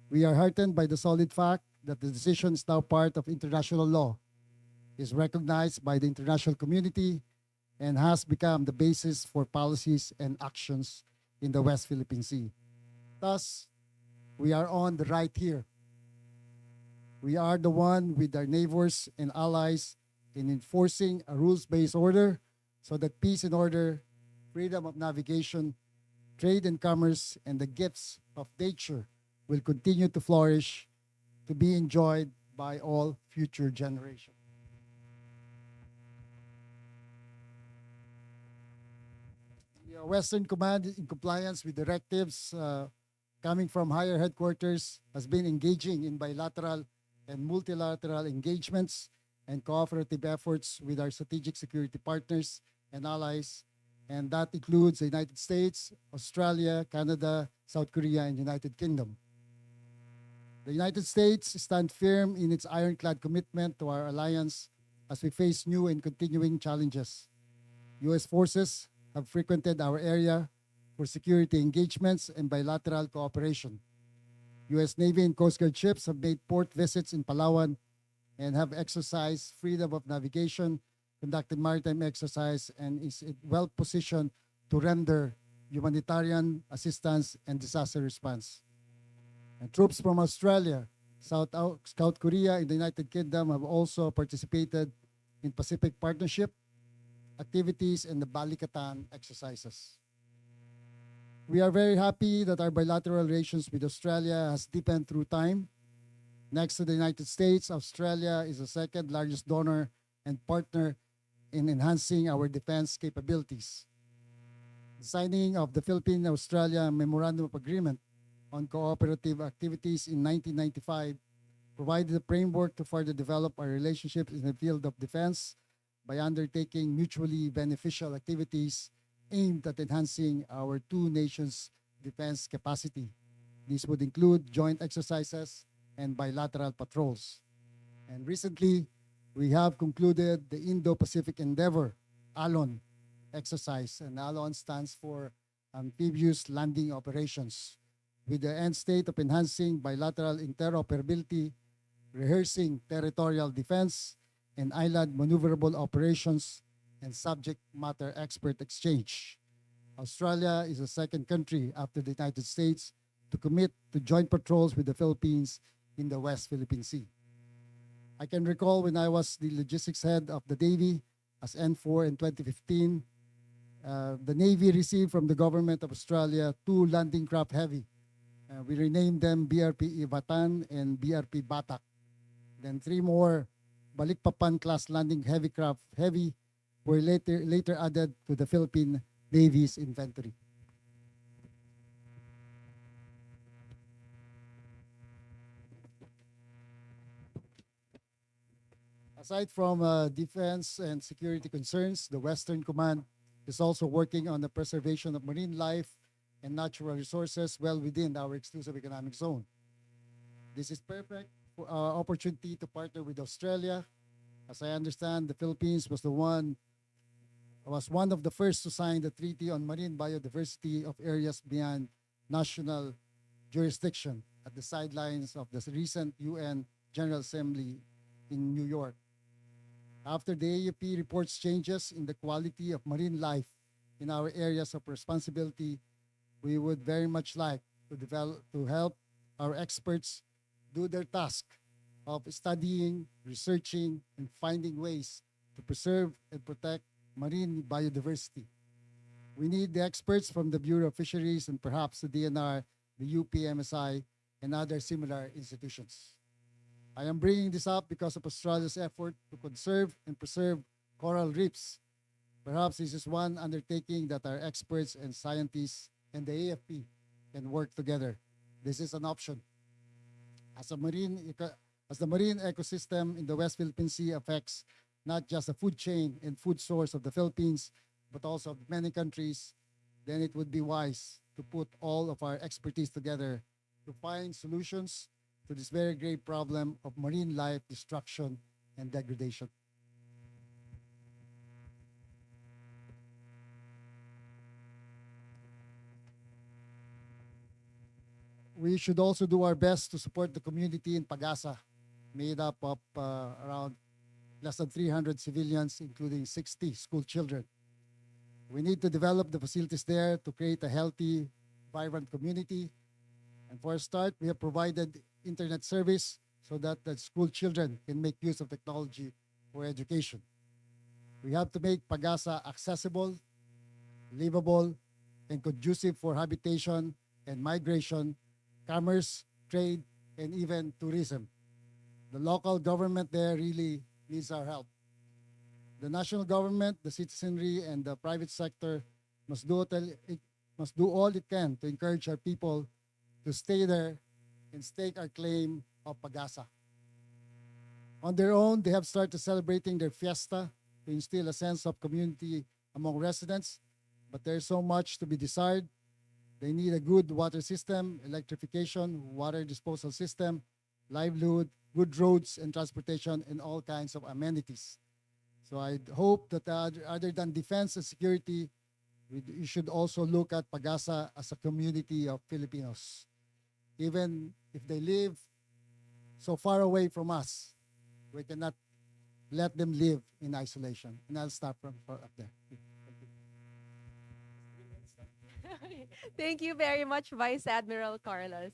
We are heartened by the solid fact that the decision is now part of international law, is recognized by the international community, and has become the basis for policies and actions in the West Philippine Sea. Thus, we are on the right here. We are the one with our neighbors and allies in enforcing a rules-based order so that peace and order, freedom of navigation, trade and commerce, and the gifts of nature will continue to flourish, to be enjoyed by all future generations. The Western Command, in compliance with directives coming from higher headquarters, has been engaging in bilateral and multilateral engagements and cooperative efforts with our strategic security partners and allies, and that includes the United States, Australia, Canada, South Korea, and United Kingdom. The United States stands firm in its ironclad commitment to our alliance as we face new and continuing challenges. U.S. forces have frequented our area for security engagements and bilateral cooperation. U.S. Navy and Coast Guard ships have made port visits in Palawan and have exercised freedom of navigation, conducted maritime exercise, and is well positioned to render humanitarian assistance and disaster response. And troops from Australia South Korea and the United Kingdom have also participated in Pacific Partnership activities and the Balikatan exercises. We are very happy that our bilateral relations with Australia has deepened through time. Next to the United States, Australia is the second largest donor and partner in enhancing our defense capabilities. The signing of the Philippine-Australia Memorandum of Agreement on Cooperative Activities in 1995 provided a framework to further develop our relationships in the field of defense by undertaking mutually beneficial activities aimed at enhancing our two nations' defense capacity. These would include joint exercises and bilateral patrols. And recently, we have concluded the Indo-Pacific Endeavor, ALON, exercise, and ALON stands for Amphibious Landing Operations, with the end state of enhancing bilateral interoperability, rehearsing territorial defense, and island maneuverable operations and subject matter expert exchange. Australia is the second country after the United States to commit to joint patrols with the Philippines in the West Philippine Sea. I can recall when I was the logistics head of the Navy as N4 in 2015, the Navy received from the government of Australia 2 landing craft heavy. We renamed them BRP Ivatan and BRP Batak. Then 3 more Balikpapan class landing heavy craft heavy were later added to the Philippine Navy's inventory. Aside from defense and security concerns, the Western Command is also working on the preservation of marine life and natural resources well within our exclusive economic zone. This is perfect for our opportunity to partner with Australia. As I understand, the Philippines was one of the first to sign the Treaty on Marine Biodiversity of Areas Beyond National Jurisdiction at the sidelines of the recent UN General Assembly in New York. After the AUP reports changes in the quality of marine life in our areas of responsibility, we would very much like to help our experts do their task of studying, researching, and finding ways to preserve and protect marine biodiversity. We need the experts from the Bureau of Fisheries and perhaps the DNR, the UPMSI, and other similar institutions. I am bringing this up because of Australia's effort to conserve and preserve coral reefs. Perhaps this is one undertaking that our experts and scientists and the AFP can work together. This is an option. As the marine ecosystem in the West Philippine Sea affects not just the food chain and food source of the Philippines, but also of many countries, then it would be wise to put all of our expertise together to find solutions to this very great problem of marine life destruction and degradation. We should also do our best to support the community in Pagasa, made up of around less than 300 civilians, including 60 school children. We need to develop the facilities there to create a healthy, vibrant community. And for a start, we have provided internet service so that the school children can make use of technology for education. We have to make Pagasa accessible, livable, and conducive for habitation and migration, commerce, trade, and even tourism. The local government there really needs our help. The national government, the citizenry, and the private sector must do all it can to encourage our people to stay there and stake our claim of Pagasa. On their own, they have started celebrating their fiesta to instill a sense of community among residents, but there's so much to be desired. They need a good water system, electrification, water disposal system, livelihood, good roads and transportation, and all kinds of amenities. So I hope that other than defense and security, we should also look at Pagasa as a community of Filipinos. Even if they live so far away from us, we cannot let them live in isolation. And I'll stop from up there. Thank you very much, Vice Admiral Carlos.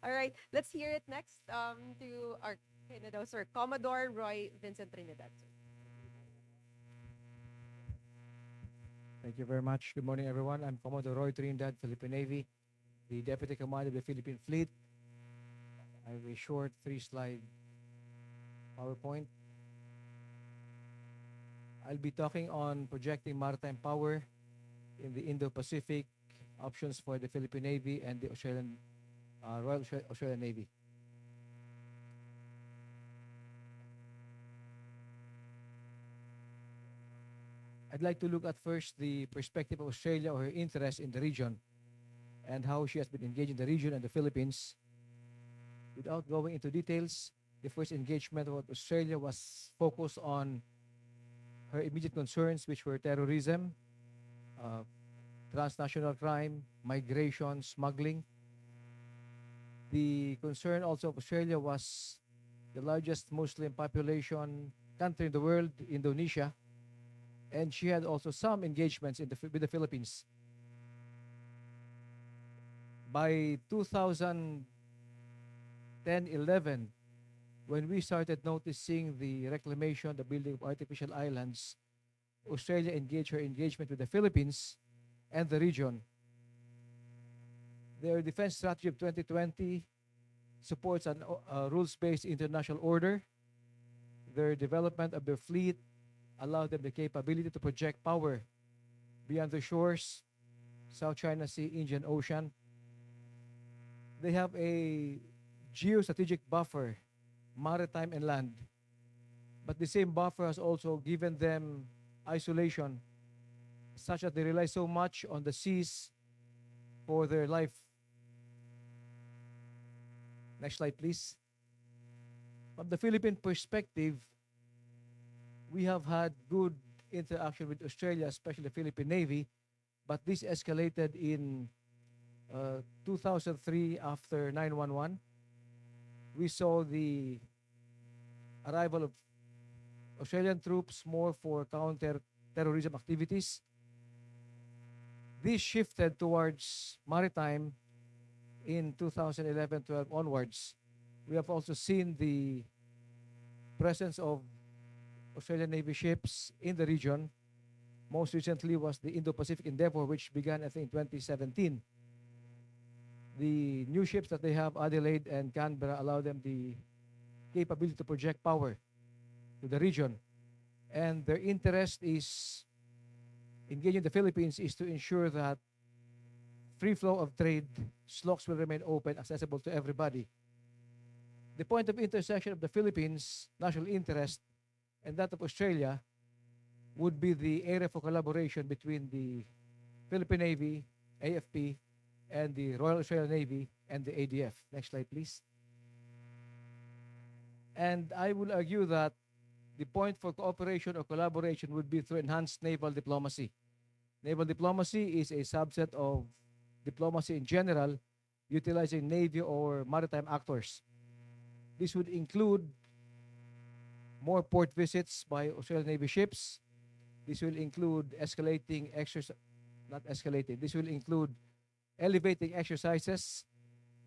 All right, let's hear it next to our Canada, sir, Commodore Roy Vincent Trinidad. Sir. Thank you very much. Good morning, everyone. I'm Commodore Roy Trinidad, Philippine Navy, the Deputy Commander of the Philippine Fleet. I have a short three-slide PowerPoint. I'll be talking on projecting maritime power in the Indo-Pacific, options for the Philippine Navy and the Royal Australian Navy. I'd like to look at first the perspective of Australia or her interest in the region and how she has been engaged in the region and the Philippines. Without going into details, the first engagement of Australia was focused on her immediate concerns, which were terrorism, transnational crime, migration, smuggling. The concern also of Australia was the largest Muslim population country in the world, Indonesia, and she had also some engagements with the Philippines. By 2010-11, when we started noticing the reclamation, the building of artificial islands, Australia engaged her engagement with the Philippines and the region. Their defense strategy of 2020 supports a rules-based international order. Their development of their fleet allowed them the capability to project power beyond the shores, South China Sea, Indian Ocean. They have a geostrategic buffer, maritime and land. But the same buffer has also given them isolation, such that they rely so much on the seas for their life. Next slide, please. From the Philippine perspective, we have had good interaction with Australia, especially the Philippine Navy, but this escalated in 2003 after 9/11. We saw the arrival of Australian troops more for counter-terrorism activities. This shifted towards maritime in 2011-12 onwards. We have also seen the presence of Australian Navy ships in the region. Most recently was the Indo-Pacific Endeavor, which began, I think, 2017. The new ships that they have, Adelaide and Canberra, allow them the capability to project power to the region. And their interest is engaging the Philippines is to ensure that free flow of trade, slocks will remain open, accessible to everybody. The point of intersection of the Philippines' national interest and that of Australia would be the area for collaboration between the Philippine Navy, AFP, and the Royal Australian Navy and the ADF. Next slide, please. And I will argue that the point for cooperation or collaboration would be through enhanced naval diplomacy. Naval diplomacy is a subset of diplomacy in general, utilizing Navy or maritime actors. This would include more port visits by Australian Navy ships. This will include this will include elevating exercises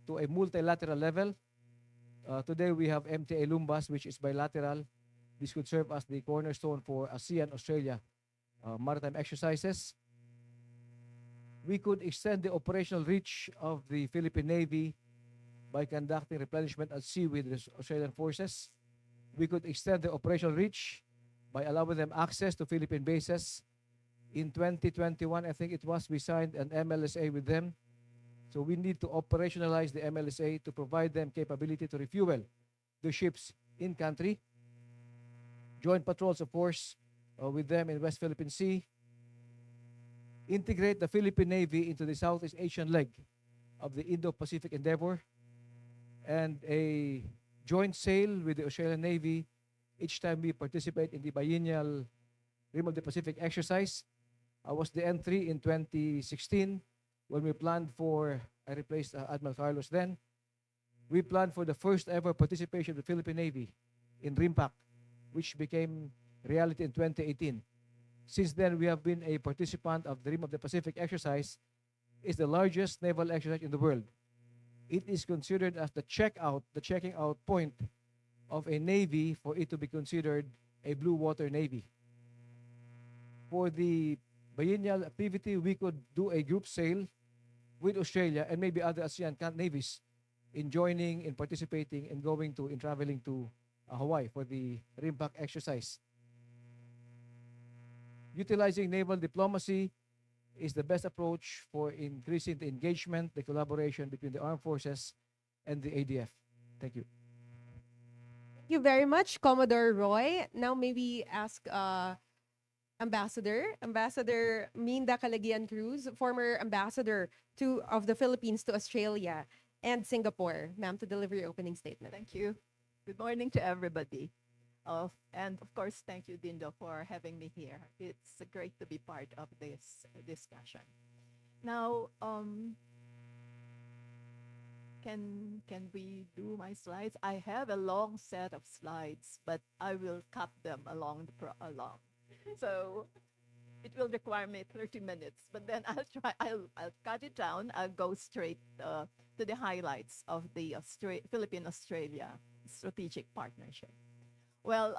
to a multilateral level. Today we have MTA Lumbas, which is bilateral. This would serve as the cornerstone for ASEAN-Australia maritime exercises. We could extend the operational reach of the Philippine Navy by conducting replenishment at sea with the Australian forces. We could extend the operational reach by allowing them access to Philippine bases. In 2021, I think it was, we signed an MLSA with them. So we need to operationalize the MLSA to provide them capability to refuel the ships in country. Joint patrols, of course, with them in West Philippine Sea. Integrate the Philippine Navy into the Southeast Asian leg of the Indo-Pacific Endeavor. And a joint sail with the Australian Navy each time we participate in the biennial Rim of the Pacific exercise. I was the N3 in 2016 when we planned for, I replaced Admiral Carlos then. We planned for the first ever participation of the Philippine Navy in RIMPAC, which became reality in 2018. Since then, we have been a participant of the Rim of the Pacific exercise. It's the largest naval exercise in the world. it is considered as the checking out point of a navy for it to be considered a blue water navy. For the biennial activity, we could do a group sail with Australia and maybe other ASEAN navies in joining, in participating, and going to, in traveling to Hawaii for the RIMPAC exercise. Utilizing naval diplomacy is the best approach for increasing the engagement, the collaboration between the armed forces and the ADF. Thank you. Thank you very much, Commodore Roy. Now maybe ask Ambassador Minda Calagian Cruz, former ambassador of the Philippines to Australia and Singapore, ma'am, to deliver your opening statement. Thank you. Good morning to everybody. And of course, thank you, Dindo, for having me here. It's great to be part of this discussion. Now, can we do my slides? I have a long set of slides, but I will cut them along. So it will require me 30 minutes, but then I'll cut it down. I'll go straight to the highlights of the Philippine-Australia strategic partnership. Well,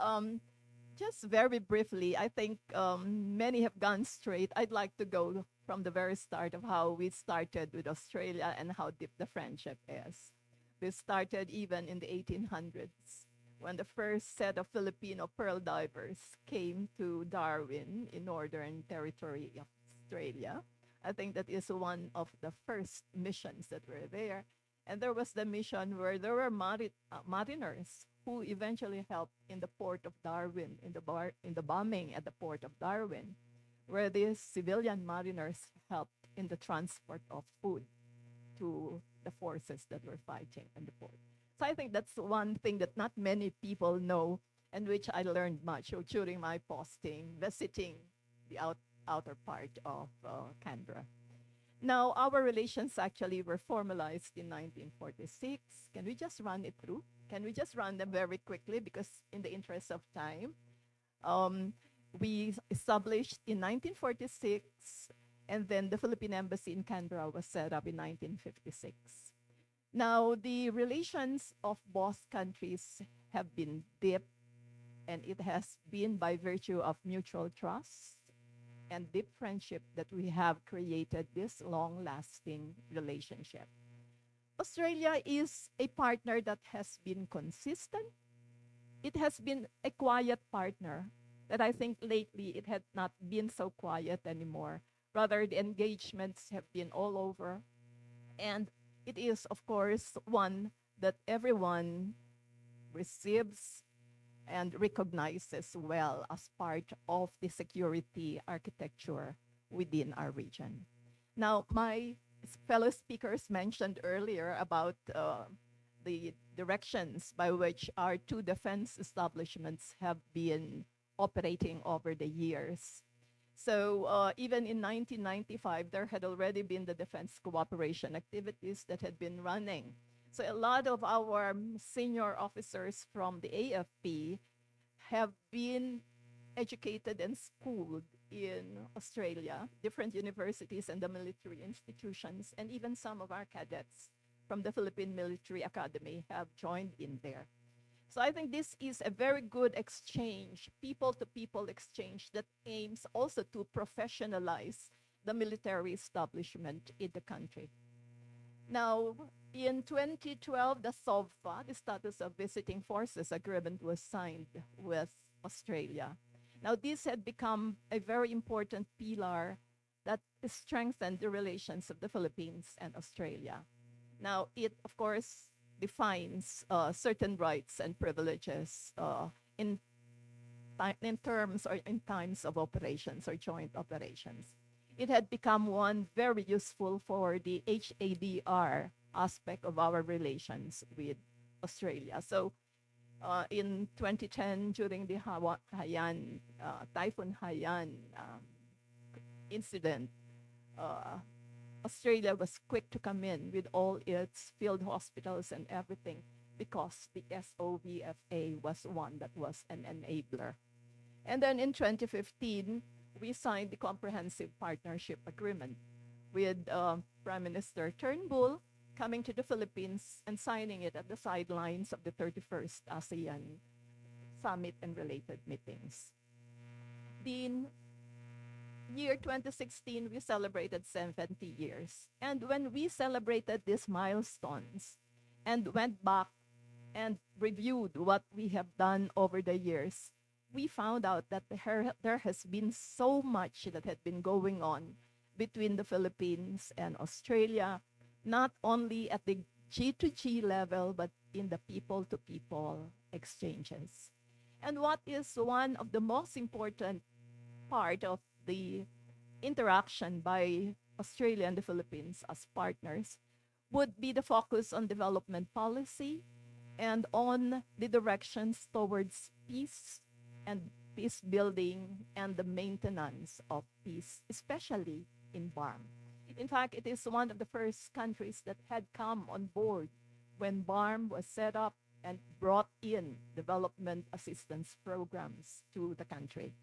just very briefly, I think many have gone straight. I'd like to go from the very start of how we started with Australia and how deep the friendship is. We started even in the 1800s when the first set of Filipino pearl divers came to Darwin in Northern Territory of Australia. I think that is one of the first missions that were there. And there was the mission where there were mariners who eventually helped in the port of Darwin, in the bombing at the port of Darwin, where these civilian mariners helped in the transport of food to the forces that were fighting in the port. So I think that's one thing that not many people know, and which I learned much during my posting, visiting the outer part of Canberra. Now, our relations actually were formalized in 1946. Can we just run it through? Can we just run them very quickly? Because in the interest of time, we established in 1946, and then the Philippine Embassy in Canberra was set up in 1956. Now, the relations of both countries have been deep, and it has been by virtue of mutual trust and deep friendship that we have created this long-lasting relationship. Australia is a partner that has been consistent. It has been a quiet partner that I think lately it had not been so quiet anymore. Rather, the engagements have been all over. And it is, of course, one that everyone receives and recognizes well as part of the security architecture within our region. Now, my fellow speakers mentioned earlier about the directions by which our two defense establishments have been operating over the years. So even in 1995, there had already been the defense cooperation activities that had been running. So a lot of our senior officers from the AFP have been educated and schooled in Australia, different universities and the military institutions, and even some of our cadets from the Philippine Military Academy have joined in there. So I think this is a very good exchange, people-to-people exchange that aims also to professionalize the military establishment in the country. Now, in 2012, the SOVFA, the Status of Visiting Forces Agreement, was signed with Australia. Now, this had become a very important pillar that strengthened the relations of the Philippines and Australia. Now, it, of course, defines certain rights and privileges in terms or in times of operations or joint operations. It had become one very useful for the HADR aspect of our relations with Australia. So in 2010, during the Typhoon Haiyan incident, Australia was quick to come in with all its field hospitals and everything because the SOVFA was one that was an enabler. And then in 2015, we signed the Comprehensive Partnership Agreement with Prime Minister Turnbull, coming to the Philippines and signing it at the sidelines of the 31st ASEAN Summit and related meetings. The year 2016, we celebrated 70 years. And when we celebrated these milestones and went back and reviewed what we have done over the years, we found out that there has been so much that had been going on between the Philippines and Australia, not only at the G2G level, but in the people-to-people exchanges. And what is one of the most important part of the interaction by Australia and the Philippines as partners would be the focus on development policy and on the directions towards peace and peace building and the maintenance of peace, especially in BARM. In fact, it is one of the first countries that had come on board when BARM was set up and brought in development assistance programs to the country.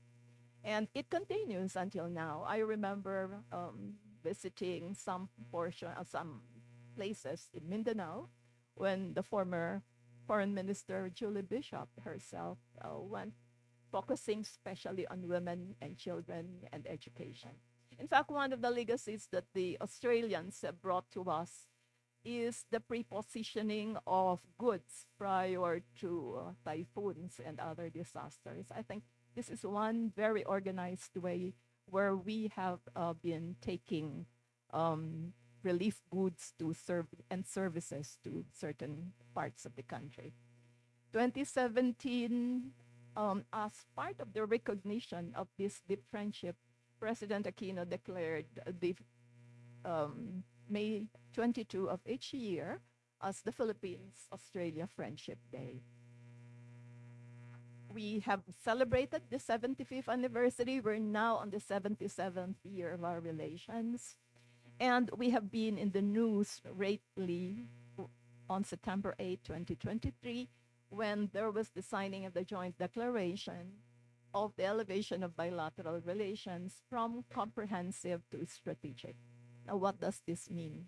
And it continues until now. I remember visiting some places in Mindanao when the former Foreign Minister Julie Bishop herself went focusing especially on women and children and education. In fact, one of the legacies that the Australians have brought to us is the pre-positioning of goods prior to typhoons and other disasters. I think this is one very organized way where we have been taking relief goods to serve and services to certain parts of the country. 2017, as part of the recognition of this deep friendship, President Aquino declared the May 22 of each year as the Philippines-Australia Friendship Day. We have celebrated the 75th anniversary. We're now on the 77th year of our relations. And we have been in the news lately on September 8, 2023, when there was the signing of the joint declaration of the elevation of bilateral relations from comprehensive to strategic. Now, what does this mean?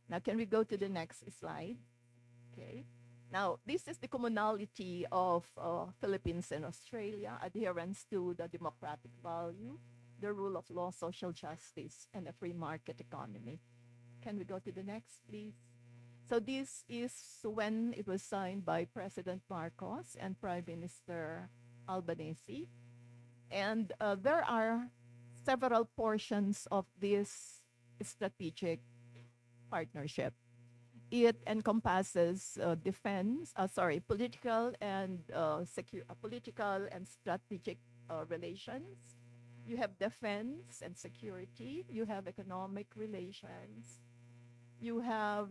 Now, can we go to the next slide? Okay. Now, this is the commonality of Philippines and Australia, adherence to the democratic value, the rule of law, social justice, and a free market economy. Can we go to the next, please? So this is when it was signed by President Marcos and Prime Minister Albanese. And there are several portions of this strategic partnership. It encompasses political and political and strategic relations. You have defense and security. You have economic relations. You have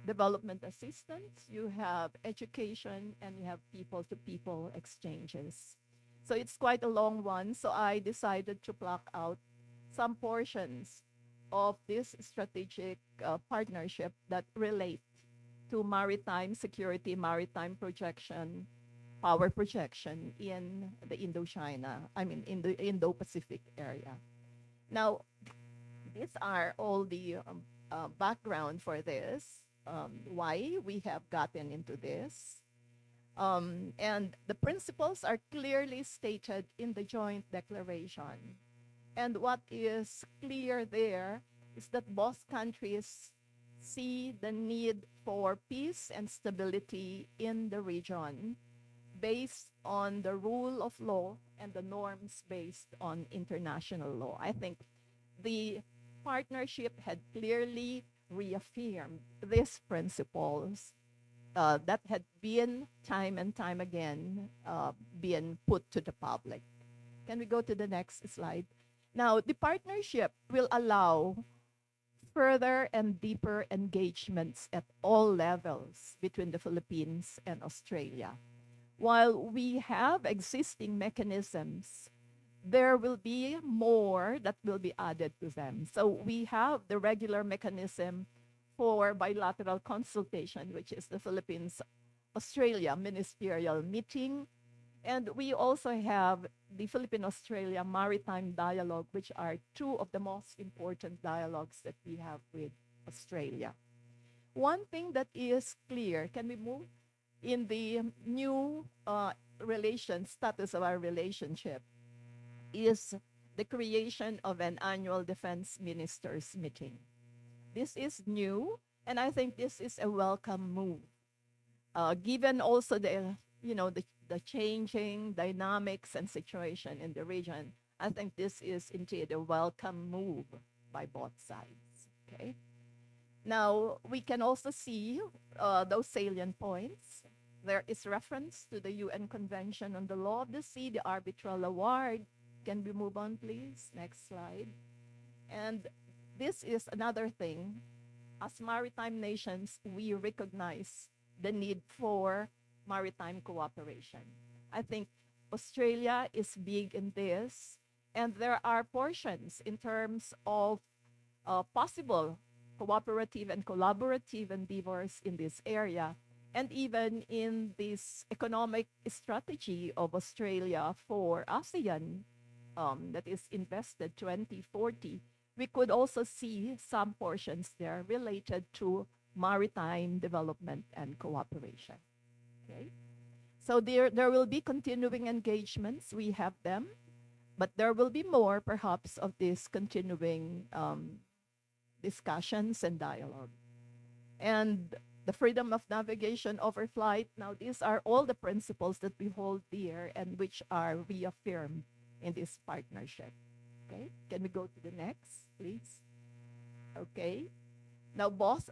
development assistance. You have education, and you have people-to-people exchanges. So it's quite a long one. So I decided to pluck out some portions of this strategic partnership that relate to maritime security, maritime projection, power projection in the in the Indo-Pacific area. Now, these are all the background for this, why we have gotten into this. And the principles are clearly stated in the joint declaration. And what is clear there is that both countries see the need for peace and stability in the region based on the rule of law and the norms based on international law. I think the partnership had clearly reaffirmed these principles that had been time and time again been put to the public. Can we go to the next slide? Now, the partnership will allow further and deeper engagements at all levels between the Philippines and Australia. While we have existing mechanisms, there will be more that will be added to them. So we have the regular mechanism for bilateral consultation, which is the Philippines-Australia Ministerial Meeting. And we also have the Philippine-Australia Maritime Dialogue, which are two of the most important dialogues that we have with Australia. One thing that is clear, can we move in the new status of our relationship, is the creation of an annual defense ministers meeting. This is new, and I think this is a welcome move, given also the changing dynamics and situation in the region. I think this is indeed a welcome move by both sides. Okay. Now we can also see those salient points. There is reference to the UN Convention on the Law of the Sea, the arbitral award. Can we move on, please? Next slide. And this is another thing. As maritime nations, we recognize the need for maritime cooperation. I think Australia is big in this, and there are portions in terms of possible cooperative and collaborative endeavors in this area, and even in this economic strategy of Australia for ASEAN that is invested 2040, we could also see some portions there related to maritime development and cooperation. Okay, so there will be continuing engagements. We have them, but there will be more, perhaps, of these continuing discussions and dialogue. And the freedom of navigation over flight. Now, these are all the principles that we hold dear and which are reaffirmed in this partnership. Okay, can we go to the next, please? Okay, now both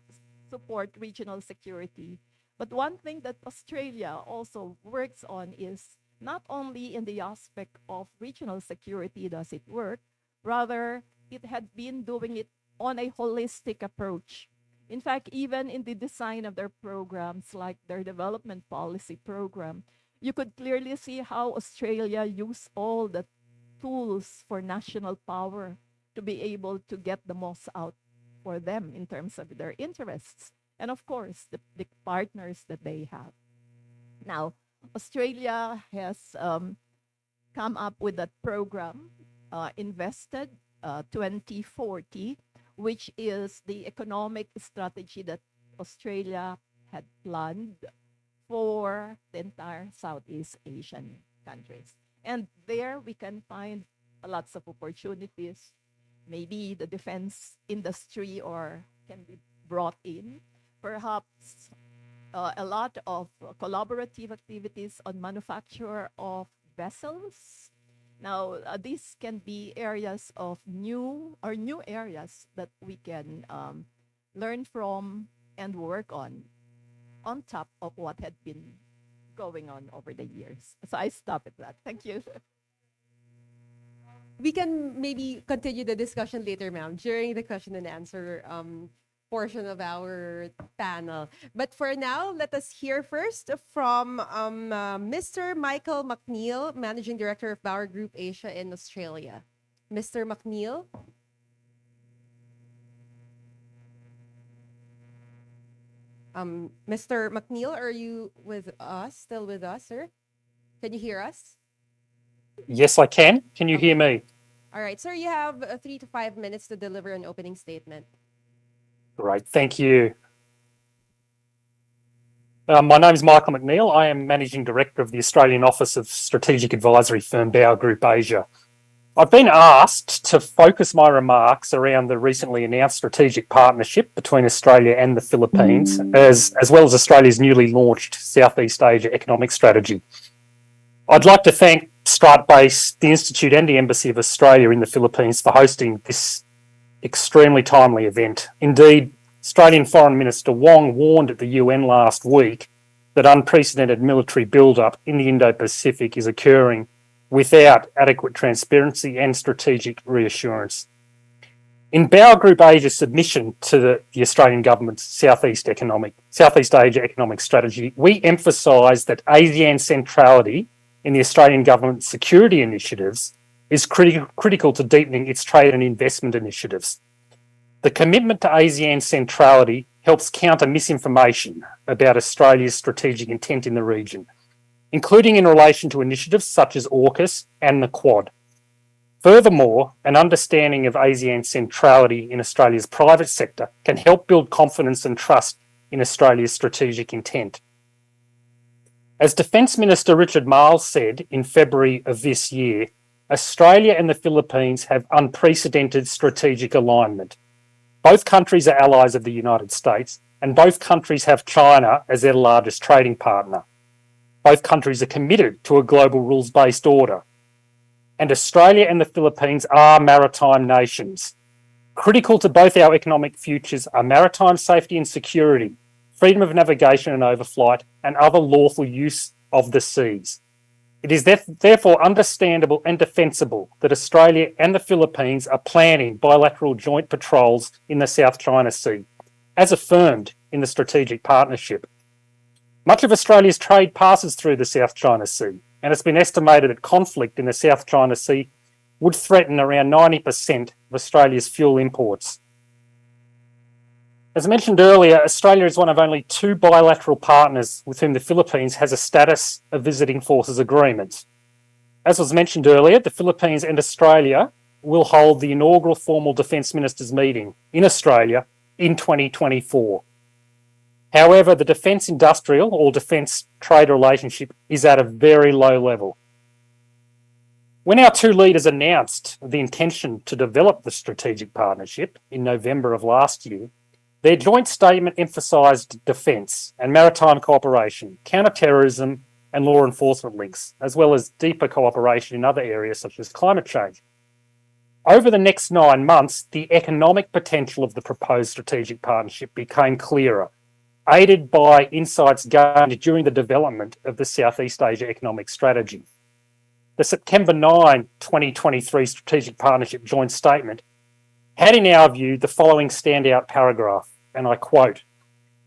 support regional security, but one thing that Australia also works on is not only in the aspect of regional security does it work, rather it had been doing it on a holistic approach. In fact, even in the design of their programs, like their development policy program, you could clearly see how Australia used all the tools for national power to be able to get the most out for them in terms of their interests. And of course, the partners that they have. Now, Australia has come up with that program, Invested 2040, which is the economic strategy that Australia had planned for the entire Southeast Asian countries. And there we can find lots of opportunities. Maybe the defense industry or can be brought in. Perhaps a lot of collaborative activities on manufacture of vessels. Now, these can be areas of new areas that we can learn from and work on top of what had been going on over the years. So I stop at that. Thank you. We can maybe continue the discussion later, ma'am, during the question and answer portion of our panel. But for now, let us hear first from Mr. Michael McNeil, Managing Director of Bauer Group Asia in Australia. Mr. McNeil. Mr. McNeil, are you with us? Still with us, sir? Can you hear us? Yes, I can. Can you hear me? All right, sir, you have 3 to 5 minutes to deliver an opening statement. Great, thank you. My name is Michael McNeil. I am Managing Director of the Australian Office of Strategic Advisory firm Bauer Group Asia. I've been asked to focus my remarks around the recently announced strategic partnership between Australia and the Philippines, as well as Australia's newly launched Southeast Asia Economic Strategy. I'd like to thank Stratbase, the Institute and the Embassy of Australia in the Philippines for hosting this extremely timely event. Indeed, Australian Foreign Minister Wong warned at the UN last week that unprecedented military build-up in the Indo-Pacific is occurring without adequate transparency and strategic reassurance. In Bauer Group Asia's submission to the Australian government's Southeast Asia Economic Strategy, we emphasise that ASEAN centrality in the Australian government's security initiatives is critical to deepening its trade and investment initiatives. The commitment to ASEAN centrality helps counter misinformation about Australia's strategic intent in the region, including in relation to initiatives such as AUKUS and the Quad. Furthermore, an understanding of ASEAN's centrality in Australia's private sector can help build confidence and trust in Australia's strategic intent. As Defence Minister Richard Marles said in February of this year, Australia and the Philippines have unprecedented strategic alignment. Both countries are allies of the United States, and both countries have China as their largest trading partner. Both countries are committed to a global rules-based order. And Australia and the Philippines are maritime nations. Critical to both our economic futures are maritime safety and security, freedom of navigation and overflight, and other lawful use of the seas. It is therefore understandable and defensible that Australia and the Philippines are planning bilateral joint patrols in the South China Sea, as affirmed in the strategic partnership. Much of Australia's trade passes through the South China Sea, and it's been estimated that conflict in the South China Sea would threaten around 90% of Australia's fuel imports. As mentioned earlier, Australia is one of only 2 bilateral partners with whom the Philippines has a status of visiting forces agreement. As was mentioned earlier, the Philippines and Australia will hold the inaugural formal Defence Ministers meeting in Australia in 2024. However, the defence industrial or defence trade relationship is at a very low level. When our 2 leaders announced the intention to develop the strategic partnership in November of last year, their joint statement emphasised defence and maritime cooperation, counter-terrorism and law enforcement links, as well as deeper cooperation in other areas such as climate change. Over the next 9 months, the economic potential of the proposed strategic partnership became clearer, aided by insights gained during the development of the Southeast Asia Economic Strategy. The September 9, 2023 Strategic Partnership Joint Statement had, in our view, the following standout paragraph, and I quote,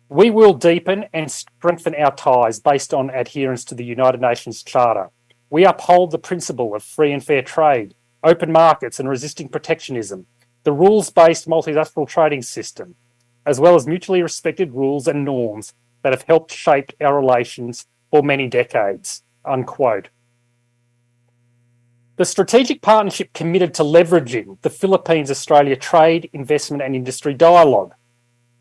"We will deepen and strengthen our ties based on adherence to the United Nations Charter. We uphold the principle of free and fair trade, open markets and resisting protectionism, the rules-based multilateral trading system, as well as mutually respected rules and norms that have helped shape our relations for many decades," unquote. The strategic partnership committed to leveraging the Philippines-Australia trade, investment and industry dialogue,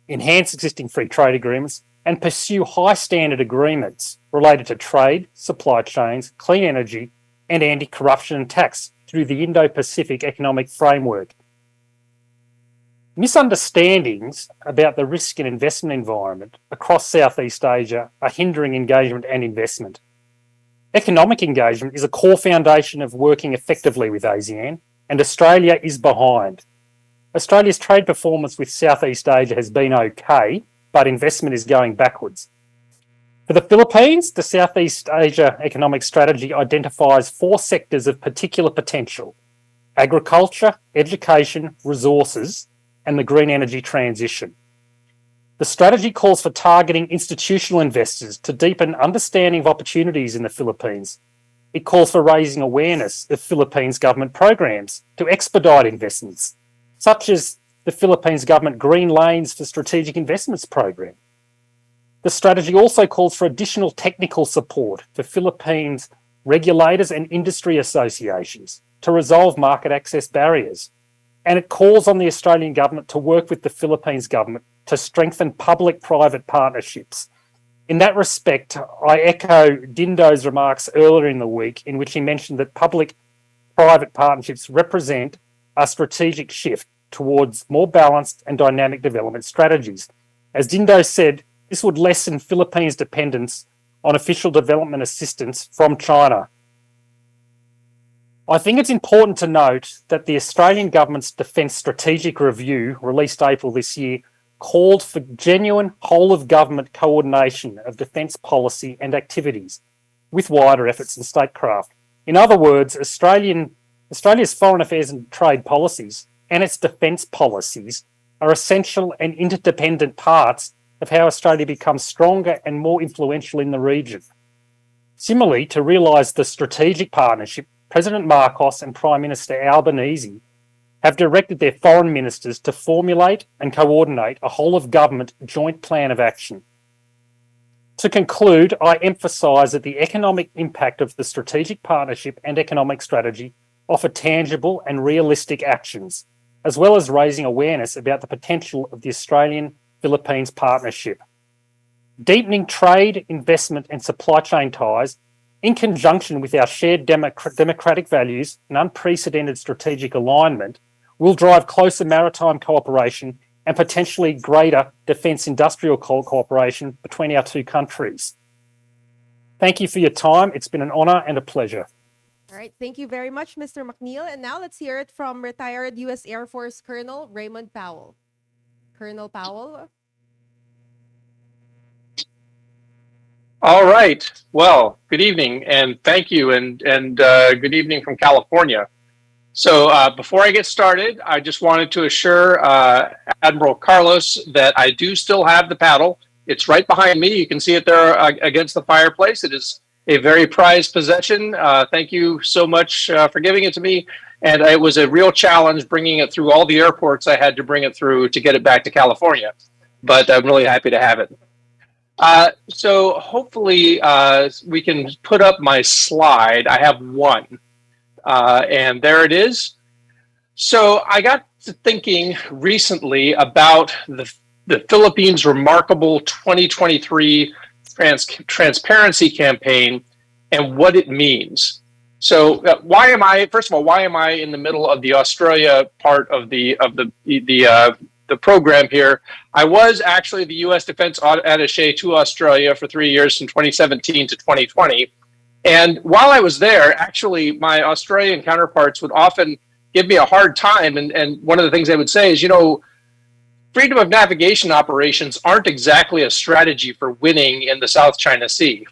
enhance existing free trade agreements, and pursue high-standard agreements related to trade, supply chains, clean energy, and anti-corruption and tax through the Indo-Pacific Economic Framework. Misunderstandings about the risk and investment environment across Southeast Asia are hindering engagement and investment. Economic engagement is a core foundation of working effectively with ASEAN, and Australia is behind. Australia's trade performance with Southeast Asia has been okay, but investment is going backwards. For the Philippines, the Southeast Asia Economic Strategy identifies 4 sectors of particular potential: agriculture, education, resources, and the green energy transition. The strategy calls for targeting institutional investors to deepen understanding of opportunities in the Philippines. It calls for raising awareness of Philippines government programs to expedite investments, such as the Philippines government Green Lanes for Strategic Investments program. The strategy also calls for additional technical support for Philippines regulators and industry associations to resolve market access barriers. And it calls on the Australian government to work with the Philippines government to strengthen public-private partnerships. In that respect, I echo Dindo's remarks earlier in the week, in which he mentioned that public-private partnerships represent a strategic shift towards more balanced and dynamic development strategies. As Dindo said, this would lessen Philippines' dependence on official development assistance from China. I think it's important to note that the Australian government's Defence Strategic Review, released April this year, called for genuine whole-of-government coordination of defence policy and activities with wider efforts in statecraft. In other words, Australia's foreign affairs and trade policies and its defence policies are essential and interdependent parts of how Australia becomes stronger and more influential in the region. Similarly, to realise the strategic partnership, President Marcos and Prime Minister Albanese have directed their foreign ministers to formulate and coordinate a whole-of-government joint plan of action. To conclude, I emphasise that the economic impact of the strategic partnership and economic strategy offer tangible and realistic actions, as well as raising awareness about the potential of the Australian-Philippines partnership. Deepening trade, investment and supply chain ties in conjunction with our shared democratic values and unprecedented strategic alignment will drive closer maritime cooperation and potentially greater defence industrial cooperation between our two countries. Thank you for your time. It's been an honour and a pleasure. All right, thank you very much, Mr. McNeil. And now let's hear it from retired U.S. Air Force Colonel Raymond Powell. Colonel Powell. All right. Well, good evening and thank you, and good evening from California. So before I get started, I just wanted to assure Admiral Carlos that I do still have the paddle. It's right behind me. You can see it there against the fireplace. It is a very prized possession. Thank you so much for giving it to me. And it was a real challenge bringing it through all the airports I had to bring it through to get it back to California. But I'm really happy to have it. So hopefully we can put up my slide. I have one, and there it is. So I got to thinking recently about the Philippines' remarkable 2023 transparency campaign and what it means. So first of all, why am I in the middle of the Australia part of the program here? I was actually the U.S. Defense Attaché to Australia for 3 years from 2017 to 2020. And while I was there, actually, my Australian counterparts would often give me a hard time. And one of the things they would say is, you know, freedom of navigation operations aren't exactly a strategy for winning in the South China Sea.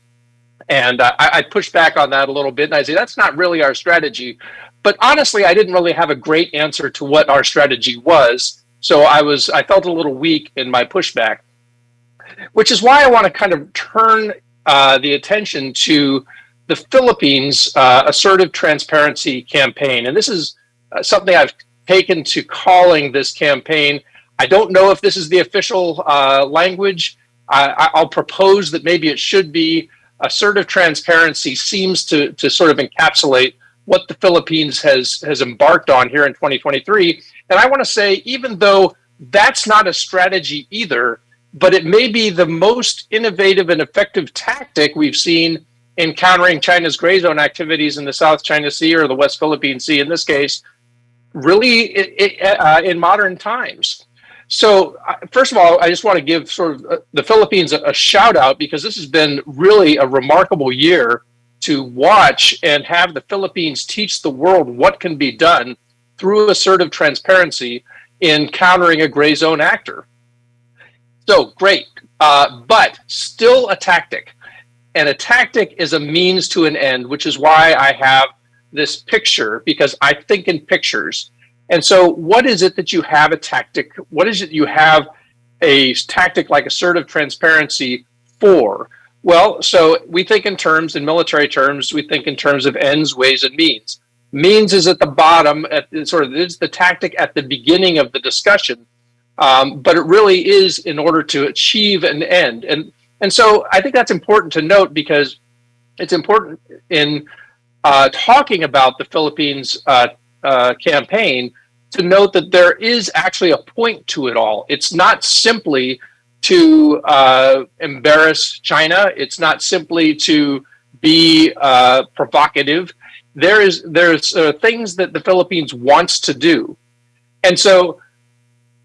And I pushed back on that a little bit. And I say, that's not really our strategy. But honestly, I didn't really have a great answer to what our strategy was. So I felt a little weak in my pushback, which is why I want to kind of turn the attention to the Philippines' assertive transparency campaign. And this is something I've taken to calling this campaign. I don't know if this is the official language. I'll propose that maybe it should be. Assertive transparency seems to sort of encapsulate what the Philippines has embarked on here in 2023. And I want to say, even though that's not a strategy either, but it may be the most innovative and effective tactic we've seen in countering China's gray zone activities in the South China Sea, or the West Philippine Sea in this case, really in modern times. So first of all, I just want to give sort of the Philippines a shout out, because this has been really a remarkable year to watch and have the Philippines teach the world what can be done through assertive transparency in countering a gray zone actor. So great, but still a tactic. And a tactic is a means to an end, which is why I have this picture, because I think in pictures. And so what is it that you have a tactic? What is it you have a tactic like assertive transparency for? Well, so we think in terms, in military terms, we think in terms of ends, ways, and means. Means is at the bottom, it's the tactic at the beginning of the discussion, but it really is in order to achieve an end. And so I think that's important to note, because it's important in talking about the Philippines campaign to note that there is actually a point to it all. It's not simply to embarrass China. It's not simply to be provocative. There's things that the Philippines wants to do. And so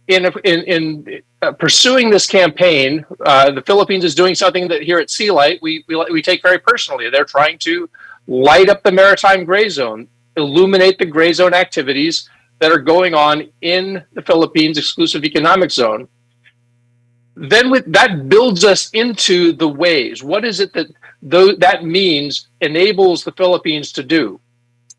in pursuing this campaign, the Philippines is doing something that here at Sea Light we take very personally. They're trying to light up the maritime gray zone, illuminate the gray zone activities that are going on in the Philippines exclusive economic zone. Then that builds us into the ways. What is it that that means enables the Philippines to do?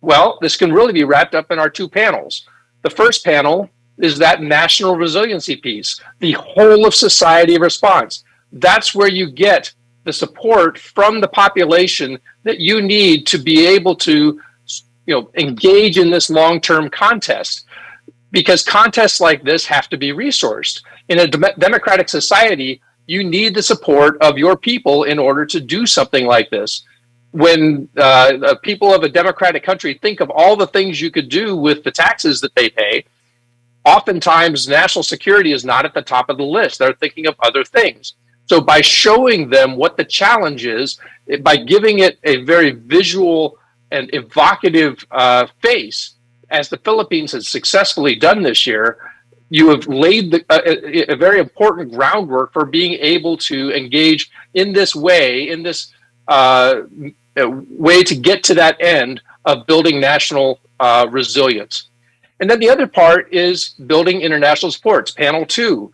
Well, this can really be wrapped up in our two panels. The first panel is that national resiliency piece, the whole of society response. That's where you get the support from the population that you need to be able to engage in this long-term contest, because contests like this have to be resourced. In a democratic society, you need the support of your people in order to do something like this. when people of a democratic country think of all the things you could do with the taxes that they pay, oftentimes national security is not at the top of the list. They're thinking of other things. So by showing them what the challenge is, by giving it a very visual and evocative face, as the Philippines has successfully done this year, you have laid a very important groundwork for being able to engage in this way, in this way to get to that end of building national resilience. And then the other part is building international supports. Panel 2.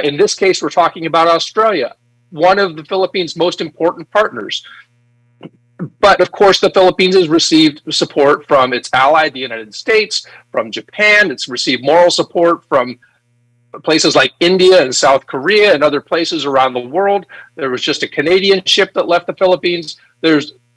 In this case, we're talking about Australia, one of the Philippines' most important partners. But of course, the Philippines has received support from its ally, the United States, from Japan. It's received moral support from places like India and South Korea and other places around the world. There was just a Canadian ship that left the Philippines.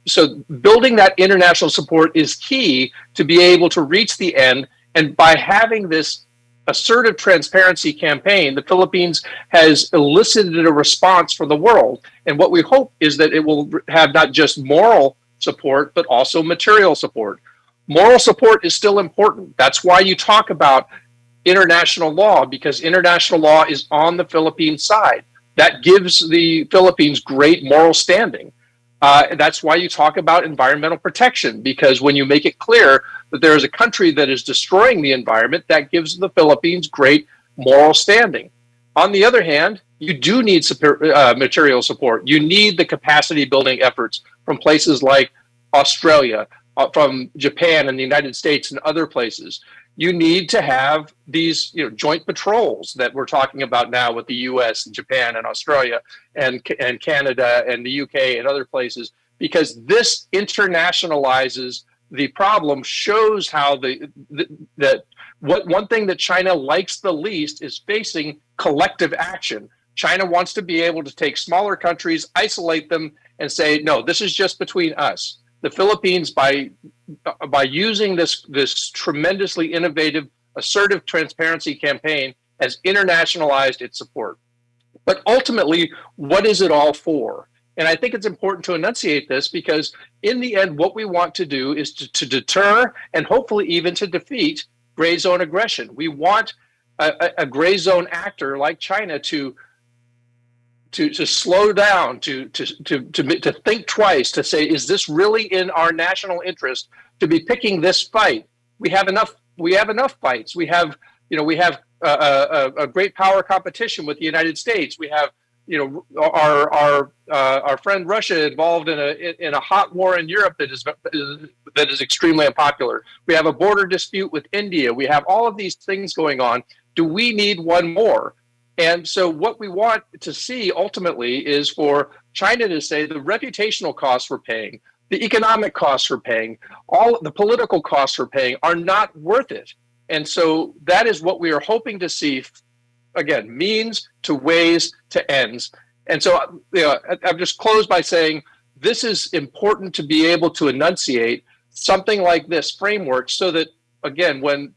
So building that international support is key to be able to reach the end. And by having this assertive transparency campaign, the Philippines has elicited a response from the world. And what we hope is that it will have not just moral support, but also material support. Moral support is still important. That's why you talk about international law, because international law is on the Philippine side. That gives the Philippines great moral standing. That's why you talk about environmental protection, because when you make it clear that there is a country that is destroying the environment, that gives the Philippines great moral standing. On the other hand, you do need material support. You need the capacity building efforts from places like Australia, from Japan and the United States and other places. You need to have these joint patrols that we're talking about now with the US and Japan and Australia and Canada and the UK and other places, because this internationalizes the problem, shows how one thing that China likes the least is facing collective action. China wants to be able to take smaller countries, isolate them, and say, no, this is just between us. The Philippines, by using this tremendously innovative, assertive transparency campaign, has internationalized its support. But ultimately, what is it all for? And I think it's important to enunciate this, because in the end, what we want to do is to deter and hopefully even to defeat gray zone aggression. We want a gray zone actor like China to slow down, to think twice, to say, is this really in our national interest to be picking this fight? We have enough fights. We have a great power competition with the United States. We have our friend Russia involved in a hot war in Europe that is extremely unpopular. We have a border dispute with India. We have all of these things going on. Do we need one more? And so what we want to see ultimately is for China to say the reputational costs we're paying, the economic costs we're paying, all the political costs we're paying are not worth it. And so that is what we are hoping to see, again, means to ways to ends. And so I've just closed by saying this is important to be able to enunciate something like this framework, so that, again, when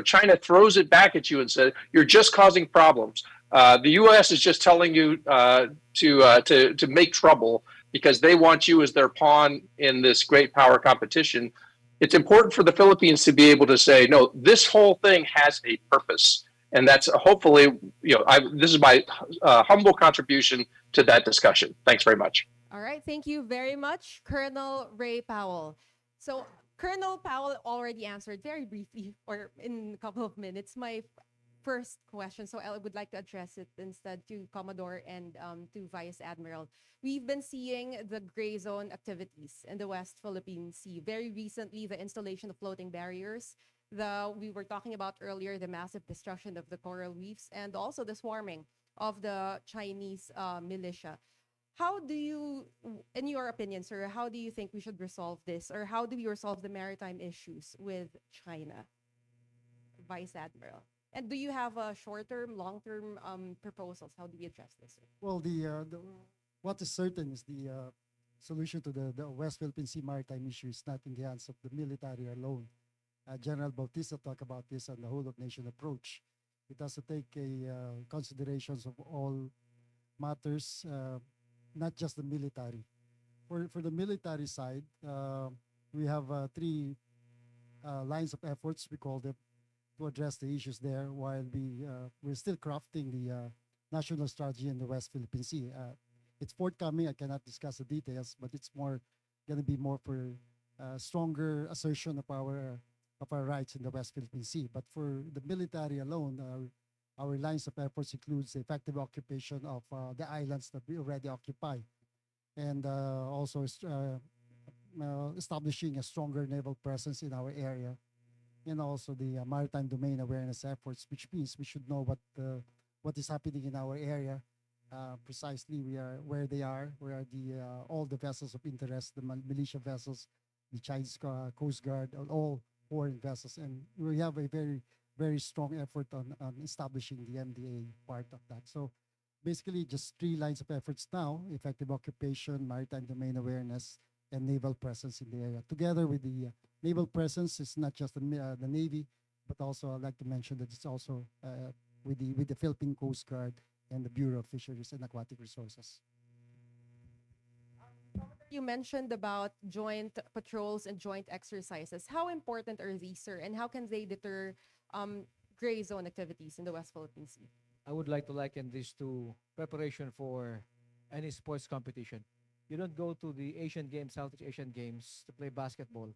China throws it back at you and says, you're just causing problems. The U.S. is just telling you to make trouble because they want you as their pawn in this great power competition. It's important for the Philippines to be able to say, no, this whole thing has a purpose. And that's hopefully, this is my humble contribution to that discussion. Thanks very much. All right, thank you very much, Colonel Ray Powell. So Colonel Powell already answered very briefly, or in a couple of minutes, my first question. So I would like to address it instead to Commodore and to Vice Admiral. We've been seeing the gray zone activities in the West Philippine Sea. Very recently, the installation of floating barriers. We were talking about earlier, the massive destruction of the coral reefs, and also the swarming of the Chinese militia. How do you, in your opinion, sir, how do you think we should resolve this? Or how do we resolve the maritime issues with China? Vice Admiral. And do you have a short-term, long-term proposals? How do we address this, sir? Well, what is certain is the solution to the West Philippine Sea maritime issue is not in the hands of the military alone. General Bautista talked about this on the whole of nation approach. It has to take considerations of all matters, not just the military. for the military side, we have three lines of efforts, we call them, to address the issues there, while we're still crafting the national strategy in the West Philippine Sea. It's forthcoming. I cannot discuss the details, but it's more going to be more for stronger assertion of our rights in the West Philippine Sea. But for the military alone, our lines of efforts includes the effective occupation of the islands that we already occupy, and also establishing a stronger naval presence in our area, and also the maritime domain awareness efforts, which means we should know what is happening in our area. Precisely, where they are, where are the all the vessels of interest, the militia vessels, the Chinese Coast Guard, all foreign vessels, and we have a very strong effort on establishing the MDA part of that. So basically, just three lines of efforts now: effective occupation, maritime domain awareness, and naval presence in the area. Together with the naval presence, it's not just the Navy, but also I'd like to mention that it's also with the Philippine Coast Guard and the Bureau of Fisheries and Aquatic Resources. You mentioned about joint patrols and joint exercises. How important are these, sir, and how can they deter gray zone activities in the West Philippine Sea? I would like to liken this to preparation for any sports competition. You don't go to the Asian Games, Southeast Asian Games to play basketball,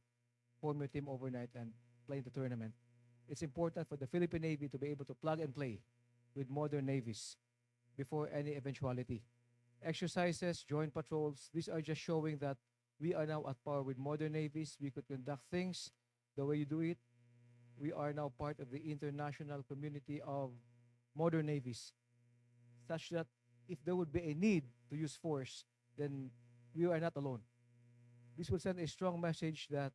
form your team overnight and play in the tournament. It's important for the Philippine Navy to be able to plug and play with modern navies before any eventuality. Exercises, joint patrols, these are just showing that we are now at par with modern navies. We could conduct things the way you do it. We are now part of the international community of modern navies, such that if there would be a need to use force, then we are not alone. This will send a strong message that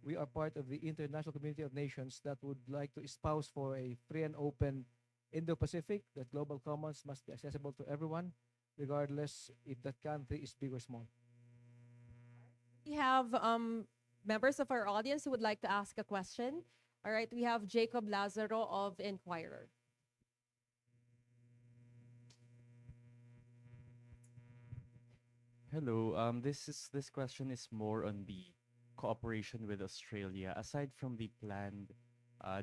we are part of the international community of nations that would like to espouse for a free and open Indo-Pacific, that global commons must be accessible to everyone, regardless if that country is big or small. We have members of our audience who would like to ask a question. All right, we have Jacob Lazaro of Inquirer. Hello. This question is more on the cooperation with Australia. Aside from the planned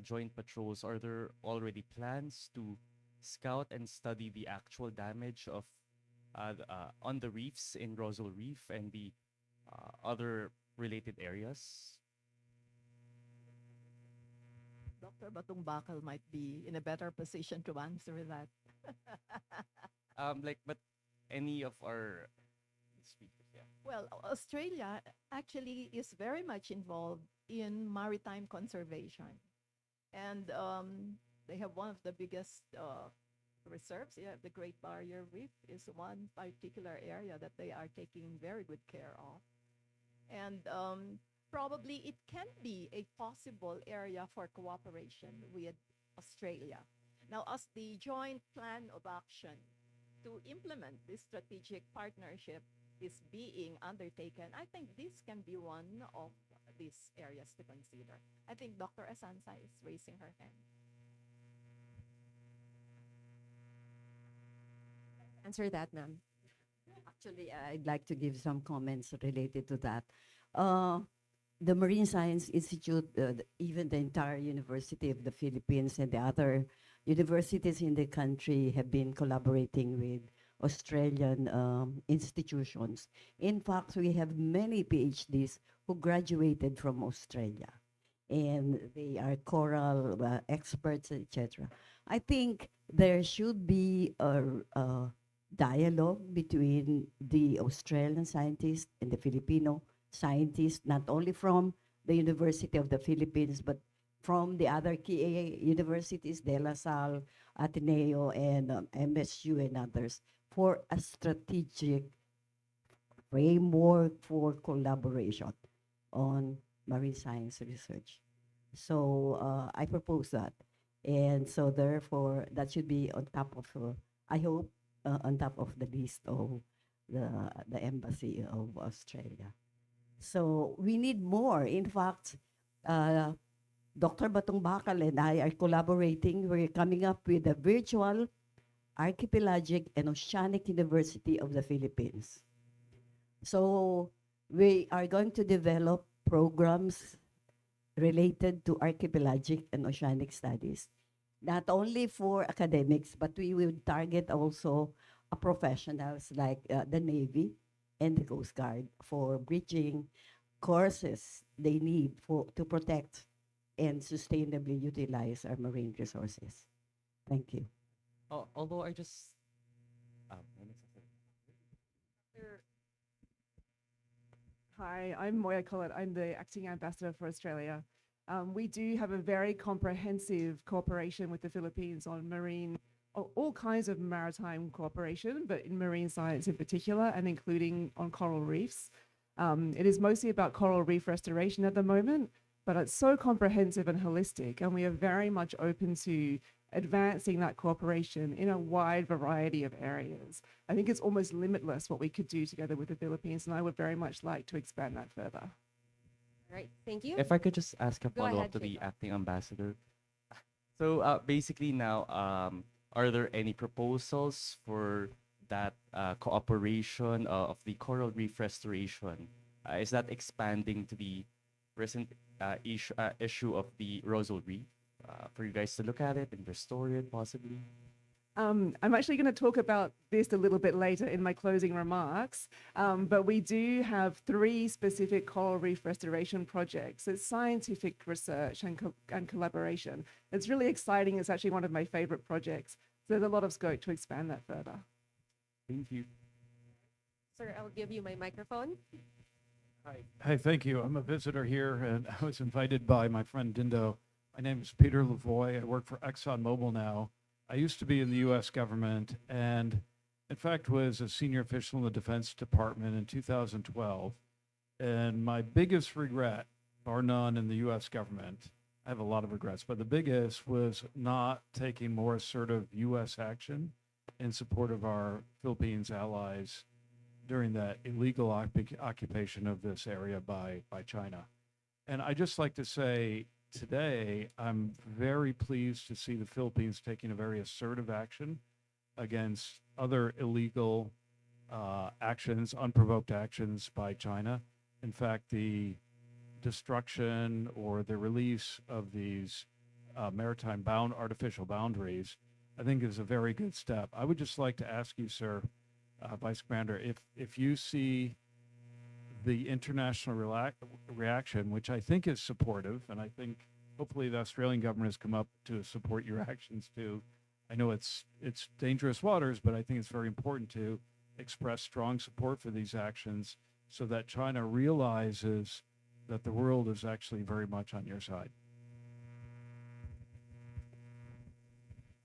joint patrols, are there already plans to scout and study the actual damage of on the reefs in Rosal Reef and the other related areas? Dr. Batong Bakal might be in a better position to answer that. But any of our speakers, yeah. Well, Australia actually is very much involved in maritime conservation. And they have one of the biggest reserves. You have the Great Barrier Reef is one particular area that they are taking very good care of. And probably it can be a possible area for cooperation with Australia. Now, as the joint plan of action to implement this strategic partnership is being undertaken, I think this can be one of these areas to consider. I think Dr. Asansa is raising her hand. Answer that, ma'am. Actually, I'd like to give some comments related to that. The Marine Science Institute, even the entire University of the Philippines and the other universities in the country have been collaborating with Australian institutions. In fact, we have many PhDs who graduated from Australia, and they are coral experts, etc. I think there should be a dialogue between the Australian scientists and the Filipino scientists, not only from the University of the Philippines, but from the other key universities, De La Salle, Ateneo, and MSU and others, for a strategic framework for collaboration on marine science research. So I propose that. And so therefore, that should be on top of, I hope, on top of the list of the Embassy of Australia. So we need more. In fact, Dr. Batong Bakal and I are collaborating. We're coming up with a virtual Archipelagic and Oceanic University of the Philippines. So we are going to develop programs related to archipelagic and oceanic studies, not only for academics, but we will target also professionals like the Navy and the Coast Guard for bridging courses they need to protect and sustainably utilize our marine resources. Thank you. Although I just may nagsasalita. Hi, I'm Moya Collett. I'm the acting ambassador for Australia. We do have a very comprehensive cooperation with the Philippines on marine, all kinds of maritime cooperation, but in marine science in particular, and including on coral reefs. It is mostly about coral reef restoration at the moment, but it's so comprehensive and holistic, and we are very much open to advancing that cooperation in a wide variety of areas. I think it's almost limitless what we could do together with the Philippines, and I would very much like to expand that further. All right, thank you. If I could just ask a Go follow-up ahead, to the Jacob. acting ambassador. So basically now, are there any proposals for that cooperation of the coral reef restoration? Is that expanding to the present issue of the Rosal Reef for you guys to look at it and restore it possibly? I'm actually going to talk about this a little bit later in my closing remarks, but we do have 3 specific coral reef restoration projects. It's scientific research and collaboration. It's really exciting. It's actually one of my favorite projects. So there's a lot of scope to expand that further. Thank you. Sir, I'll give you my microphone. Hi, thank you. I'm a visitor here, and I was invited by my friend Dindo. My name is Peter Lavoy. I work for ExxonMobil now. I used to be in the U.S. government, and in fact was a senior official in the Defense Department in 2012. And my biggest regret, bar none, in the U.S. government, I have a lot of regrets, but the biggest was not taking more assertive U.S. action in support of our Philippines allies during that illegal occupation of this area by China. And I just like to say today, I'm very pleased to see the Philippines taking a very assertive action against other illegal actions, unprovoked actions by China. In fact, the destruction or the release of these maritime artificial boundaries, I think is a very good step. I would just like to ask you, sir, Vice Commander, if you see the international reaction, which I think is supportive, and I think hopefully the Australian government has come up to support your actions too. I know it's dangerous waters, but I think it's very important to express strong support for these actions so that China realizes that the world is actually very much on your side.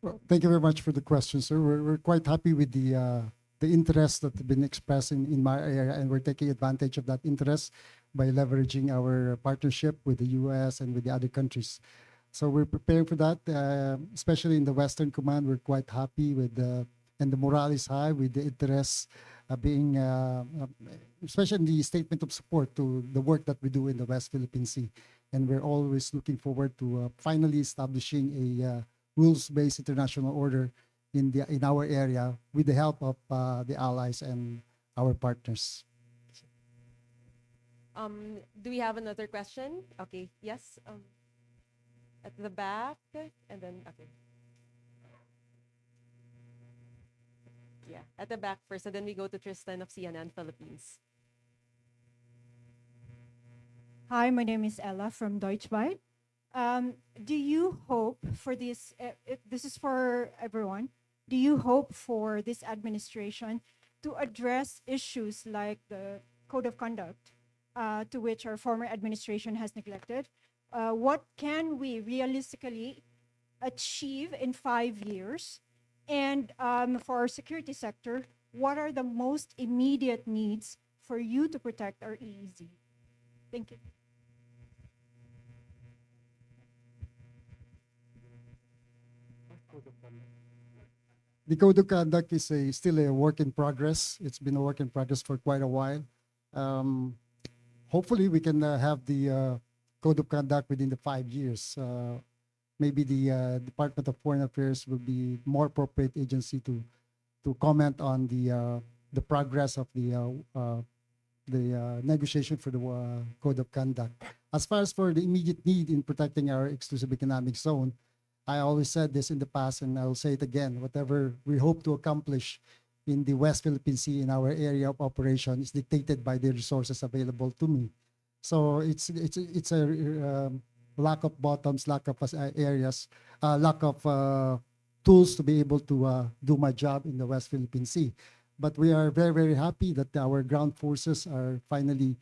Well, thank you very much for the question, sir. We're quite happy with the interest that have been expressed in my area, and we're taking advantage of that interest by leveraging our partnership with the U.S. and with the other countries. So we're preparing for that, especially in the Western Command. We're quite happy with and the morale is high with the interest being, especially in the statement of support to the work that we do in the West Philippine Sea. And we're always looking forward to finally establishing a rules-based international order in our area with the help of the allies and our partners. Do we have another question? Okay, yes. At the back, and then, okay. Yeah, at the back first, and then we go to Tristan of CNN Philippines. Hi, my name is Ella from Deutsche Bank. Do you hope for this, this is for everyone, do you hope for this administration to address issues like the code of conduct to which our former administration has neglected? What can we realistically achieve in 5 years? And for our security sector, what are the most immediate needs for you to protect our EEZ? Thank you. The code of conduct is still a work in progress. It's been a work in progress for quite a while. Hopefully, we can have the code of conduct within the 5 years. Maybe the Department of Foreign Affairs will be more appropriate agency to comment on the progress of the negotiation for the code of conduct. As far as for the immediate need in protecting our exclusive economic zone, I always said this in the past, and I'll say it again. Whatever we hope to accomplish in the West Philippine Sea in our area of operation is dictated by the resources available to me. So it's a lack of bottoms, lack of areas, lack of tools to be able to do my job in the West Philippine Sea. But we are very, very happy that our ground forces are finally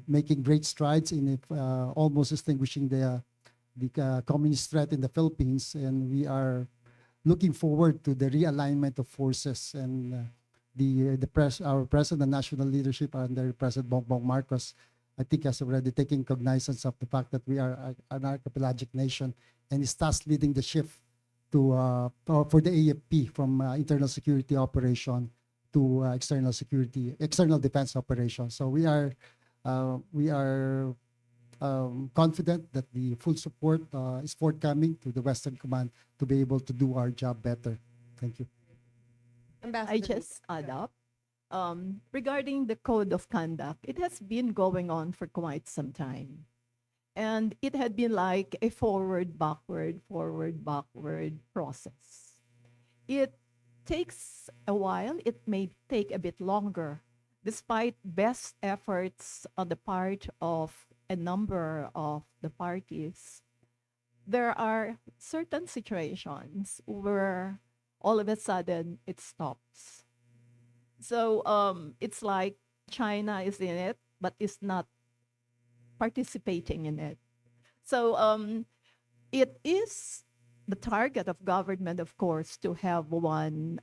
making great strides in almost extinguishing the communist threat in the Philippines, and we are looking forward to the realignment of forces and our president, national leadership under President Bongbong Marcos, I think has already taken cognizance of the fact that we are an archipelagic nation, and is thus leading the shift to for the AFP from internal security operation to external defense operation. So we are confident that the full support is forthcoming to the Western Command to be able to do our job better. Thank you. I just add up. Regarding the code of conduct, it has been going on for quite some time. And it had been like a forward, backward process. It takes a while. It may take a bit longer, despite best efforts on the part of a number of the parties. There are certain situations where all of a sudden it stops. So it's like China is in it, but is not participating in it. So it is the target of government, of course, to have one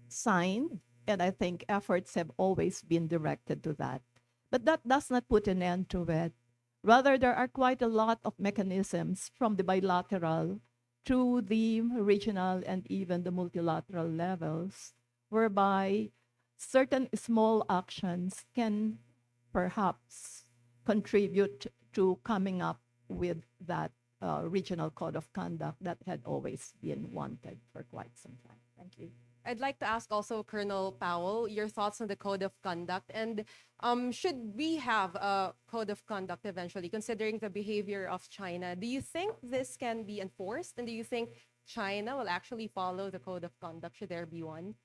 signed, and I think efforts have always been directed to that. But that does not put an end to it. Rather, there are quite a lot of mechanisms from the bilateral to the regional and even the multilateral levels, whereby certain small actions can perhaps contribute to coming up with that regional code of conduct that had always been wanted for quite some time. Thank you. I'd like to ask also Colonel Powell your thoughts on the code of conduct, and should we have a code of conduct eventually, considering the behavior of China? Do you think this can be enforced, and do you think China will actually follow the code of conduct should there be one?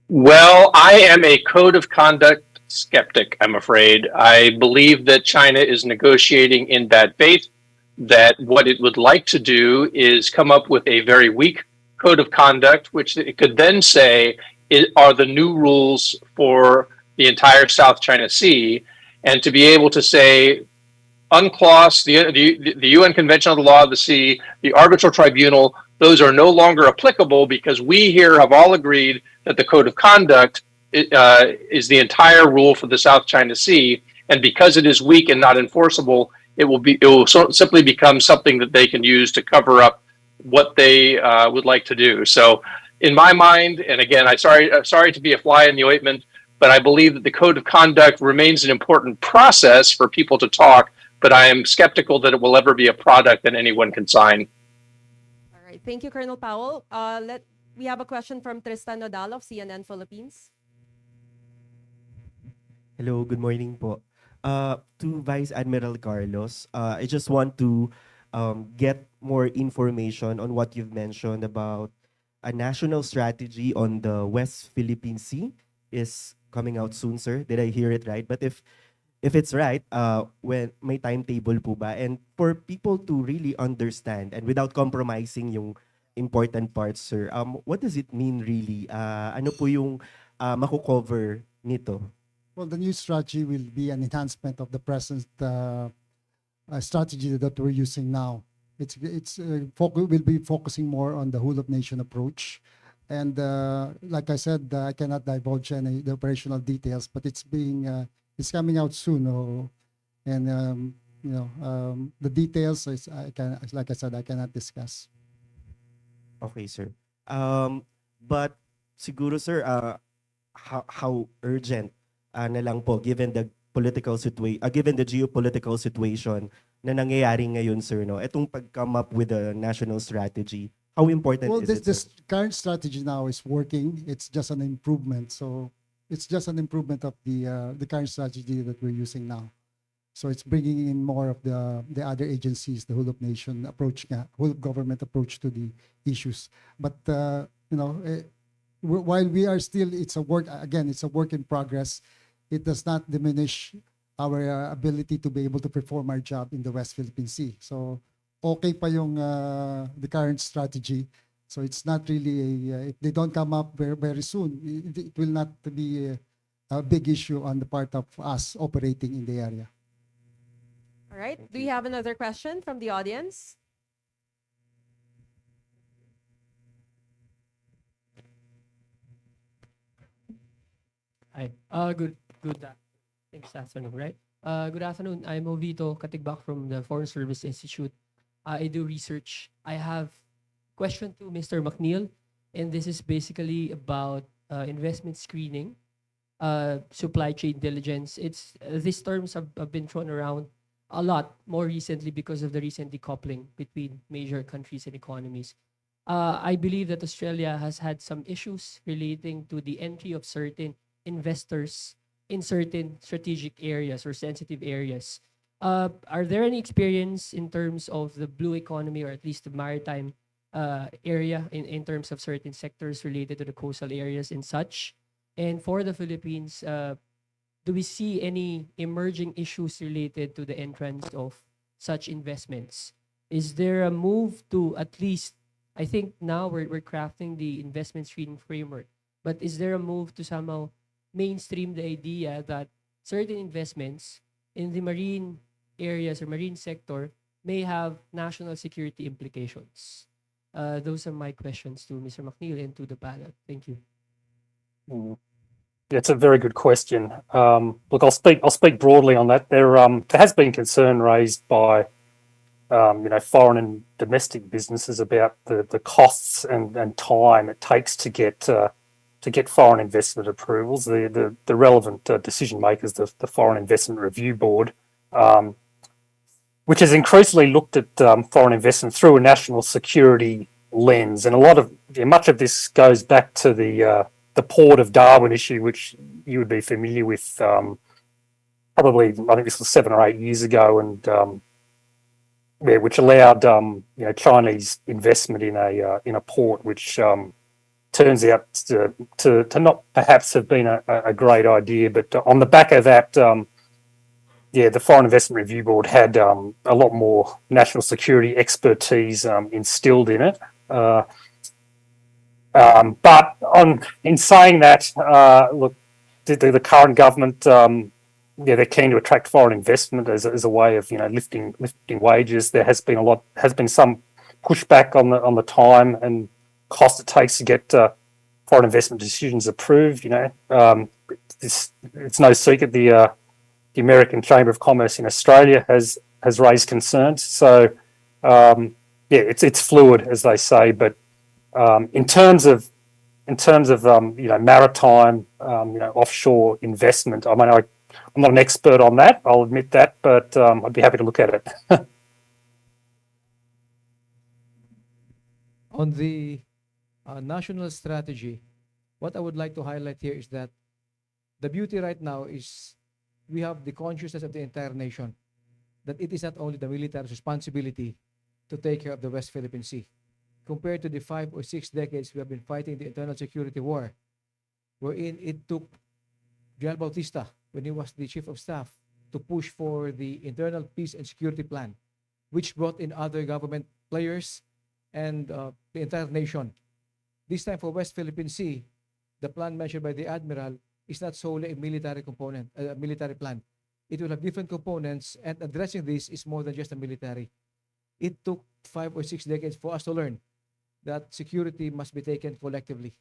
Well, I am a code of conduct skeptic, I'm afraid. I believe that China is negotiating in bad faith, that what it would like to do is come up with a very weak code of conduct, which it could then say are the new rules for the entire South China Sea, and to be able to say, UNCLOS, the UN Convention on the Law of the Sea, the Arbitral Tribunal, those are no longer applicable because we here have all agreed that the Code of Conduct is the entire rule for the South China Sea, and because it is weak and not enforceable, it will simply become something that they can use to cover up what they would like to do. So, in my mind, and again, I'm sorry to be a fly in the ointment, but I believe that the Code of Conduct remains an important process for people to talk. But I am skeptical that it will ever be a product that anyone can sign. All right, thank you, Colonel Powell. We have a question from Tristan Nodal of CNN Philippines. Hello, good morning po. To Vice Admiral Carlos, I just want to get more information on what you've mentioned about a national strategy on the West Philippine Sea is coming out soon, sir. Did I hear it right? But if it's right, when may timetable po ba? And for people to really understand and without compromising yung important parts, sir, what does it mean really? Ano po yung mako-cover nito? Well, the new strategy will be an enhancement of the present strategy that we're using now. Will be focusing more on the whole of nation approach, and like I said, I cannot divulge any the operational details, but it's coming out soon, and the details like I said, I cannot discuss. Okay, sir. But siguro, sir, how urgent na lang po given the given the geopolitical situation na nangyayari ngayon, sir, no? Itong pag-come up with a national strategy, how important is it? This current strategy now is working. It's just an improvement. So it's just an improvement of the current strategy that we're using now. So it's bringing in more of the other agencies, the whole of nation approach, whole of government approach to the issues. But while we are still, it's a work again, it's a work in progress. It does not diminish our ability to be able to perform our job in the West Philippine Sea. So okay pa yung the current strategy. So it's not really if they don't come up very soon, it will not be a big issue on the part of us operating in the area. All right. Do you have another question from the audience? Hi. Thanks, afternoon, right? Good afternoon. I'm Ovito Katigbak from the Foreign Service Institute. I do research. I have question to Mr. McNeil, and this is basically about investment screening, supply chain diligence. It's these terms have been thrown around a lot more recently because of the recent decoupling between major countries and economies. I believe that Australia has had some issues relating to the entry of certain investors in certain strategic areas or sensitive areas. Are there any experience in terms of the blue economy or at least the maritime area in terms of certain sectors related to the coastal areas and such? And for the Philippines, do we see any emerging issues related to the entrance of such investments? Is there a move to at least, I think now we're crafting the investment screening framework, but is there a move to somehow mainstream the idea that certain investments in the marine areas or marine sector may have national security implications? Those are my questions to Mr. McNeil and to the panel. Thank you. Yeah, it's a very good question. Look, I'll speak broadly on that. There has been concern raised by foreign and domestic businesses about the costs and time it takes to get foreign investment approvals. The relevant decision makers, the Foreign Investment Review Board, which has increasingly looked at foreign investment through a national security lens, and much of this goes back to the Port of Darwin issue, which you would be familiar with. Probably, I think this was 7 or 8 years ago, and which allowed Chinese investment in a port, which turns out to not perhaps have been a great idea. But on the back of that, the Foreign Investment Review Board had a lot more national security expertise instilled in it. But in saying that, look, the current government, they're keen to attract foreign investment as a way of lifting wages. There has been some pushback on the time and cost it takes to get foreign investment decisions approved. It's no secret the American Chamber of Commerce in Australia has raised concerns. So it's fluid, as they say, but in terms of maritime offshore investment, I mean, I'm not an expert on that, I'll admit that, but I'd be happy to look at it. On the national strategy, what I would like to highlight here is that the beauty right now is we have the consciousness of the entire nation that it is not only the military responsibility to take care of the West Philippine Sea. Compared to the 5 or 6 decades we have been fighting the internal security war, wherein it took General Bautista, when he was the chief of staff, to push for the internal peace and security plan, which brought in other government players and the entire nation. This time for West Philippine Sea, the plan mentioned by the Admiral is not solely a military component, a military plan. It will have different components, and addressing this is more than just a military. It took 5 or 6 decades for us to learn that security must be taken collectively.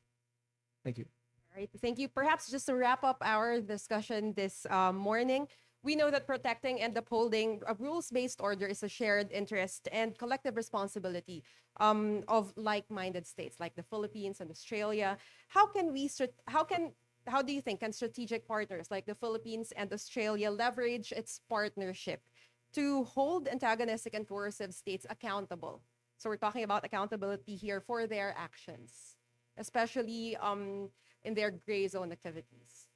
Thank you. All right, thank you. Perhaps just to wrap up our discussion this morning, we know that protecting and upholding a rules-based order is a shared interest and collective responsibility of like-minded states like the Philippines and Australia. How do you think can strategic partners like the Philippines and Australia leverage its partnership to hold antagonistic and coercive states accountable? So we're talking about accountability here for their actions, especially in their gray zone activities.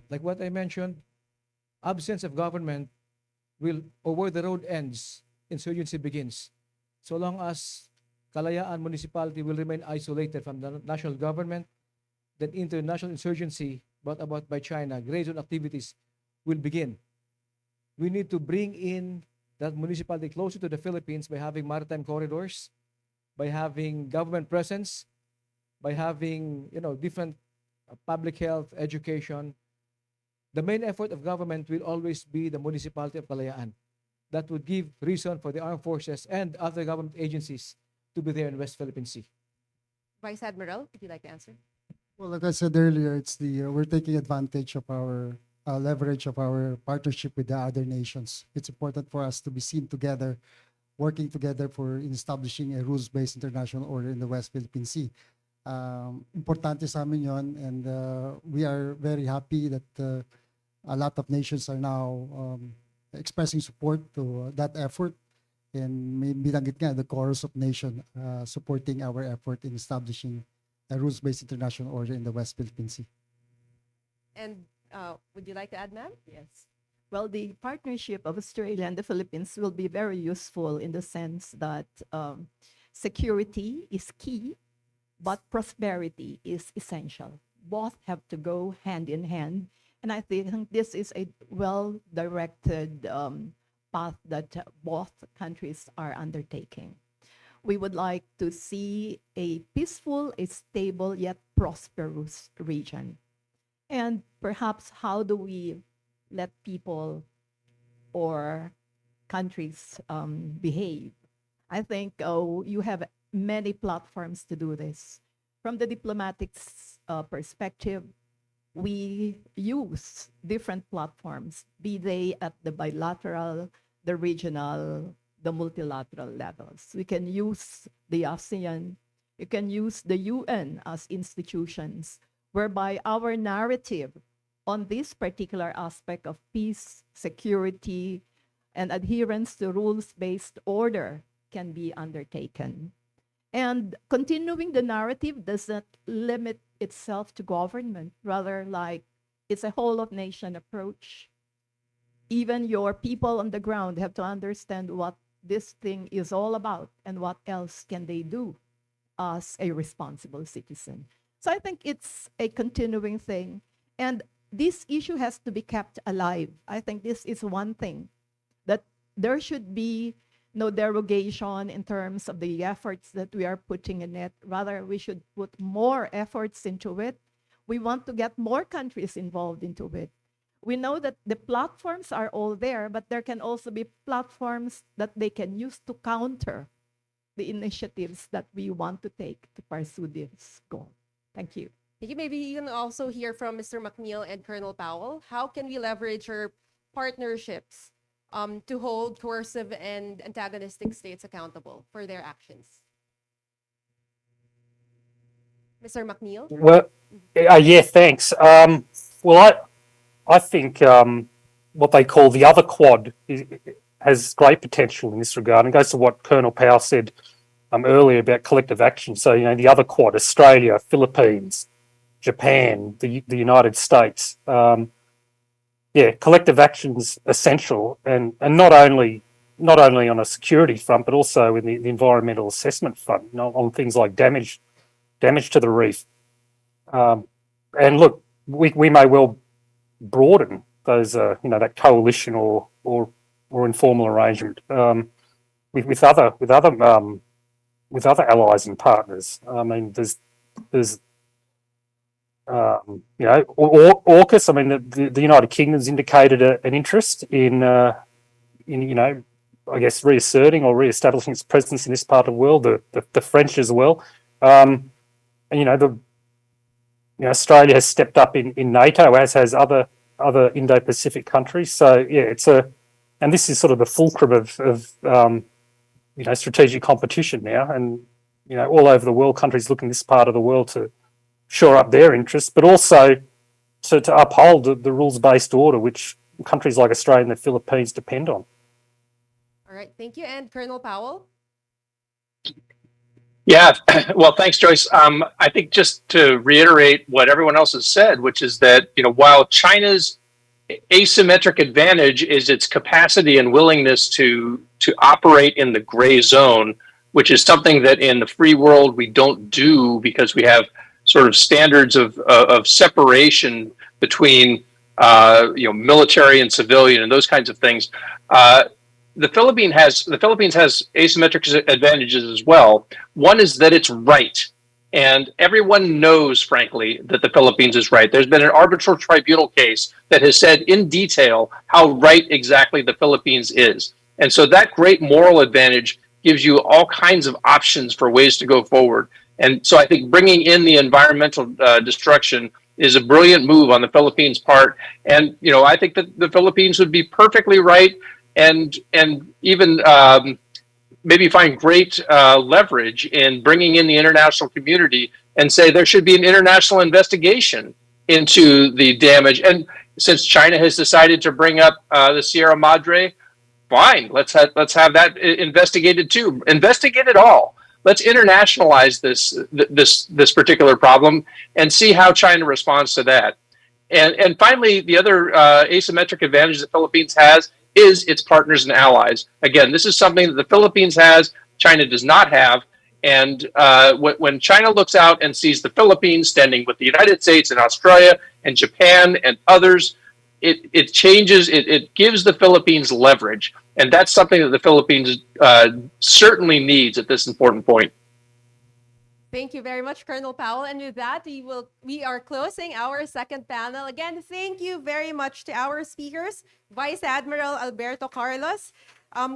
Like what I mentioned, absence of government will, or where the road ends, insurgency begins. So long as Kalayaan municipality will remain isolated from the national government, then international insurgency brought about by China, gray zone activities will begin. We need to bring in that municipality closer to the Philippines by having maritime corridors, by having government presence, by having different public health, education. The main effort of government will always be the municipality of Kalayaan. That would give reason for the armed forces and other government agencies to be there in West Philippine Sea. Vice Admiral, would you like to answer? Well, like I said earlier, it's we're taking advantage of our leverage of our partnership with the other nations. It's important for us to be seen together, working together for establishing a rules-based international order in the West Philippine Sea. Importante sa amin yon, and we are very happy that a lot of nations are now expressing support to that effort, and may binanggit nga the chorus of nation supporting our effort in establishing a rules-based international order in the West Philippine Sea. And would you like to add, ma'am? Yes. Well, the partnership of Australia and the Philippines will be very useful in the sense that security is key, but prosperity is essential. Both have to go hand in hand. And I think this is a well-directed path that both countries are undertaking. We would like to see a peaceful, a stable, yet prosperous region. And perhaps how do we let people or countries behave? I think you have many platforms to do this. From the diplomatic perspective, we use different platforms, be they at the bilateral, the regional, the multilateral levels. We can use the ASEAN, you can use the UN as institutions, whereby our narrative on this particular aspect of peace, security, and adherence to rules-based order can be undertaken. And continuing the narrative doesn't limit itself to government, rather like it's a whole of nation approach. Even your people on the ground have to understand what this thing is all about and what else can they do as a responsible citizen. So I think it's a continuing thing. And this issue has to be kept alive. I think this is one thing, that there should be no derogation in terms of the efforts that we are putting in it. Rather, we should put more efforts into it. We want to get more countries involved into it. We know that the platforms are all there, but there can also be platforms that they can use to counter the initiatives that we want to take to pursue this goal. Thank you. Thank you. Maybe you can also hear from Mr. McNeil and Colonel Powell. How can we leverage our partnerships to hold coercive and antagonistic states accountable for their actions? Mr. McNeil? Well, yeah, thanks. Well, I think what they call the other quad has great potential in this regard, and goes to what Colonel Powell said earlier about collective action. So, the other quad, Australia, Philippines, Japan, the United States. Collective action's essential, and not only on a security front, but also in the environmental assessment front, on things like damage to the reef. And look, we may well broaden those, that coalition or informal arrangement with other allies and partners. I mean, there's AUKUS. I mean, the United Kingdom's indicated an interest in I guess reasserting or re-establishing its presence in this part of the world. The French as well, and Australia has stepped up in NATO, as has other Indo-Pacific countries. So and this is sort of the fulcrum of strategic competition now, and all over the world, countries looking this part of the world to shore up their interests, but also to uphold the rules-based order which countries like Australia and the Philippines depend on. All right, thank you. And Colonel Powell? Yeah, well, thanks, Joyce. I think just to reiterate what everyone else has said, which is that while China's asymmetric advantage is its capacity and willingness to operate in the gray zone, which is something that in the free world we don't do because we have sort of standards of separation between military and civilian and those kinds of things. The Philippines has asymmetric advantages as well. One is that it's right. And everyone knows, frankly, that the Philippines is right. There's been an arbitral tribunal case that has said in detail how right exactly the Philippines is. And so that great moral advantage gives you all kinds of options for ways to go forward. And so I think bringing in the environmental destruction is a brilliant move on the Philippines' part. And, I think that the Philippines would be perfectly right and even maybe find great leverage in bringing in the international community and say there should be an international investigation into the damage. And since China has decided to bring up the Sierra Madre, fine, let's have that investigated too. Investigate it all. Let's internationalize this particular problem and see how China responds to that. And finally, the other asymmetric advantage the Philippines has is its partners and allies. Again, this is something that the Philippines has, China does not have. And when China looks out and sees the Philippines standing with the United States and Australia and Japan and others, it gives the Philippines leverage. And that's something that the Philippines certainly needs at this important point. Thank you very much, Colonel Powell. And with that, we are closing our second panel. Again, thank you very much to our speakers, Vice Admiral Alberto Carlos,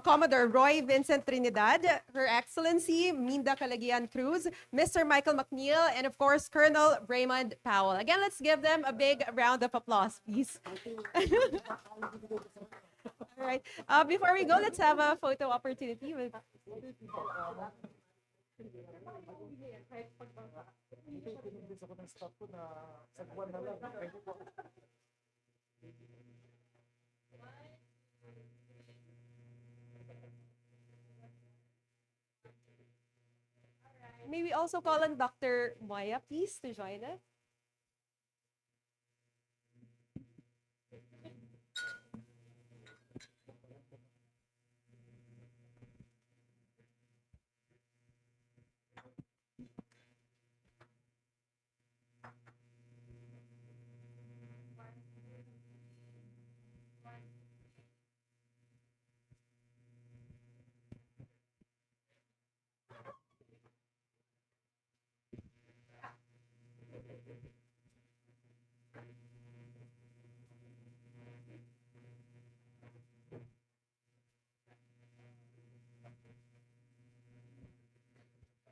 Commodore Roy Vincent Trinidad, Her Excellency Minda Calagian Cruz, Mr. Michael McNeil, and of course, Colonel Raymond Powell. Again, let's give them a big round of applause, please. All right. Before we go, let's have a photo opportunity with. May we also call on Dr. Moya, please, to join us?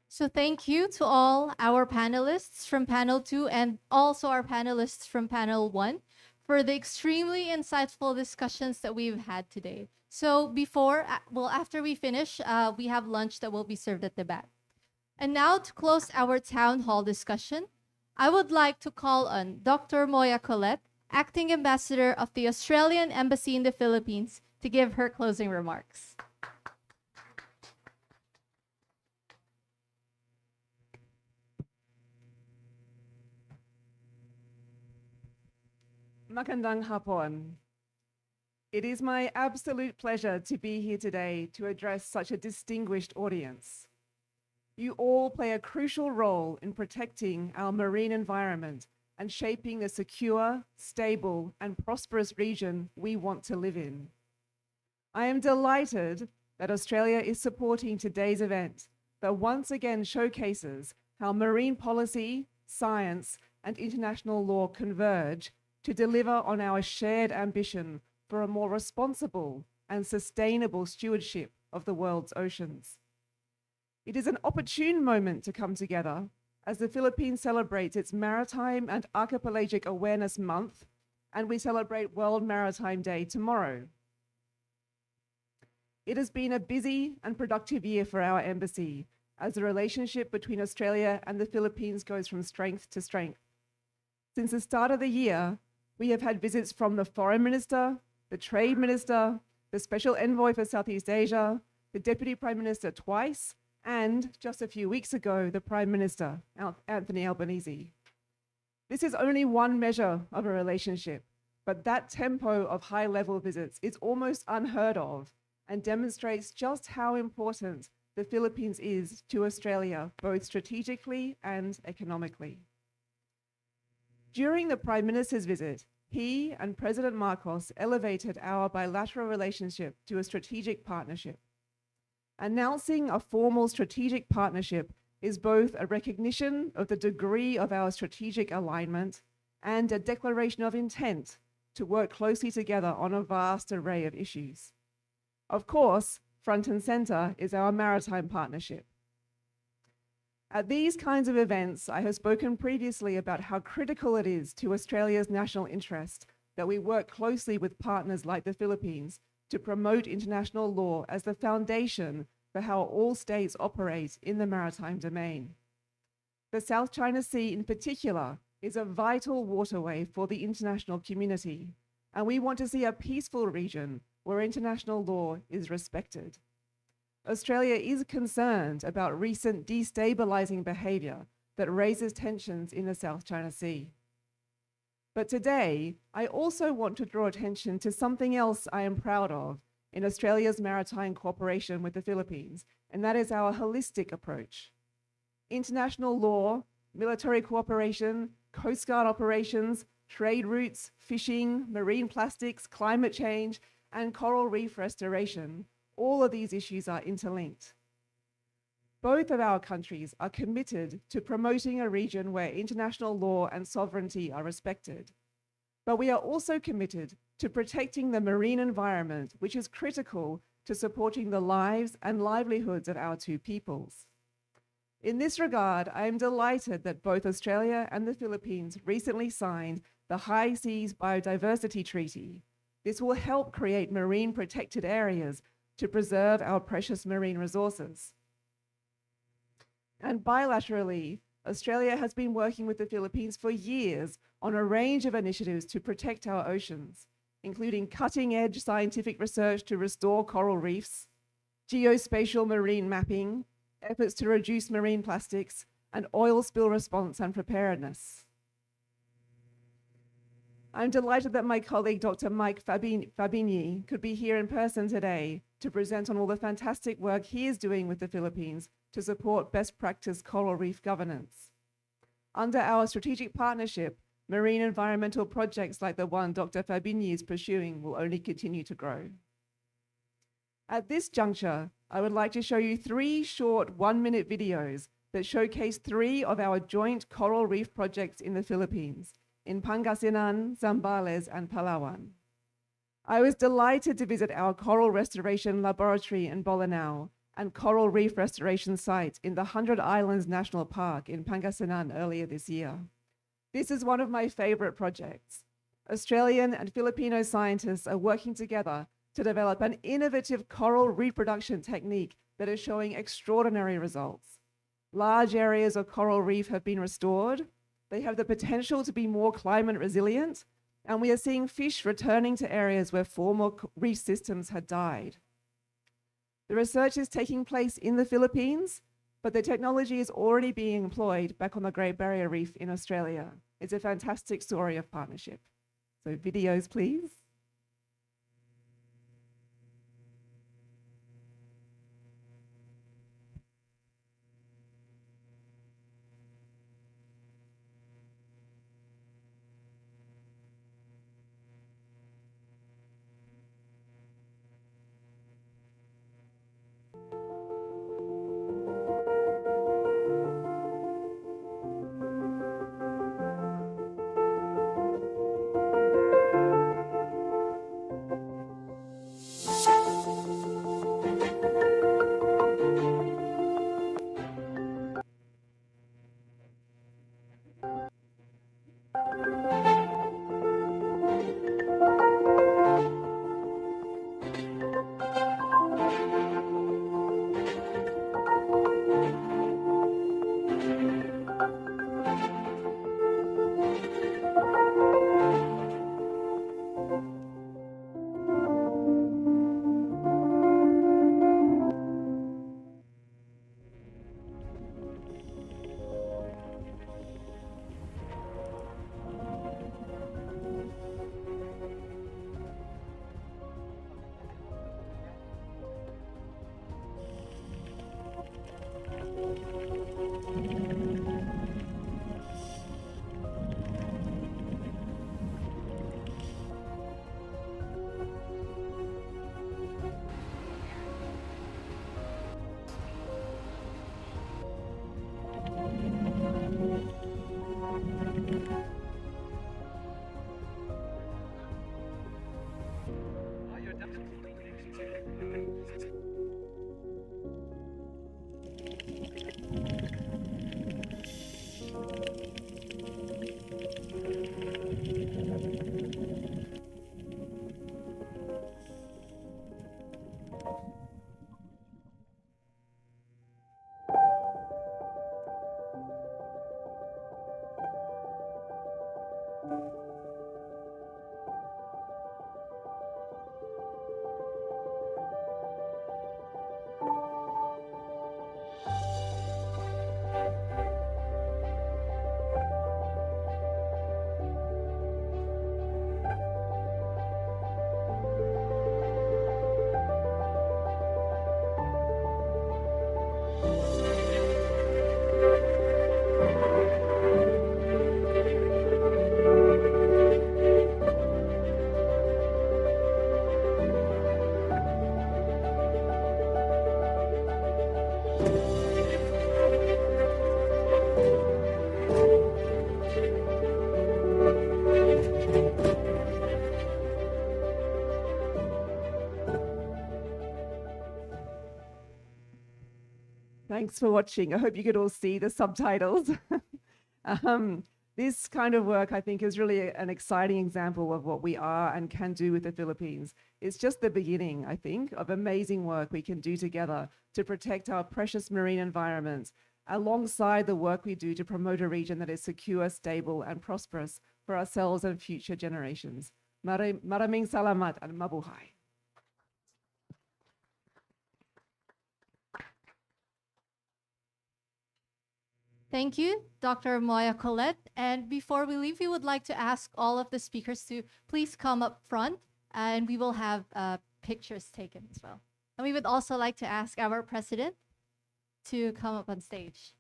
So thank you to all our panelists from panel 2 and also our panelists from panel 1 for the extremely insightful discussions that we've had today. So after we finish, we have lunch that will be served at the back. And now to close our town hall discussion, I would like to call on Dr. Moya Colette, Acting Ambassador of the Australian Embassy in the Philippines, to give her closing remarks. Magandang hapon. It is my absolute pleasure to be here today to address such a distinguished audience. You all play a crucial role in protecting our marine environment and shaping the secure, stable, and prosperous region we want to live in. I am delighted that Australia is supporting today's event that once again showcases how marine policy, science, and international law converge to deliver on our shared ambition for a more responsible and sustainable stewardship of the world's oceans. It is an opportune moment to come together as the Philippines celebrates its Maritime and Archipelagic Awareness Month, and we celebrate World Maritime Day tomorrow. It has been a busy and productive year for our embassy as the relationship between Australia and the Philippines goes from strength to strength. Since the start of the year, we have had visits from the Foreign Minister, the Trade Minister, the Special Envoy for Southeast Asia, the Deputy Prime Minister twice, and just a few weeks ago, the Prime Minister, Anthony Albanese. This is only one measure of a relationship, but that tempo of high-level visits is almost unheard of and demonstrates just how important the Philippines is to Australia, both strategically and economically. During the Prime Minister's visit, he and President Marcos elevated our bilateral relationship to a strategic partnership. Announcing a formal strategic partnership is both a recognition of the degree of our strategic alignment and a declaration of intent to work closely together on a vast array of issues. Of course, front and center is our maritime partnership. At these kinds of events, I have spoken previously about how critical it is to Australia's national interest that we work closely with partners like the Philippines to promote international law as the foundation for how all states operate in the maritime domain. The South China Sea in particular is a vital waterway for the international community, and we want to see a peaceful region where international law is respected. Australia is concerned about recent destabilizing behavior that raises tensions in the South China Sea. But today, I also want to draw attention to something else I am proud of in Australia's maritime cooperation with the Philippines, and that is our holistic approach. International law, military cooperation, Coast Guard operations, trade routes, fishing, marine plastics, climate change, and coral reef restoration, all of these issues are interlinked. Both of our countries are committed to promoting a region where international law and sovereignty are respected. But we are also committed to protecting the marine environment, which is critical to supporting the lives and livelihoods of our two peoples. In this regard, I am delighted that both Australia and the Philippines recently signed the High Seas Biodiversity Treaty. This will help create marine protected areas to preserve our precious marine resources. And bilaterally, Australia has been working with the Philippines for years on a range of initiatives to protect our oceans, including cutting-edge scientific research to restore coral reefs, geospatial marine mapping, efforts to reduce marine plastics, and oil spill response and preparedness. I'm delighted that my colleague, Dr. Mike Fabini, could be here in person today to present on all the fantastic work he is doing with the Philippines to support best practice coral reef governance. Under our strategic partnership, marine environmental projects like the one Dr. Fabini is pursuing will only continue to grow. At this juncture, I would like to show you 3 short 1-minute videos that showcase 3 of our joint coral reef projects in the Philippines, in Pangasinan, Zambales, and Palawan. I was delighted to visit our coral restoration laboratory in Bolinao and coral reef restoration site in the 100 Islands National Park in Pangasinan earlier this year. This is one of my favorite projects. Australian and Filipino scientists are working together to develop an innovative coral reproduction technique that is showing extraordinary results. Large areas of coral reef have been restored. They have the potential to be more climate resilient, and we are seeing fish returning to areas where former reef systems had died. The research is taking place in the Philippines, but the technology is already being employed back on the Great Barrier Reef in Australia. It's a fantastic story of partnership. So videos, please. Thanks for watching. I hope you could all see the subtitles. um, this kind of work, I think, is really an exciting example of what we are and can do with the Philippines. It's just the beginning, I think, of amazing work we can do together to protect our precious marine environments, alongside the work we do to promote a region that is secure, stable, and prosperous for ourselves and future generations. Maraming salamat and mabuhay. Thank you, Dr. Moya Colette. And before we leave, we would like to ask all of the speakers to please come up front, and we will have pictures taken as well. And we would also like to ask our president to come up on stage.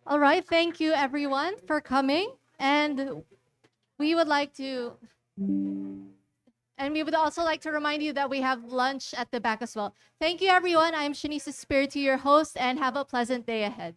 All right, thank you everyone for coming. And we would like to we would also like to remind you that we have lunch at the back as well. Thank you everyone. I'm Shanice Spiritu, your host, and have a pleasant day ahead.